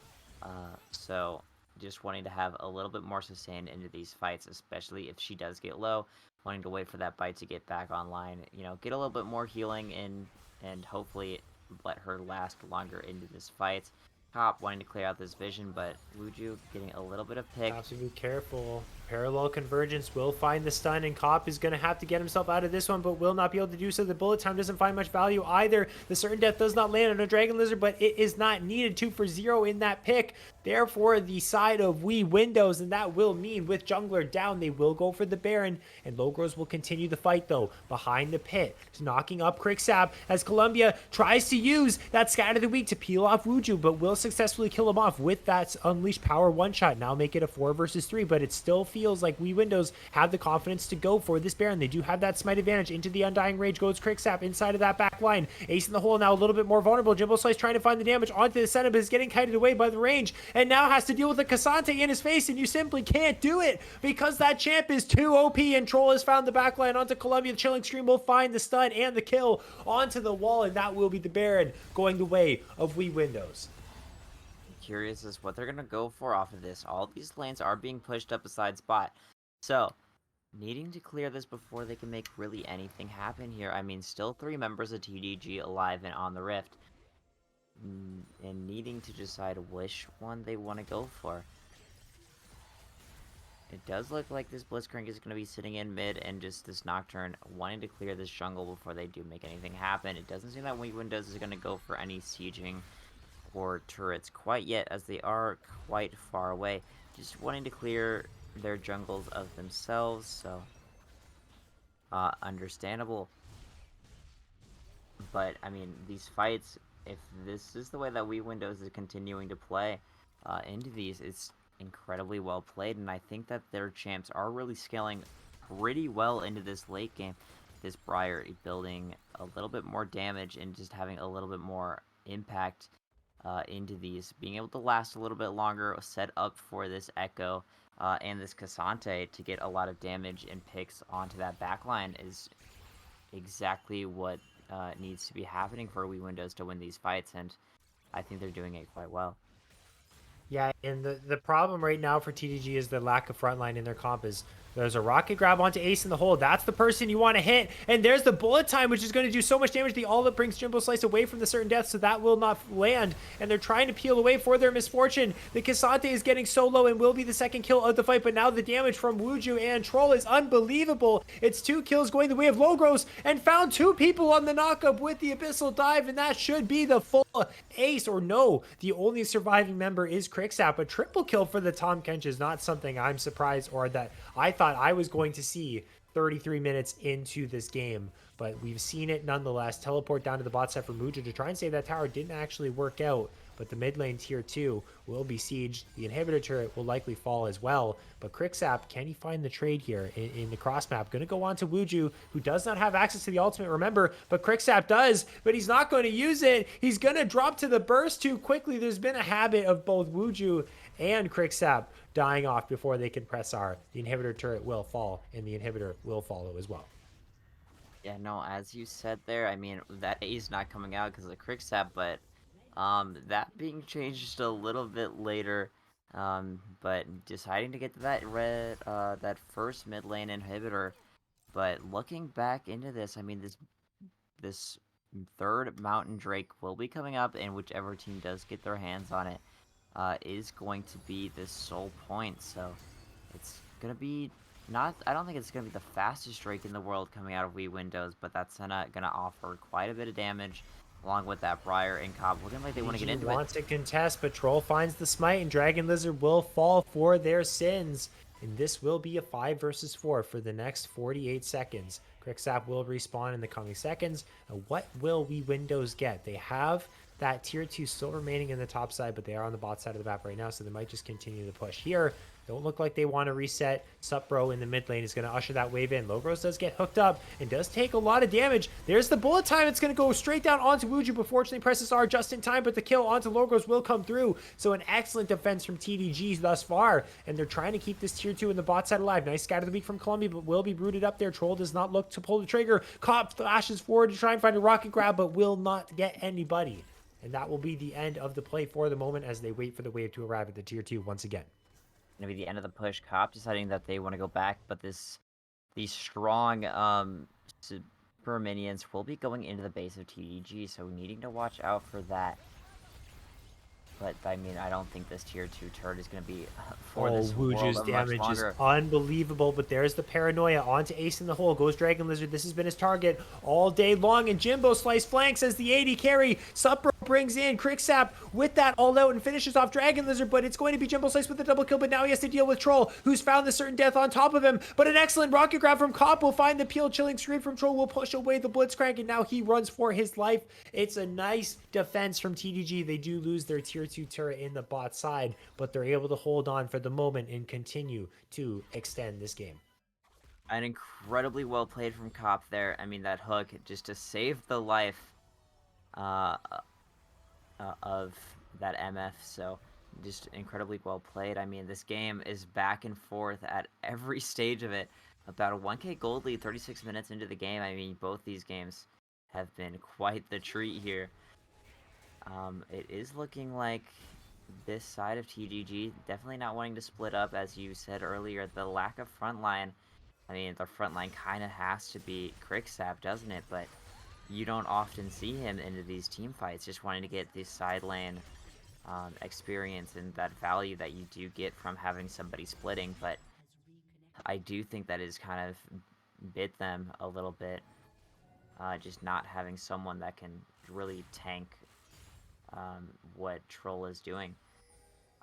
so just wanting to have a little bit more sustained into these fights, especially if she does get low, wanting to wait for that bite to get back online, you know, get a little bit more healing in, and hopefully let her last longer into this fight. Cop wanting to clear out this vision, but Wuju getting a little bit of pick. Have to be careful. Parallel convergence will find the stun, and Cop is going to have to get himself out of this one, but will not be able to do so. The bullet time doesn't find much value either. The certain death does not land on a Dragon Lizard, but it is not needed. 2 for 0 in that pick. Therefore, the side of Windows, and that will mean with Jungler down, they will go for the Baron, and Logros will continue the fight, though, behind the pit, knocking up Kriksap as Columbia tries to use that Scatter the Weak to peel off Wuju, but will successfully kill him off with that Unleashed Power one-shot. Now make it a 4 versus 3, but it still feels like Windows have the confidence to go for this Baron. They do have that smite advantage. Into the Undying Rage goes Kriksap inside of that back line. Ace in the hole now a little bit more vulnerable. Jimbo Slice trying to find the damage onto the center, but is getting kited away by the range, and now has to deal with a Cassante in his face, and you simply can't do it because that champ is too OP, and Troll has found the back line onto Columbia. The Chilling Scream will find the stun and the kill onto the wall, and that will be the Baron going the way of Windows. Curious as what they're gonna go for off of this. All these lanes are being pushed up a side spot, so needing to clear this before they can make really anything happen here. I mean, still 3 members of TDG alive and on the rift, and needing to decide which one they want to go for. It does look like this Blitzcrank is going to be sitting in mid, and just this Nocturne wanting to clear this jungle before they do make anything happen. It doesn't seem that Windows is going to go for any sieging or turrets quite yet, as they are quite far away, just wanting to clear their jungles of themselves, so understandable. But I mean, these fights, if this is the way that Windows is continuing to play into these, it's incredibly well played, and I think that their champs are really scaling pretty well into this late game. This Briar building a little bit more damage and just having a little bit more impact into these, being able to last a little bit longer, set up for this Echo and this Cassante to get a lot of damage and picks onto that backline is exactly what needs to be happening for Windows to win these fights, and I think they're doing it quite well. Yeah, and the problem right now for TDG is the lack of frontline in their comp. Is there's a rocket grab onto Ace in the hole. That's the person you want to hit. And there's the bullet time, which is going to do so much damage. The all that brings Jimbo Slice away from the certain death, so that will not land. And they're trying to peel away for their misfortune. The Cassante is getting so low and will be the second kill of the fight. But now the damage from Wuju and Troll is unbelievable. It's 2 kills going the way of Logros, and found 2 people on the knockup with the Abyssal Dive. And that should be the full ace. Or no, the only surviving member is Kriksap. A triple kill for the Tom Kench is not something I'm surprised or that I thought I was going to see 33 minutes into this game, but we've seen it nonetheless. Teleport down to the bot side for Muja to try and save that tower didn't actually work out, but the mid lane tier 2 will be sieged. The inhibitor turret will likely fall as well, but Kriksap, can he find the trade here in the cross map? Going to go on to Wuju, who does not have access to the ultimate, remember, but Kriksap does, but he's not going to use it. He's going to drop to the burst too quickly. There's been a habit of both Wuju and Kriksap dying off before they can press R. The inhibitor turret will fall, and the inhibitor will follow as well. Yeah, no, as you said there, I mean, that A is not coming out because of the Kriksap, but that being changed just a little bit later, but deciding to get to that that first mid lane inhibitor. But looking back into this, I mean, this third Mountain Drake will be coming up, and whichever team does get their hands on it is going to be this sole point. So it's gonna be not. I don't think it's gonna be the fastest Drake in the world coming out of Windows, but that's gonna offer quite a bit of damage. Along with that Briar and Cobb, looking like they want to get into it. Wants to contest, but Troll finds the smite, and Dragon Lizard will fall for their sins. And this will be a 5 versus 4 for the next 48 seconds. Kriksap will respawn in the coming seconds. And what will Windows get? They have that tier 2 still remaining in the top side, but they are on the bot side of the map right now, so they might just continue to push here. Don't look like they want to reset. Supbro in the mid lane is going to usher that wave in. Logros does get hooked up and does take a lot of damage. There's the bullet time. It's going to go straight down onto Wuju, but fortunately presses R just in time, but the kill onto Logros will come through. So an excellent defense from TDG thus far, and they're trying to keep this tier 2 in the bot side alive. Nice scatter the weak from Columbia, but will be rooted up there. Troll does not look to pull the trigger. Cop flashes forward to try and find a rocket grab, but will not get anybody. And that will be the end of the play for the moment as they wait for the wave to arrive at the tier 2 once again. Gonna be the end of the push. Cop deciding that they want to go back, but these strong super minions will be going into the base of TDG, so needing to watch out for that. But I mean, I don't think this tier 2 turret is going to be for Oh, this world Wuju's much damage is longer. unbelievable, but there's the paranoia onto Ace in the hole. Goes Dragon Lizard. This has been his target all day long, and Jimbo Slice flanks as the AD carry. Supro brings in Cricksap with that all out and finishes off Dragon Lizard, but it's going to be Jimbo Slice with a double kill, but now he has to deal with Troll, who's found the certain death on top of him, but an excellent rocket grab from Cop will find the peel. Chilling scream from Troll will push away the Blitzcrank, and now he runs for his life. It's a nice defense from TDG. They do lose their tier 2 turret in the bot side, but they're able to hold on for the moment and continue to extend this game. An incredibly well played from Cop there. I mean, that hook just to save the life uh, of that MF. So just incredibly well played. I mean, this game is back and forth at every stage of it. About a 1K gold lead 36 minutes into the game. I mean, both these games have been quite the treat here. It is looking like this side of TGG definitely not wanting to split up, as you said earlier. The lack of frontline. I mean, the frontline kind of has to be Cricksap, doesn't it? But you don't often see him into these team fights, just wanting to get this side lane experience and that value that you do get from having somebody splitting. But I do think that is kind of bit them a little bit, just not having someone that can really tank what Troll is doing.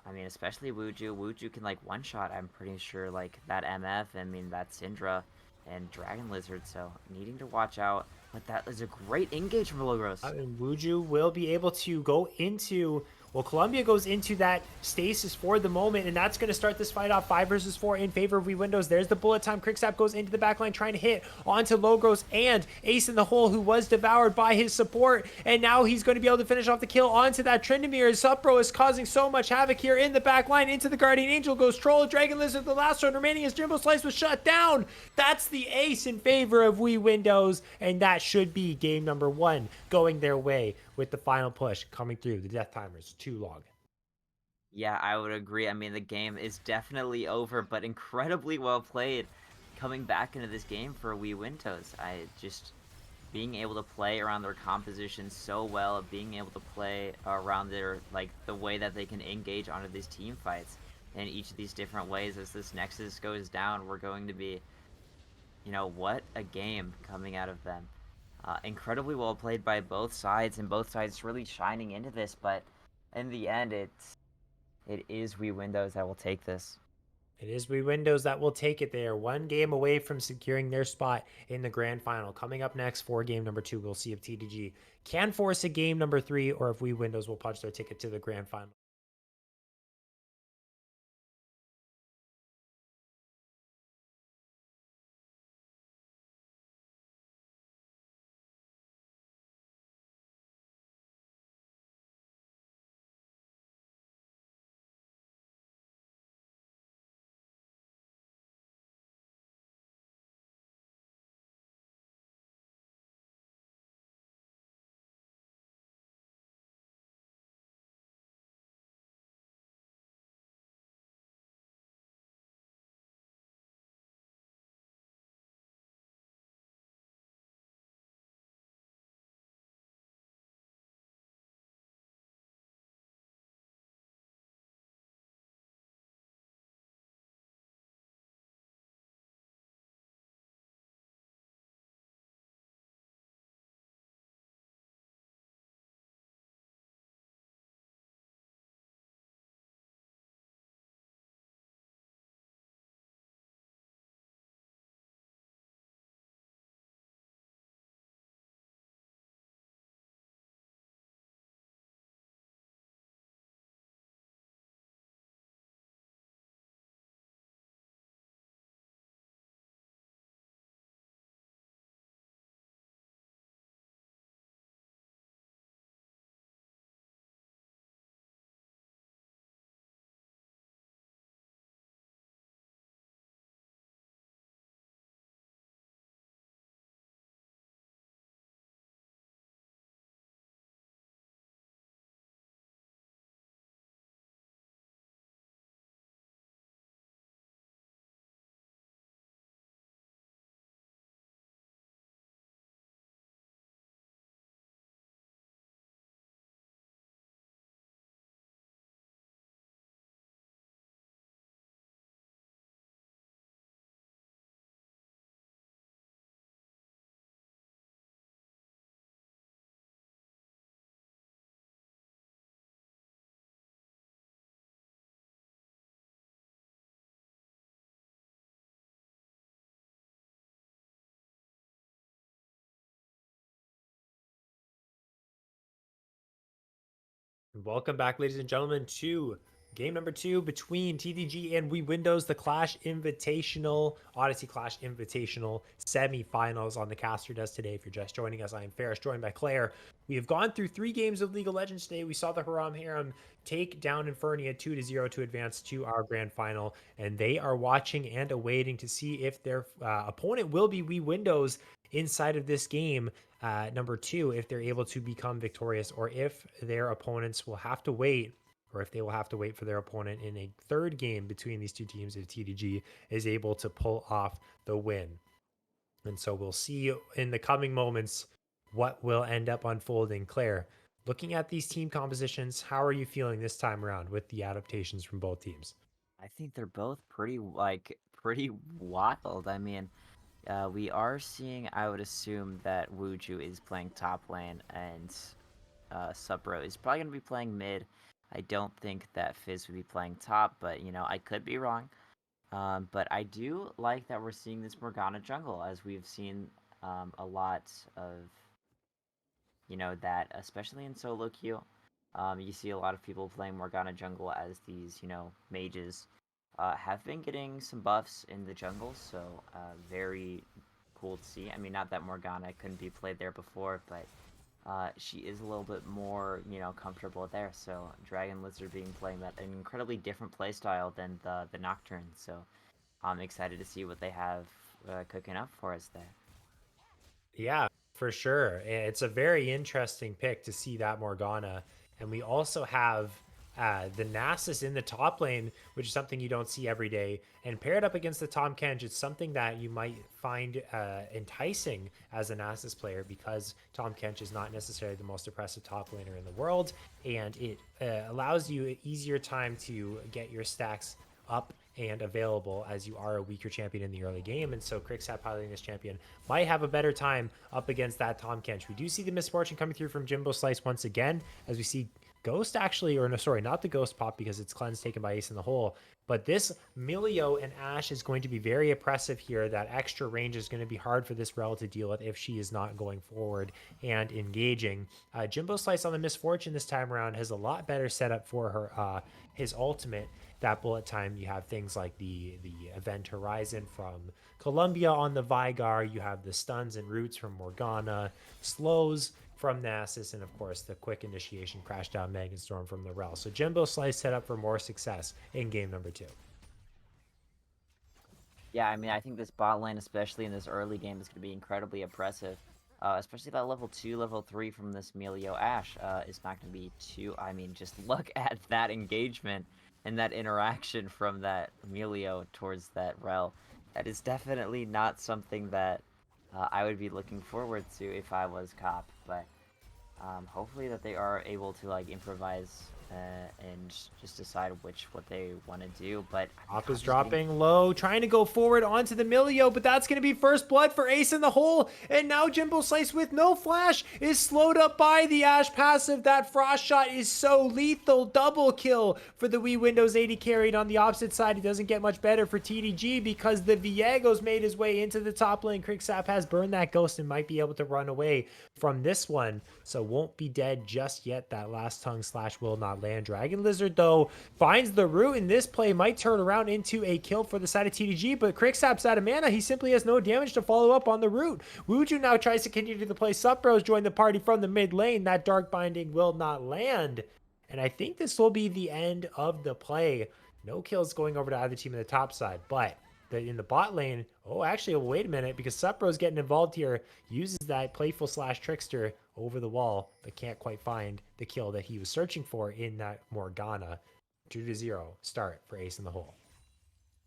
I mean, especially Wuju. Wuju can like one shot. I'm pretty sure like that MF. I mean that Syndra and Dragon Lizard. So needing to watch out. But that is a great engage from Logros. And Wuju will be able to go into, well, Columbia goes into that stasis for the moment, and that's going to start this fight off 5 versus 4 in favor of Windows. There's the bullet time. Cricksap goes into the backline trying to hit onto Logros and Ace in the hole, who was devoured by his support, and now he's going to be able to finish off the kill onto that Tryndamere. Supro is causing so much havoc here in the backline. Into the Guardian Angel goes Troll. Dragon Lizard, the last one remaining as Jimbo Slice was shut down. That's the ace in favor of Windows, and that should be game number 1 going their way with the final push coming through. The death timer's too long. Yeah, I would agree. I mean, the game is definitely over, but incredibly well played. Coming back into this game for Windows. I just being able to play around their composition so well, being able to play around their like the way that they can engage onto these team fights in each of these different ways. As this Nexus goes down, we're going to be, you know, what a game coming out of them. Incredibly well played by both sides, and both sides really shining into this. But in the end, it is Windows that will take this. It is Windows that will take it. They are 1 game away from securing their spot in the grand final. Coming up next for game number 2, we'll see if TDG can force a game number 3 or if Windows will punch their ticket to the grand final. Welcome back, ladies and gentlemen, to game number 2 between TDG and We Windows, the Clash Invitational, Odyssey Clash Invitational semifinals on the caster desk today. If you're just joining us, I am Ferris, joined by Claire. We have gone through 3 games of League of Legends today. We saw the Haram Harem take down Infernia 2-0 to advance to our grand final, and they are watching and awaiting to see if their opponent will be We Windows inside of this game number 2, if they're able to become victorious, or if their opponents will have to wait, or if they will have to wait for their opponent in a third game between these two teams if TDG is able to pull off the win. And so we'll see in the coming moments what will end up unfolding. Claire, looking at these team compositions, how are you feeling this time around with the adaptations from both teams? I think they're both pretty wild. I mean, we are seeing. I would assume that Wuju is playing top lane and Subro is probably gonna be playing mid. I don't think that Fizz would be playing top, but I could be wrong. But I do like that we're seeing this Morgana jungle, as we've seen a lot of that, especially in solo queue. You see a lot of people playing Morgana jungle as these, mages. Have been getting some buffs in the jungle, so very cool to see. I mean, not that Morgana couldn't be played there before, but she is a little bit more, comfortable there. So Dragon Lizard being playing that an incredibly different playstyle than the Nocturne. So I'm excited to see what they have cooking up for us there. Yeah, for sure. It's a very interesting pick to see that Morgana. And we also have the Nasus in the top lane, which is something you don't see every day. And paired up against the Tahm Kench, it's something that you might find enticing as a Nasus player, because Tahm Kench is not necessarily the most impressive top laner in the world. And it allows you an easier time to get your stacks up and available as you are a weaker champion in the early game. And so Crixap piloting this champion might have a better time up against that Tahm Kench. We do see the misfortune coming through from Jimbo Slice once again, as we see Ghost actually, or no, sorry, not the Ghost pop because it's cleanse taken by Ace in the Hole. But this Milio and Ashe is going to be very oppressive here. That extra range is going to be hard for this Rel to deal with if she is not going forward and engaging. Jimbo Slice on the Misfortune this time around has a lot better setup for her his ultimate. That bullet time, you have things like the Event Horizon from Columbia on the Vigar. You have the stuns and roots from Morgana, slows from Nasus, and of course the quick initiation crash down Megan Storm from the Rel. So Jimbo Slice set up for more success in game number 2. Yeah, I mean, I think this bot lane, especially in this early game, is going to be incredibly oppressive. Especially that level 2, level 3 from this Melio Ashe is not going to be too... I mean, just look at that engagement and that interaction from that Melio towards that Rel. That is definitely not something that I would be looking forward to if I was Cop, but hopefully that they are able to, like, improvise and just decide what they want to do. But I mean, Op is Cop is getting... dropping low, trying to go forward onto the Milio, but that's going to be first blood for Ace in the Hole. And now Jimbo Slice with no flash is slowed up by the Ashe passive. That frost shot is so lethal. Double kill for the Wii Windows 80 carried on the opposite side. It doesn't get much better for TDG because the Viegos made his way into the top lane. Crixap has burned that ghost and might be able to run away from this one. So won't be dead just yet. That last tongue slash will not land. Dragon Lizard, though, finds the root in this play, might turn around into a kill for the side of TDG, but Crixap's out of mana. He simply has no damage to follow up on the root. Wuju now tries to continue the play. Supros join the party from the mid lane. That Dark Binding will not land. And I think this will be the end of the play. No kills going over to either team in the top side, but in the bot lane, oh, actually, wait a minute, because Supro's getting involved here, uses that playful slash trickster over the wall, but can't quite find the kill that he was searching for in that Morgana. 2-0 start for Ace in the Hole.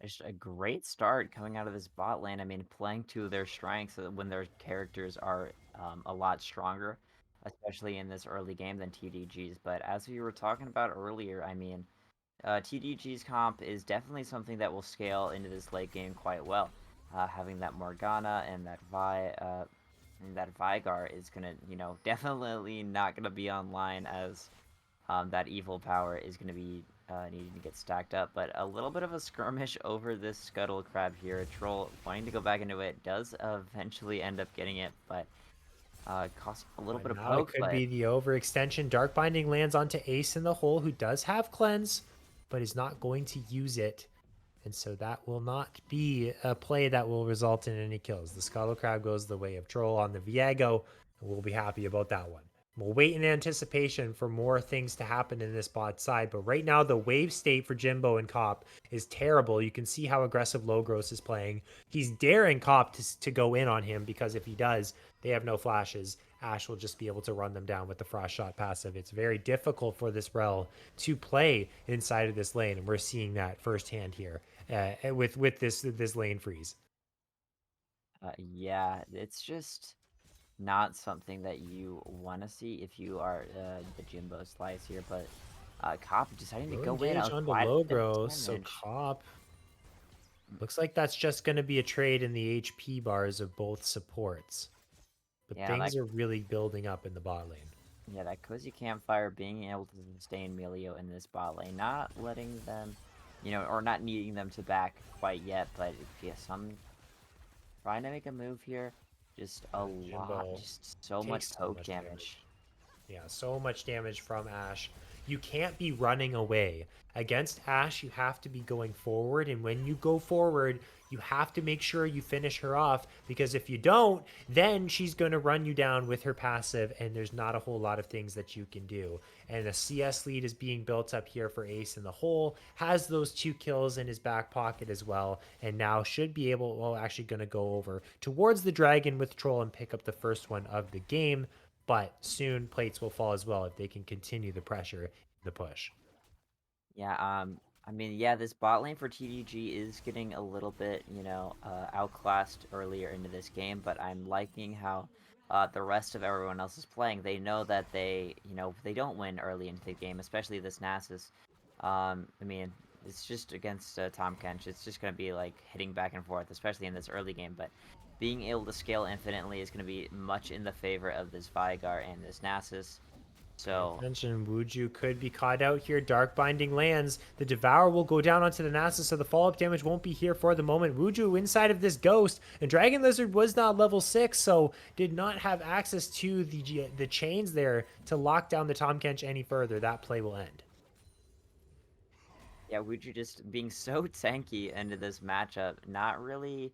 It's a great start coming out of this bot lane. I mean, playing to their strengths when their characters are a lot stronger, especially in this early game than TDG's. But as we were talking about earlier, I mean, TDG's comp is definitely something that will scale into this late game quite well. Having that Morgana and that Vigar is gonna, definitely not gonna be online, as that evil power is gonna be needing to get stacked up. But a little bit of a skirmish over this Scuttle Crab here. Troll wanting to go back into it does eventually end up getting it, but Cost a little bit of Now it poke, could but be the overextension. Dark Binding lands onto Ace in the hole, who does have cleanse, but is not going to use it. And so that will not be a play that will result in any kills. The Scuttle Crab goes the way of Troll on the Viego, and we'll be happy about that one. We'll wait in anticipation for more things to happen in this bot side, but right now the wave state for Jimbo and Cop is terrible. You can see how aggressive Logros is playing. He's daring Cop to go in on him, because if he does, they have no flashes. Ash will just be able to run them down with the Frost Shot passive. It's very difficult for this Rel to play inside of this lane, and we're seeing that firsthand here with this lane freeze. yeah, it's just not something that you want to see if you are the Jimbo Slice here. But Cop deciding to Low go in, engage onto quite a bit of Logros, so damage. Cop looks like that's just going to be a trade in the HP bars of both supports. But Yeah, things are really building up in the bot lane. that cozy campfire being able to sustain Melio in this bot lane, not letting them, or not needing them to back quite yet. But if you some trying to make a move here, just a lot, Jimbo just so much takes so poke much damage. damage. Yeah, so much damage from Ashe. You can't be running away. Against Ashe, you have to be going forward. And when you go forward, you have to make sure you finish her off. Because if you don't, then she's going to run you down with her passive. And there's not a whole lot of things that you can do. And a CS lead is being built up here for Ace in the hole. Has those 2 kills in his back pocket as well. And now should be able, well, actually going to go over towards the dragon with Troll and pick up the first one of the game. But soon plates will fall as well if they can continue the pressure in the push. Yeah, I mean, yeah, this bot lane for TDG is getting a little bit, outclassed earlier into this game, but I'm liking how the rest of everyone else is playing. They know that they don't win early into the game, especially this Nasus. I mean, it's just against Tom Kench. It's just going to be like hitting back and forth, especially in this early game, but being able to scale infinitely is going to be much in the favor of this Vigar and this Nasus. So, Attention, Wuju could be caught out here. Dark Binding lands. The Devour will go down onto the Nasus, so the follow-up damage won't be here for the moment. Wuju inside of this Ghost. And Dragon Lizard was not level 6, so did not have access to the chains there to lock down the Tom Kench any further. That play will end. yeah, Wuju just being so tanky into this matchup, not really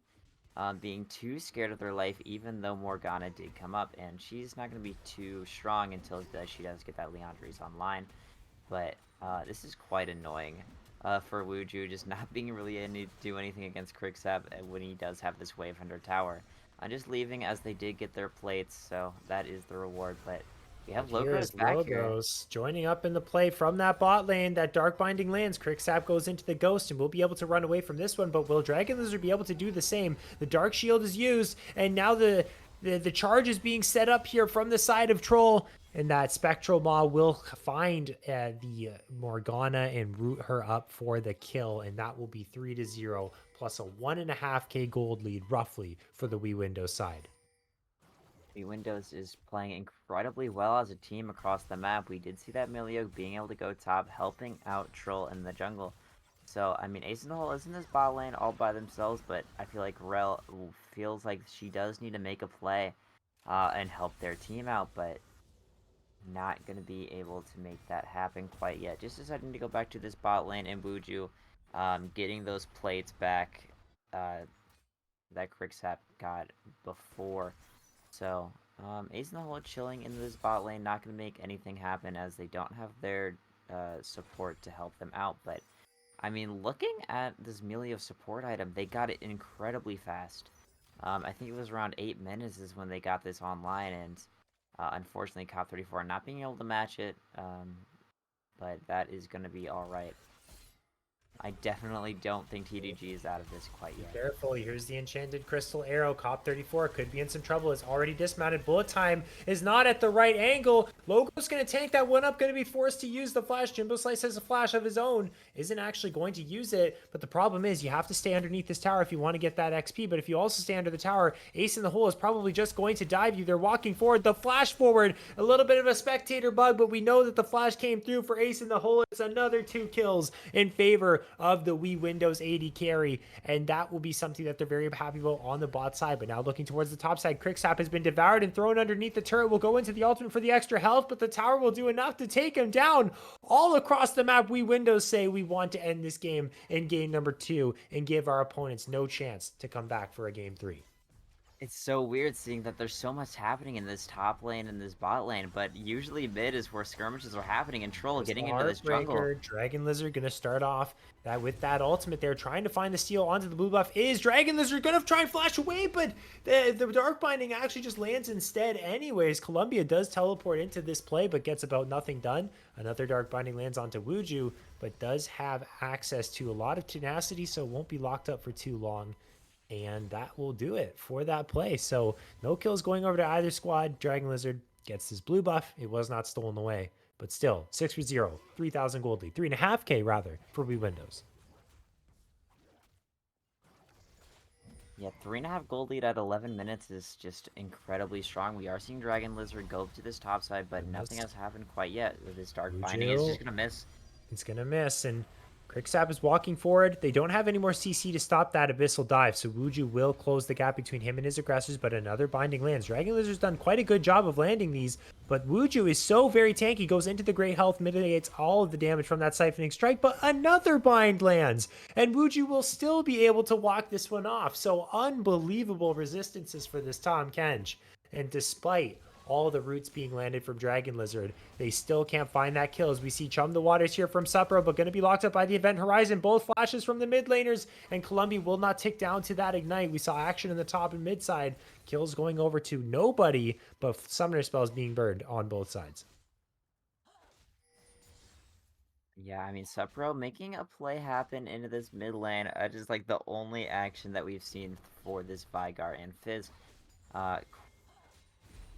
being too scared of their life, even though Morgana did come up, and she's not going to be too strong until she does get that Leandries online. But this is quite annoying for Wuju, just not being really able to do anything against Quicksap when he does have this Wave Hunter tower. Just leaving as they did get their plates, so that is the reward. But we have Here's Logros back here. Logos joining up in the play from that bot lane. That Dark Binding lands. Quicksap goes into the Ghost and will be able to run away from this one, but will Dragon Lizard be able to do the same? The Dark Shield is used, and now the charge is being set up here from the side of Troll, and that Spectral Maw will find the Morgana and root her up for the kill, and that will be 3-0 plus a 1.5k gold lead roughly for the Wii Windows side. Windows is playing incredibly well as a team across the map. We did see that Milio being able to go top, helping out Troll in the jungle. So, I mean, Ace in the Hole is in this bot lane all by themselves, but I feel like Rel feels like she does need to make a play and help their team out, but not going to be able to make that happen quite yet. Just deciding to go back to this bot lane and Buju, getting those plates back that Quicksap got before. So, Ace in the Hole chilling in this bot lane, not going to make anything happen as they don't have their support to help them out. But, I mean, looking at this Melio support item, they got it incredibly fast. I think it was around 8 minutes is when they got this online, and unfortunately, Cop34 not being able to match it, but that is going to be alright. I definitely don't think TDG is out of this quite yet. Be careful. Here's the enchanted crystal arrow. Cop 34 could be in some trouble. It's already dismounted. Bullet time is not at the right angle. Logo's going to tank that one up. Going to be forced to use the flash. Jimbo Slice has a flash of his own. Isn't actually going to use it. But the problem is you have to stay underneath this tower if you want to get that XP. But if you also stay under the tower, Ace in the Hole is probably just going to dive you. They're walking forward. The flash forward. A little bit of a spectator bug, but we know that the flash came through for Ace in the Hole. It's another 2 kills in favor of the Wii Windows 80 carry, and that will be something that they're very happy about on the bot side. But now looking towards the top side, Quicksap has been devoured and thrown underneath the turret. Will go into the ultimate for the extra health, but the tower will do enough to take him down. All across the map, Wii Windows say we want to end this game in game number 2 and give our opponents no chance to come back for a game 3. It's so weird seeing that there's so much happening in this top lane and this bot lane, but usually mid is where skirmishes are happening and Troll There's getting the into this jungle. Heartbreaker. Dragon Lizard gonna start off that with that ultimate there, trying to find the steal onto the blue buff. Is Dragon Lizard gonna try and flash away, but the Dark Binding actually just lands instead anyways. Columbia does teleport into this play, but gets about nothing done. Another Dark Binding lands onto Wuju, but does have access to a lot of tenacity, so won't be locked up for too long. And that will do it for that play. So no kills going over to either squad. Dragon Lizard gets his blue buff. It was not stolen away. But still, 6-0, 3,000 gold lead. 3.5k rather for Wii Windows. Yeah, 3.5 gold lead at 11 minutes is just incredibly strong. We are seeing Dragon Lizard go to this top side, but nothing has happened quite yet. With this Dark Binding, it's just going to miss. It's going to miss, and Quicksap is walking forward. They don't have any more CC to stop that Abyssal Dive, so Wuju will close the gap between him and his aggressors, but another Binding lands. Dragon Lizard's done quite a good job of landing these, but Wuju is so very tanky, goes into the great health, mitigates all of the damage from that Siphoning Strike, but another Bind lands, and Wuju will still be able to walk this one off. So unbelievable resistances for this Tahm Kench, and despite all the roots being landed from Dragon Lizard, they still can't find that kill as we see Chum the Waters here from Supra, but going to be locked up by the Event Horizon. Both flashes from the mid laners, and Columbia will not tick down to that Ignite. We saw action in the top and mid side. Kills going over to nobody, but Summoner spells being burned on both sides. Yeah, I mean, Supro making a play happen into this mid lane, just like the only action that we've seen for this Vigar and Fizz.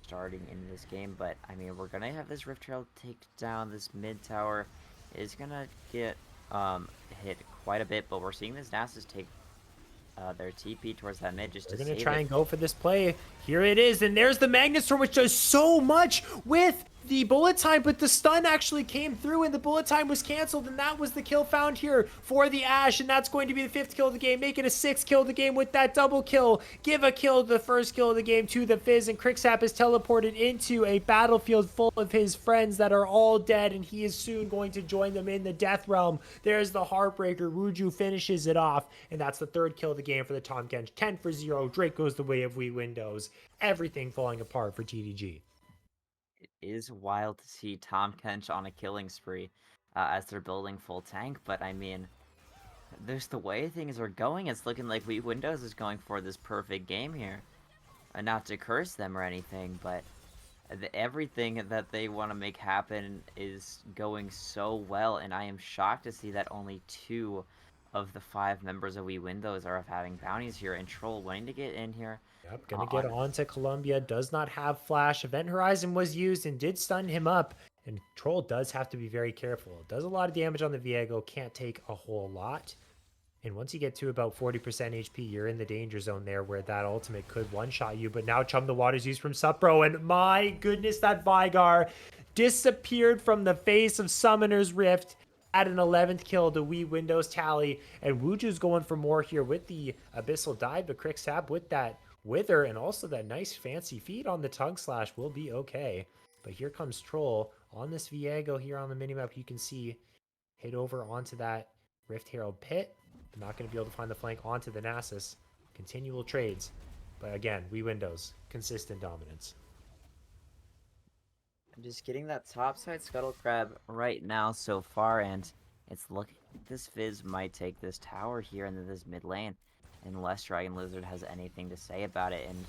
Starting in this game, but I mean, we're gonna have this Rift Trail take down this mid tower. Is gonna get hit quite a bit, but we're seeing this Nasus take their TP towards that mid just They're to gonna save try it. and go for this play. Here it is, and there's the Magnet Storm, which does so much with the bullet time, but the stun actually came through and the bullet time was canceled, and that was the kill found here for the Ashe, and that's going to be the 5th kill of the game. Make it a 6th kill of the game with that double kill. Give a kill, the first kill of the game to the Fizz, and Quicksap is teleported into a battlefield full of his friends that are all dead, and he is soon going to join them in the Death Realm. There's the Heartbreaker. Wuju finishes it off, and that's the 3rd kill of the game for the Tahm Kench. 10-0. Drake goes the way of Wii Windows. Everything falling apart for TDG. It is wild to see Tahm Kench on a killing spree as they're building full tank, but I mean, there's the way things are going. It's looking like Wii Windows is going for this perfect game here. Not to curse them or anything, but everything that they want to make happen is going so well, and I am shocked to see that only 2 of the 5 members of Wii Windows are having bounties here, and Troll wanting to get in here. Yep, gonna get on to Columbia. Does not have flash. Event Horizon was used and did stun him up. And Troll does have to be very careful. Does a lot of damage on the Viego. Can't take a whole lot. And once you get to about 40% HP, you're in the danger zone there where that ultimate could one-shot you. But now Chum the Waters used from Supro. And my goodness, that Vigar disappeared from the face of Summoner's Rift at an 11th kill to Wii Windows tally. And Wuju's going for more here with the Abyssal Dive. But Quicksap with that Wither and also that nice fancy feat on the Tongue Slash will be okay. But here comes Troll on this Viego here on the minimap. You can see hit over onto that Rift Herald pit. Not going to be able to find the flank onto the Nasus. Continual trades. But again, Wii Windows, consistent dominance. I'm just getting that topside Scuttle Crab right now so far, and it's looking like this Fizz might take this tower here into this mid lane. Unless Dragon Lizard has anything to say about it, and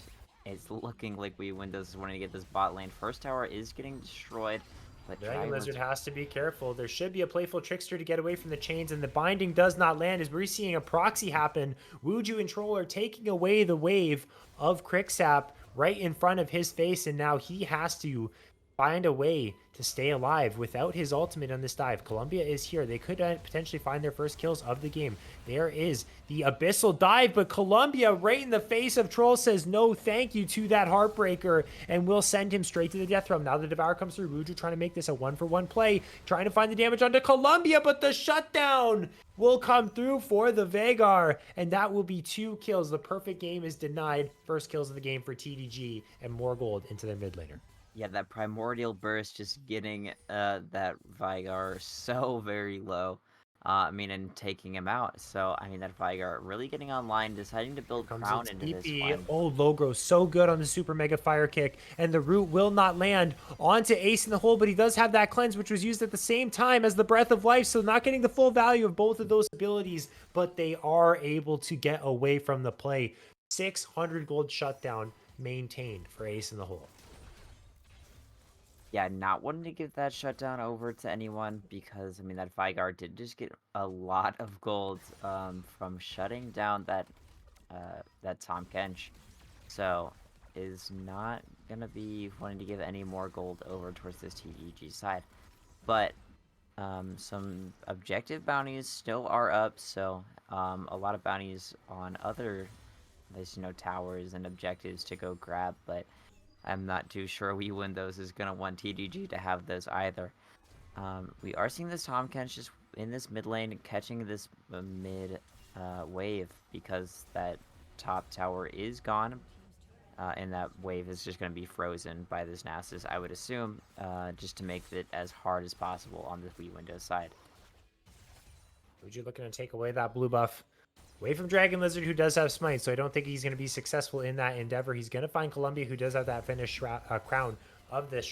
it's looking like Wii Windows is wanting to get this bot lane. First tower is getting destroyed, but Dragon Lizard has to be careful. There should be a playful trickster to get away from the chains, and the binding does not land as we're seeing a proxy happen. Wuju and Troll are taking away the wave of Quicksap right in front of his face, and now he has to find a way to stay alive without his ultimate on this dive. Colombia is here. They could potentially find their first kills of the game. There is the abyssal dive, but Colombia right in the face of Troll says no thank you to that heartbreaker and will send him straight to the death realm. Now the Devour comes through. Ruju trying to make this a 1-for-1 play, trying to find the damage onto Colombia, but the shutdown will come through for the Veigar, and that will be 2 kills. The perfect game is denied. First kills of the game for TDG, and more gold into their mid laner. Yeah, that primordial burst just getting that Veigar so very low. And taking him out. So, that Veigar really getting online, deciding to build Comes Crown its into this TP. one. Oh, Logro so good on the super mega fire kick, and the root will not land onto Ace in the hole, but he does have that cleanse, which was used at the same time as the breath of life, so not getting the full value of both of those abilities, but they are able to get away from the play. 600 gold shutdown maintained for Ace in the hole. Yeah, not wanting to give that shutdown over to anyone because, that Veigar did just get a lot of gold from shutting down that Tom Kench. So, is not going to be wanting to give any more gold over towards this TDG side. But, some objective bounties still are up, so a lot of bounties on other, towers and objectives to go grab, but I'm not too sure We Windows is going to want TDG to have those either. We are seeing this Tom Kench just in this mid lane catching this mid wave because that top tower is gone. And that wave is just going to be frozen by this Nasus, I would assume, just to make it as hard as possible on the We Windows side. Uju looking to take away that blue buff away from Dragon Lizard, who does have Smite, so I don't think he's going to be successful in that endeavor. He's going to find Colombia, who does have that finished crown of the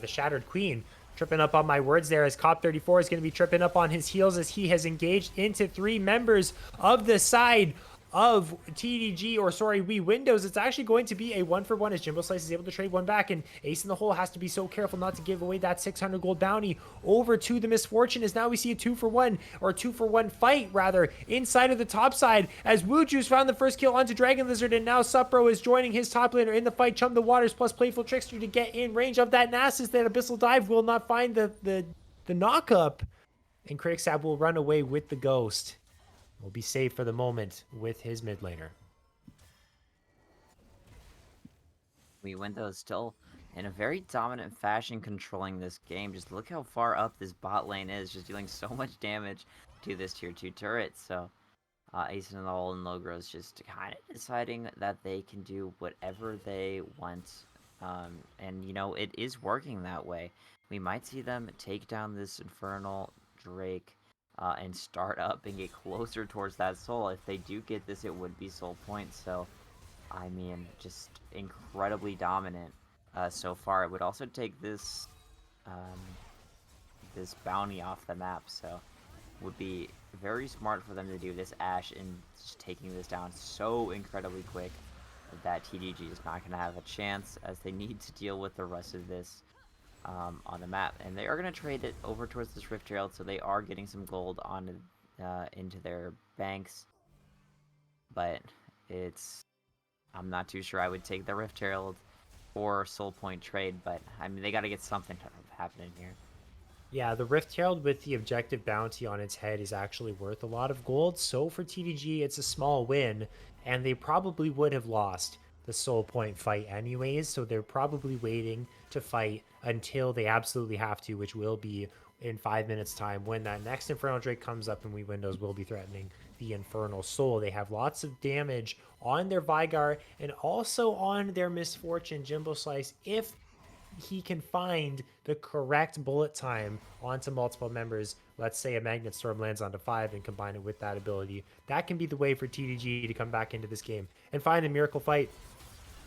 Shattered Queen. Tripping up on my words there, as Cop 34 is going to be tripping up on his heels as he has engaged into 3 members of the side of TDG, or sorry, We Windows. It's actually going to be a 1-for-1 as Jimbo Slice is able to trade one back, and Ace in the hole has to be so careful not to give away that 600 gold bounty over to the Misfortune, as now we see a 2-for-1, or 2-for-1 fight rather, inside of the top side, as Wuju's found the first kill onto Dragon Lizard, and now Supro is joining his top laner in the fight. Chum the Waters plus Playful Trickster to get in range of that Nasus. That Abyssal Dive will not find the knock-up, and Crixab will run away with the Ghost. Will be safe for the moment with his mid laner. We Windows still in a very dominant fashion controlling this game. Just look how far up this bot lane is, just dealing so much damage to this tier 2 turret. So Ace in the Hole and Logro's just kind of deciding that they can do whatever they want. It is working that way. We might see them take down this Infernal Drake and start up and get closer towards that soul. If they do get this, it would be soul points. So, just incredibly dominant so far. It would also take this this bounty off the map. So, would be very smart for them to do this Ashe and just taking this down so incredibly quick that TDG is not going to have a chance, as they need to deal with the rest of this on the map, and they are going to trade it over towards this Rift Herald, so they are getting some gold on into their banks. But I'm not too sure I would take the Rift Herald or Soul Point trade, but they got to get something happening here. Yeah, the Rift Herald with the objective bounty on its head is actually worth a lot of gold. So for TDG, it's a small win, and they probably would have lost the Soul Point fight anyways, so they're probably waiting to fight until they absolutely have to, which will be in 5 minutes time when that next Infernal Drake comes up, and We Windows will be threatening the Infernal Soul. They have lots of damage on their Veigar and also on their Misfortune Jimbo Slice if he can find the correct bullet time onto multiple members. Let's say a Magnet Storm lands onto 5 and combine it with that ability. That can be the way for TDG to come back into this game and find a miracle fight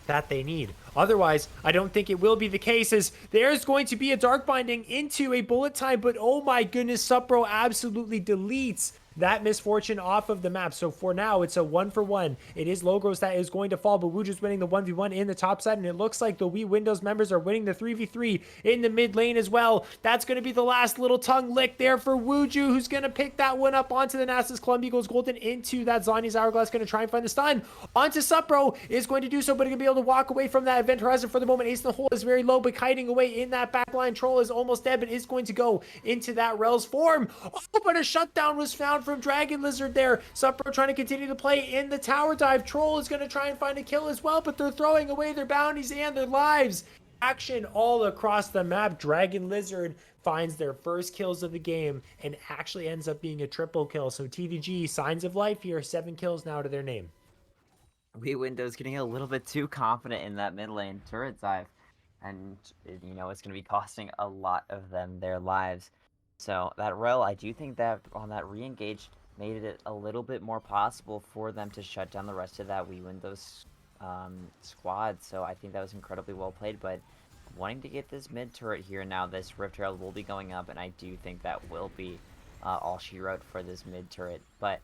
that they need. Otherwise, I don't think it will be the case, as there's going to be a Dark Binding into a bullet time, but oh my goodness, Supro absolutely deletes that misfortune off of the map. So for now, it's a 1-for-1. It is Logros that is going to fall, but Wuju's winning the 1v1 in the top side, and it looks like the We Windows members are winning the 3v3 in the mid lane as well. That's going to be the last little tongue lick there for Wuju, who's going to pick that one up onto the Nasus. Columbia goes golden into that Zhonya's Hourglass, going to try and find the stun. Onto Supro, is going to do so, but going to be able to walk away from that event horizon for the moment. Ace in the hole is very low, but hiding away in that backline. Troll is almost dead, but is going to go into that Rel's form. Oh, but a shutdown was found from Dragon Lizard there. Supro trying to continue to play in the tower dive. Troll is going to try and find a kill as well, but they're throwing away their bounties and their lives. Action all across the map. Dragon Lizard finds their first kills of the game and actually ends up being a triple kill. So TDG, signs of life here. 7 kills now to their name. We Windows getting a little bit too confident in that mid lane turret dive, and you know it's going to be costing a lot of them their lives. So that Rel, I do think that on that re-engage made it a little bit more possible for them to shut down the rest of that We Windows squad. So I think that was incredibly well played, but wanting to get this mid turret here now, this Rift Herald will be going up, and I do think that will be all she wrote for this mid turret. But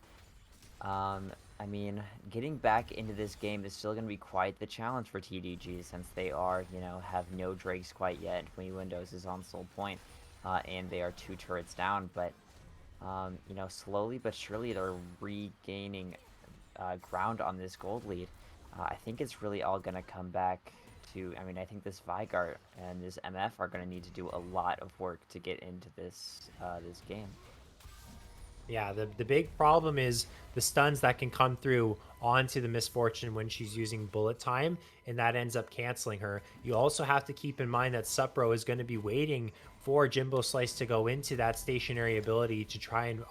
I mean, getting back into this game is still going to be quite the challenge for TDG, since they are, you know, have no Drakes quite yet. Windows is on sole point, and they are 2 turrets down. But, you know, slowly but surely they're regaining ground on this gold lead. I think it's really all going to come back to, I mean, I think this Vigart and this MF are going to need to do a lot of work to get into this this game. Yeah, the big problem is the stuns that can come through onto the Misfortune when she's using bullet time, and that ends up canceling her. You also have to keep in mind that Supro is going to be waiting for Jimbo Slice to go into that stationary ability to try and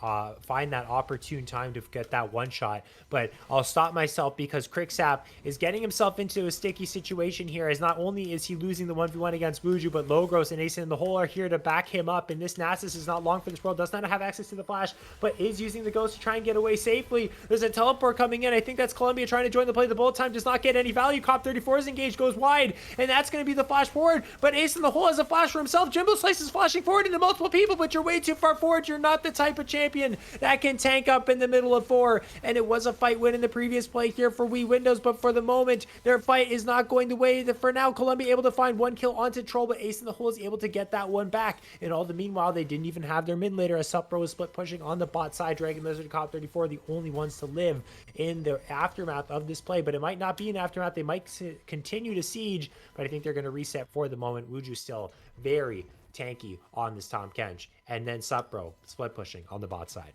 find that opportune time to get that one shot. But I'll stop myself because Kriksap is getting himself into a sticky situation here, as not only is he losing the 1v1 against Wuju, but Logros and Ace in the hole are here to back him up, and this Nasus is not long for this world, does not have access to the flash, but is using the ghost to try and get away safely. There's a teleport coming in. I think that's Columbia trying to join the play. The bullet time does not get any value. Cop 34 is engaged, goes wide, and that's going to be the flash forward, but Ace in the hole has a flash for himself. Jimbo Slice is flashing forward into multiple people, but you're way too far forward. You're not the type of champion that can tank up in the middle of 4, and it was a fight win in the previous play here for We Windows, but for the moment, their fight is not going the way that for now. Columbia able to find 1 kill onto Troll, but Ace in the hole is able to get that one back. In all the meanwhile, they didn't even have their mid later, as Supro was split pushing on the bot side. Dragon Lizard, Cop 34, the only ones to live in the aftermath of this play, but it might not be an aftermath. They might continue to siege, but I think they're going to reset for the moment. Wuju still very tanky on this Tom Kench, and then Supro split pushing on the bot side.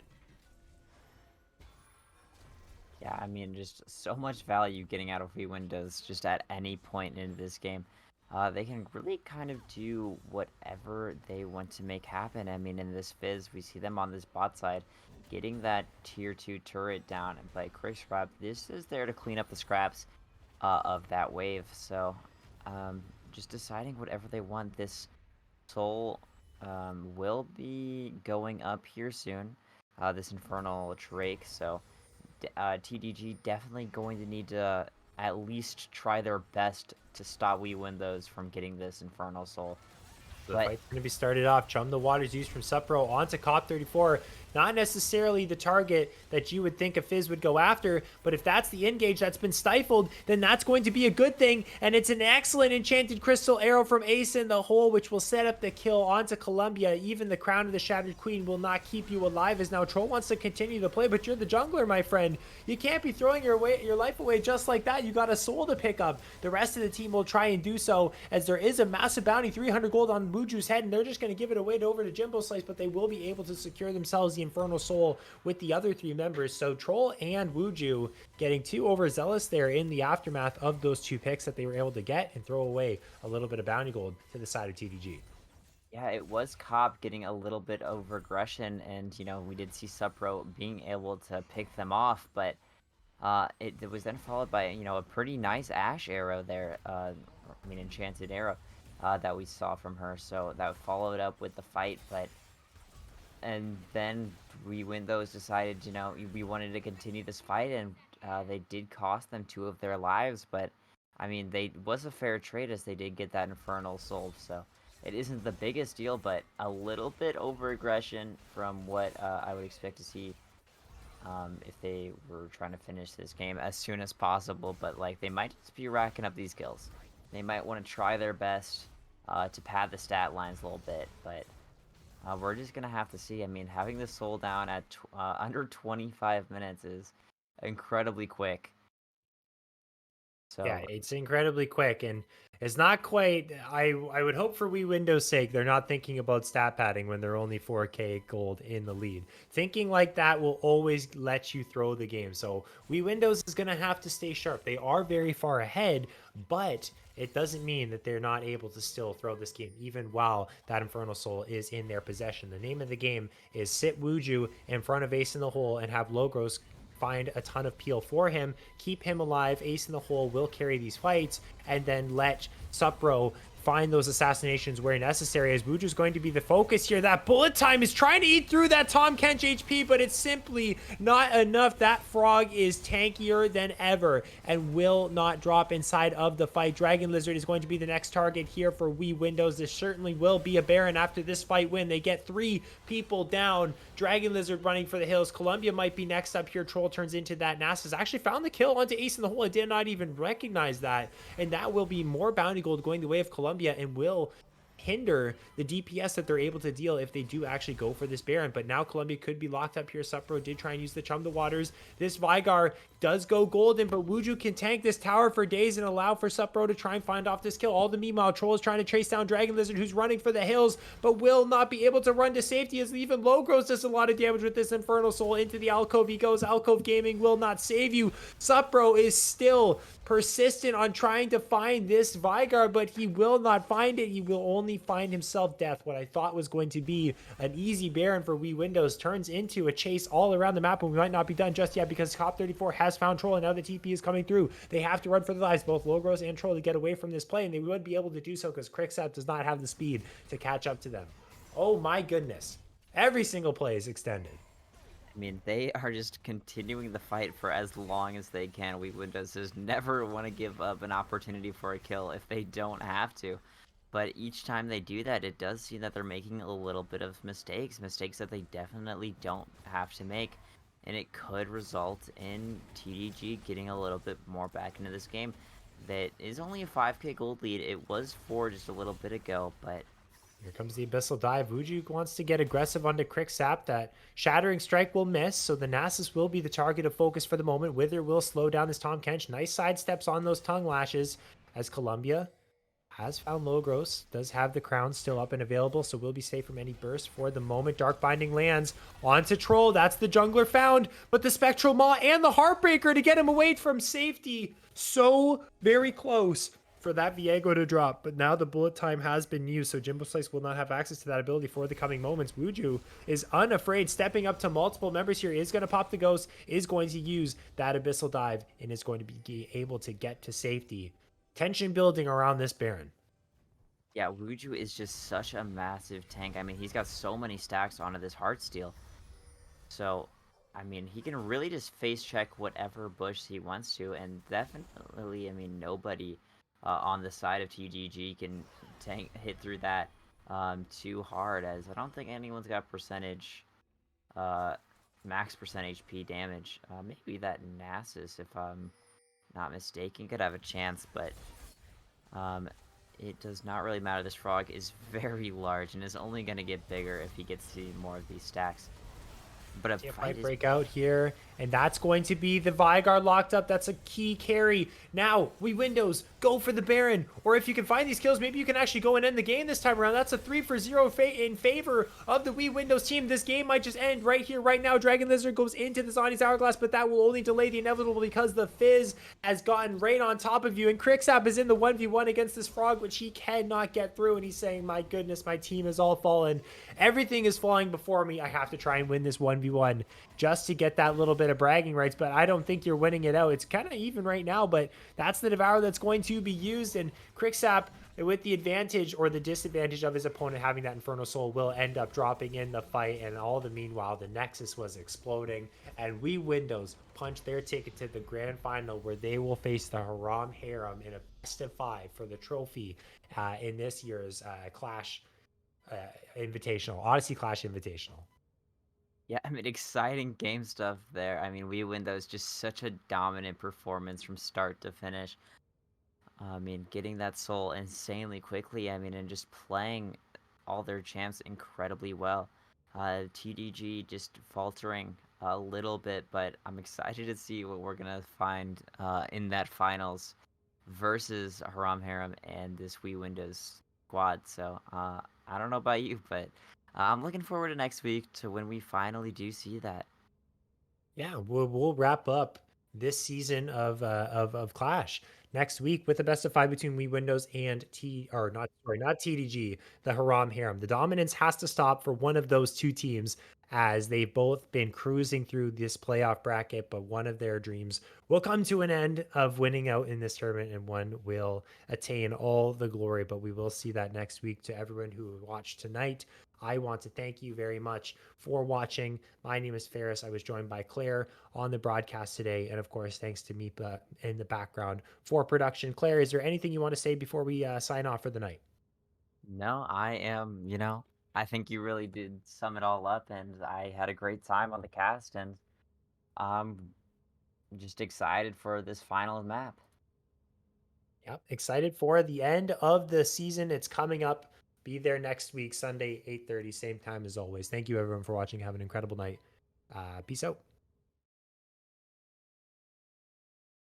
Yeah, I mean, just so much value getting out of We Windows just at any point in this game. They can really kind of do whatever they want to make happen. I mean, in this Fizz, we see them on this bot side getting that tier 2 turret down, and by Kriksap, this is there to clean up the scraps of that wave. So, just deciding whatever they want. This Soul will be going up here soon, this Infernal Drake, so TDG definitely going to need to at least try their best to stop We Windows from getting this Infernal Soul. The fight's going to be started off. Chum the Waters used from Supro onto Cop 34. Not necessarily the target that you would think a Fizz would go after, but if that's the engage that's been stifled, then that's going to be a good thing, and it's an excellent enchanted crystal arrow from Ace in the hole, which will set up the kill onto Columbia. Even the Crown of the Shattered Queen will not keep you alive, as now Troll wants to continue to play, but you're the jungler, my friend. You can't be throwing your life away just like that. You got a soul to pick up. The rest of the team will try and do so, as there is a massive bounty, 300 gold on Wuju's head, and they're just going to give it away over to Jimbo Slice, but they will be able to secure themselves the Infernal Soul with the other 3 members. So Troll and Wuju getting too overzealous there in the aftermath of those 2 picks that they were able to get and throw away a little bit of bounty gold to the side of TDG. Yeah, it was Cobb getting a little bit of regression, and you know, we did see Supro being able to pick them off, but it was then followed by, you know, a pretty nice Ash arrow there, I mean enchanted arrow that we saw from her, so that followed up with the fight. But and then We Windows decided, you know, we wanted to continue this fight, and they did cost them 2 of their lives, but I mean, they was a fair trade, as they did get that Infernal Soul, so it isn't the biggest deal, but a little bit over aggression from what I would expect to see if they were trying to finish this game as soon as possible. But like they might just be racking up these kills. They might want to try their best to pad the stat lines a little bit, but we're just gonna have to see. I mean, having this soul down at under 25 minutes is incredibly quick. Yeah, So it's incredibly quick, and it's not quite. I would hope for Wii Windows' sake, they're not thinking about stat padding when they're only 4K gold in the lead. Thinking like that will always let you throw the game. So Wii Windows is gonna have to stay sharp. They are very far ahead, but it doesn't mean that they're not able to still throw this game, even while that Infernal Soul is in their possession. The name of the game is sit Wuju in front of Ace in the Hole and have Logros find a ton of peel for him, keep him alive. Ace in the Hole will carry these fights, and then let Supro find those assassinations where necessary, as Wuju's going to be the focus here. That bullet time is trying to eat through that Tom Kench HP, but it's simply not enough. That frog is tankier than ever and will not drop inside of the fight. Dragon Lizard is going to be the next target here for Wii Windows. This certainly will be a Baron after this fight win. They get 3 people down. Dragon Lizard running for the hills. Columbia might be next up here. Troll turns into that. NASA's actually found the kill onto Ace in the Hole. I did not even recognize that. And that will be more bounty gold going the way of Columbia and will hinder the DPS that they're able to deal if they do actually go for this Baron. But now Columbia could be locked up here. Supro did try and use the Chum the Waters. This Vigar does go golden, but Wuju can tank this tower for days and allow for Supro to try and find off this kill. All the meanwhile, Troll is trying to chase down Dragon Lizard, who's running for the hills, but will not be able to run to safety, as even Logros does a lot of damage with this Infernal Soul. Into the alcove he goes. Alcove Gaming will not save you. Supro is still persistent on trying to find this Vigar, but he will not find it. He will only find himself death. What I thought was going to be an easy Baron for Wii Windows turns into a chase all around the map, and we might not be done just yet because Cop 34 has found Troll, and now the TP is coming through. They have to run for their lives, both Logros and Troll, to get away from this play, and they would be able to do so because Quicksap does not have the speed to catch up to them. Oh my goodness. Every single play is extended. I mean, they are just continuing the fight for as long as they can. Wii Windows just never want to give up an opportunity for a kill if they don't have to. But each time they do that, it does seem that they're making a little bit of mistakes that they definitely don't have to make. And it could result in TDG getting a little bit more back into this game. That is only a 5k gold lead. It was 4 just a little bit ago, but Here comes the Abyssal Dive. Wuju wants to get aggressive onto Quicksap. That Shattering Strike will miss, so the Nasus will be the target of focus for the moment. Wither will slow down this Tom Kench. Nice sidesteps on those tongue lashes as Columbia has found Logros, does have the crown still up and available, so will be safe from any burst for the moment. Dark Binding lands onto Troll. That's the jungler found, but the Spectral Maw and the Heartbreaker to get him away from safety. So very close for that Viego to drop, but now the bullet time has been used, so Jimbo Slice will not have access to that ability for the coming moments. Wuju is unafraid, stepping up to multiple members here, is going to pop the ghost, is going to use that Abyssal Dive, and is going to be able to get to safety. Tension building around this Baron. yeah, Wuju is just such a massive tank. I mean, he's got so many stacks onto this Heartsteel. So, I mean, he can really just face check whatever bush he wants to, and definitely, I mean, nobody on the side of TGG can hit through that too hard, as I don't think anyone's got percentage, uh, max percent HP damage. Maybe that Nasus, if I'm not mistaken, could have a chance, but um, it does not really matter. This frog is very large and is only going to get bigger if he gets to more of these stacks. But a fight is Break out here, and that's going to be the Vigar locked up. That's a key carry. Now, we Windows, go for the Baron, or if you can find these kills, maybe you can actually go and end the game this time around. That's a 3-for-0 in favor of the Wii Windows team. This game might just end right here, right now. Dragon Lizard goes into the Zani's Hourglass, but that will only delay the inevitable because the Fizz has gotten right on top of you, and Crixap is in the 1v1 against this Frog, which he cannot get through, and he's saying, my goodness, my team has all fallen. Everything is falling before me. I have to try and win this 1v1 just to get that little bit of bragging rights, but I don't think you're winning it out. It's kind of even right now, but that's the Devour that's going to be used, and Crixap, with the advantage or the disadvantage of his opponent having that Infernal Soul, will end up dropping in the fight, and all the meanwhile, the Nexus was exploding, and Wii Windows punch their ticket to the grand final, where they will face the Haram Harem in a best of 5 for the trophy in this year's Clash Invitational, Odyssey Clash Invitational. Yeah, I mean, exciting game stuff there. I mean, we win those just such a dominant performance from start to finish. I mean, getting that soul insanely quickly. I mean, and just playing all their champs incredibly well. TDG just faltering a little bit, but I'm excited to see what we're gonna find in that finals versus Haram Harem and this Wii Windows squad. So I don't know about you, but I'm looking forward to next week to when we finally do see that. Yeah, we'll wrap up this season of Clash next week with the best of five between Wii Windows and T or not sorry, not TDG, the Haram Harem. The dominance has to stop for one of those two teams as they've both been cruising through this playoff bracket, but one of their dreams will come to an end of winning out in this tournament and one will attain all the glory. But we will see that next week. To everyone who watched tonight, I want to thank you very much for watching. My name is Ferris. I was joined by Claire on the broadcast today. And of course, thanks to Meepa in the background for production. Claire, is there anything you want to say before we sign off for the night? No, I am, I think you really did sum it all up, and I had a great time on the cast, and I'm just excited for this final map. Yep. Excited for the end of the season. It's coming up. Be there next week, Sunday, 8:30, same time as always. Thank you, everyone, for watching. Have an incredible night. Peace out.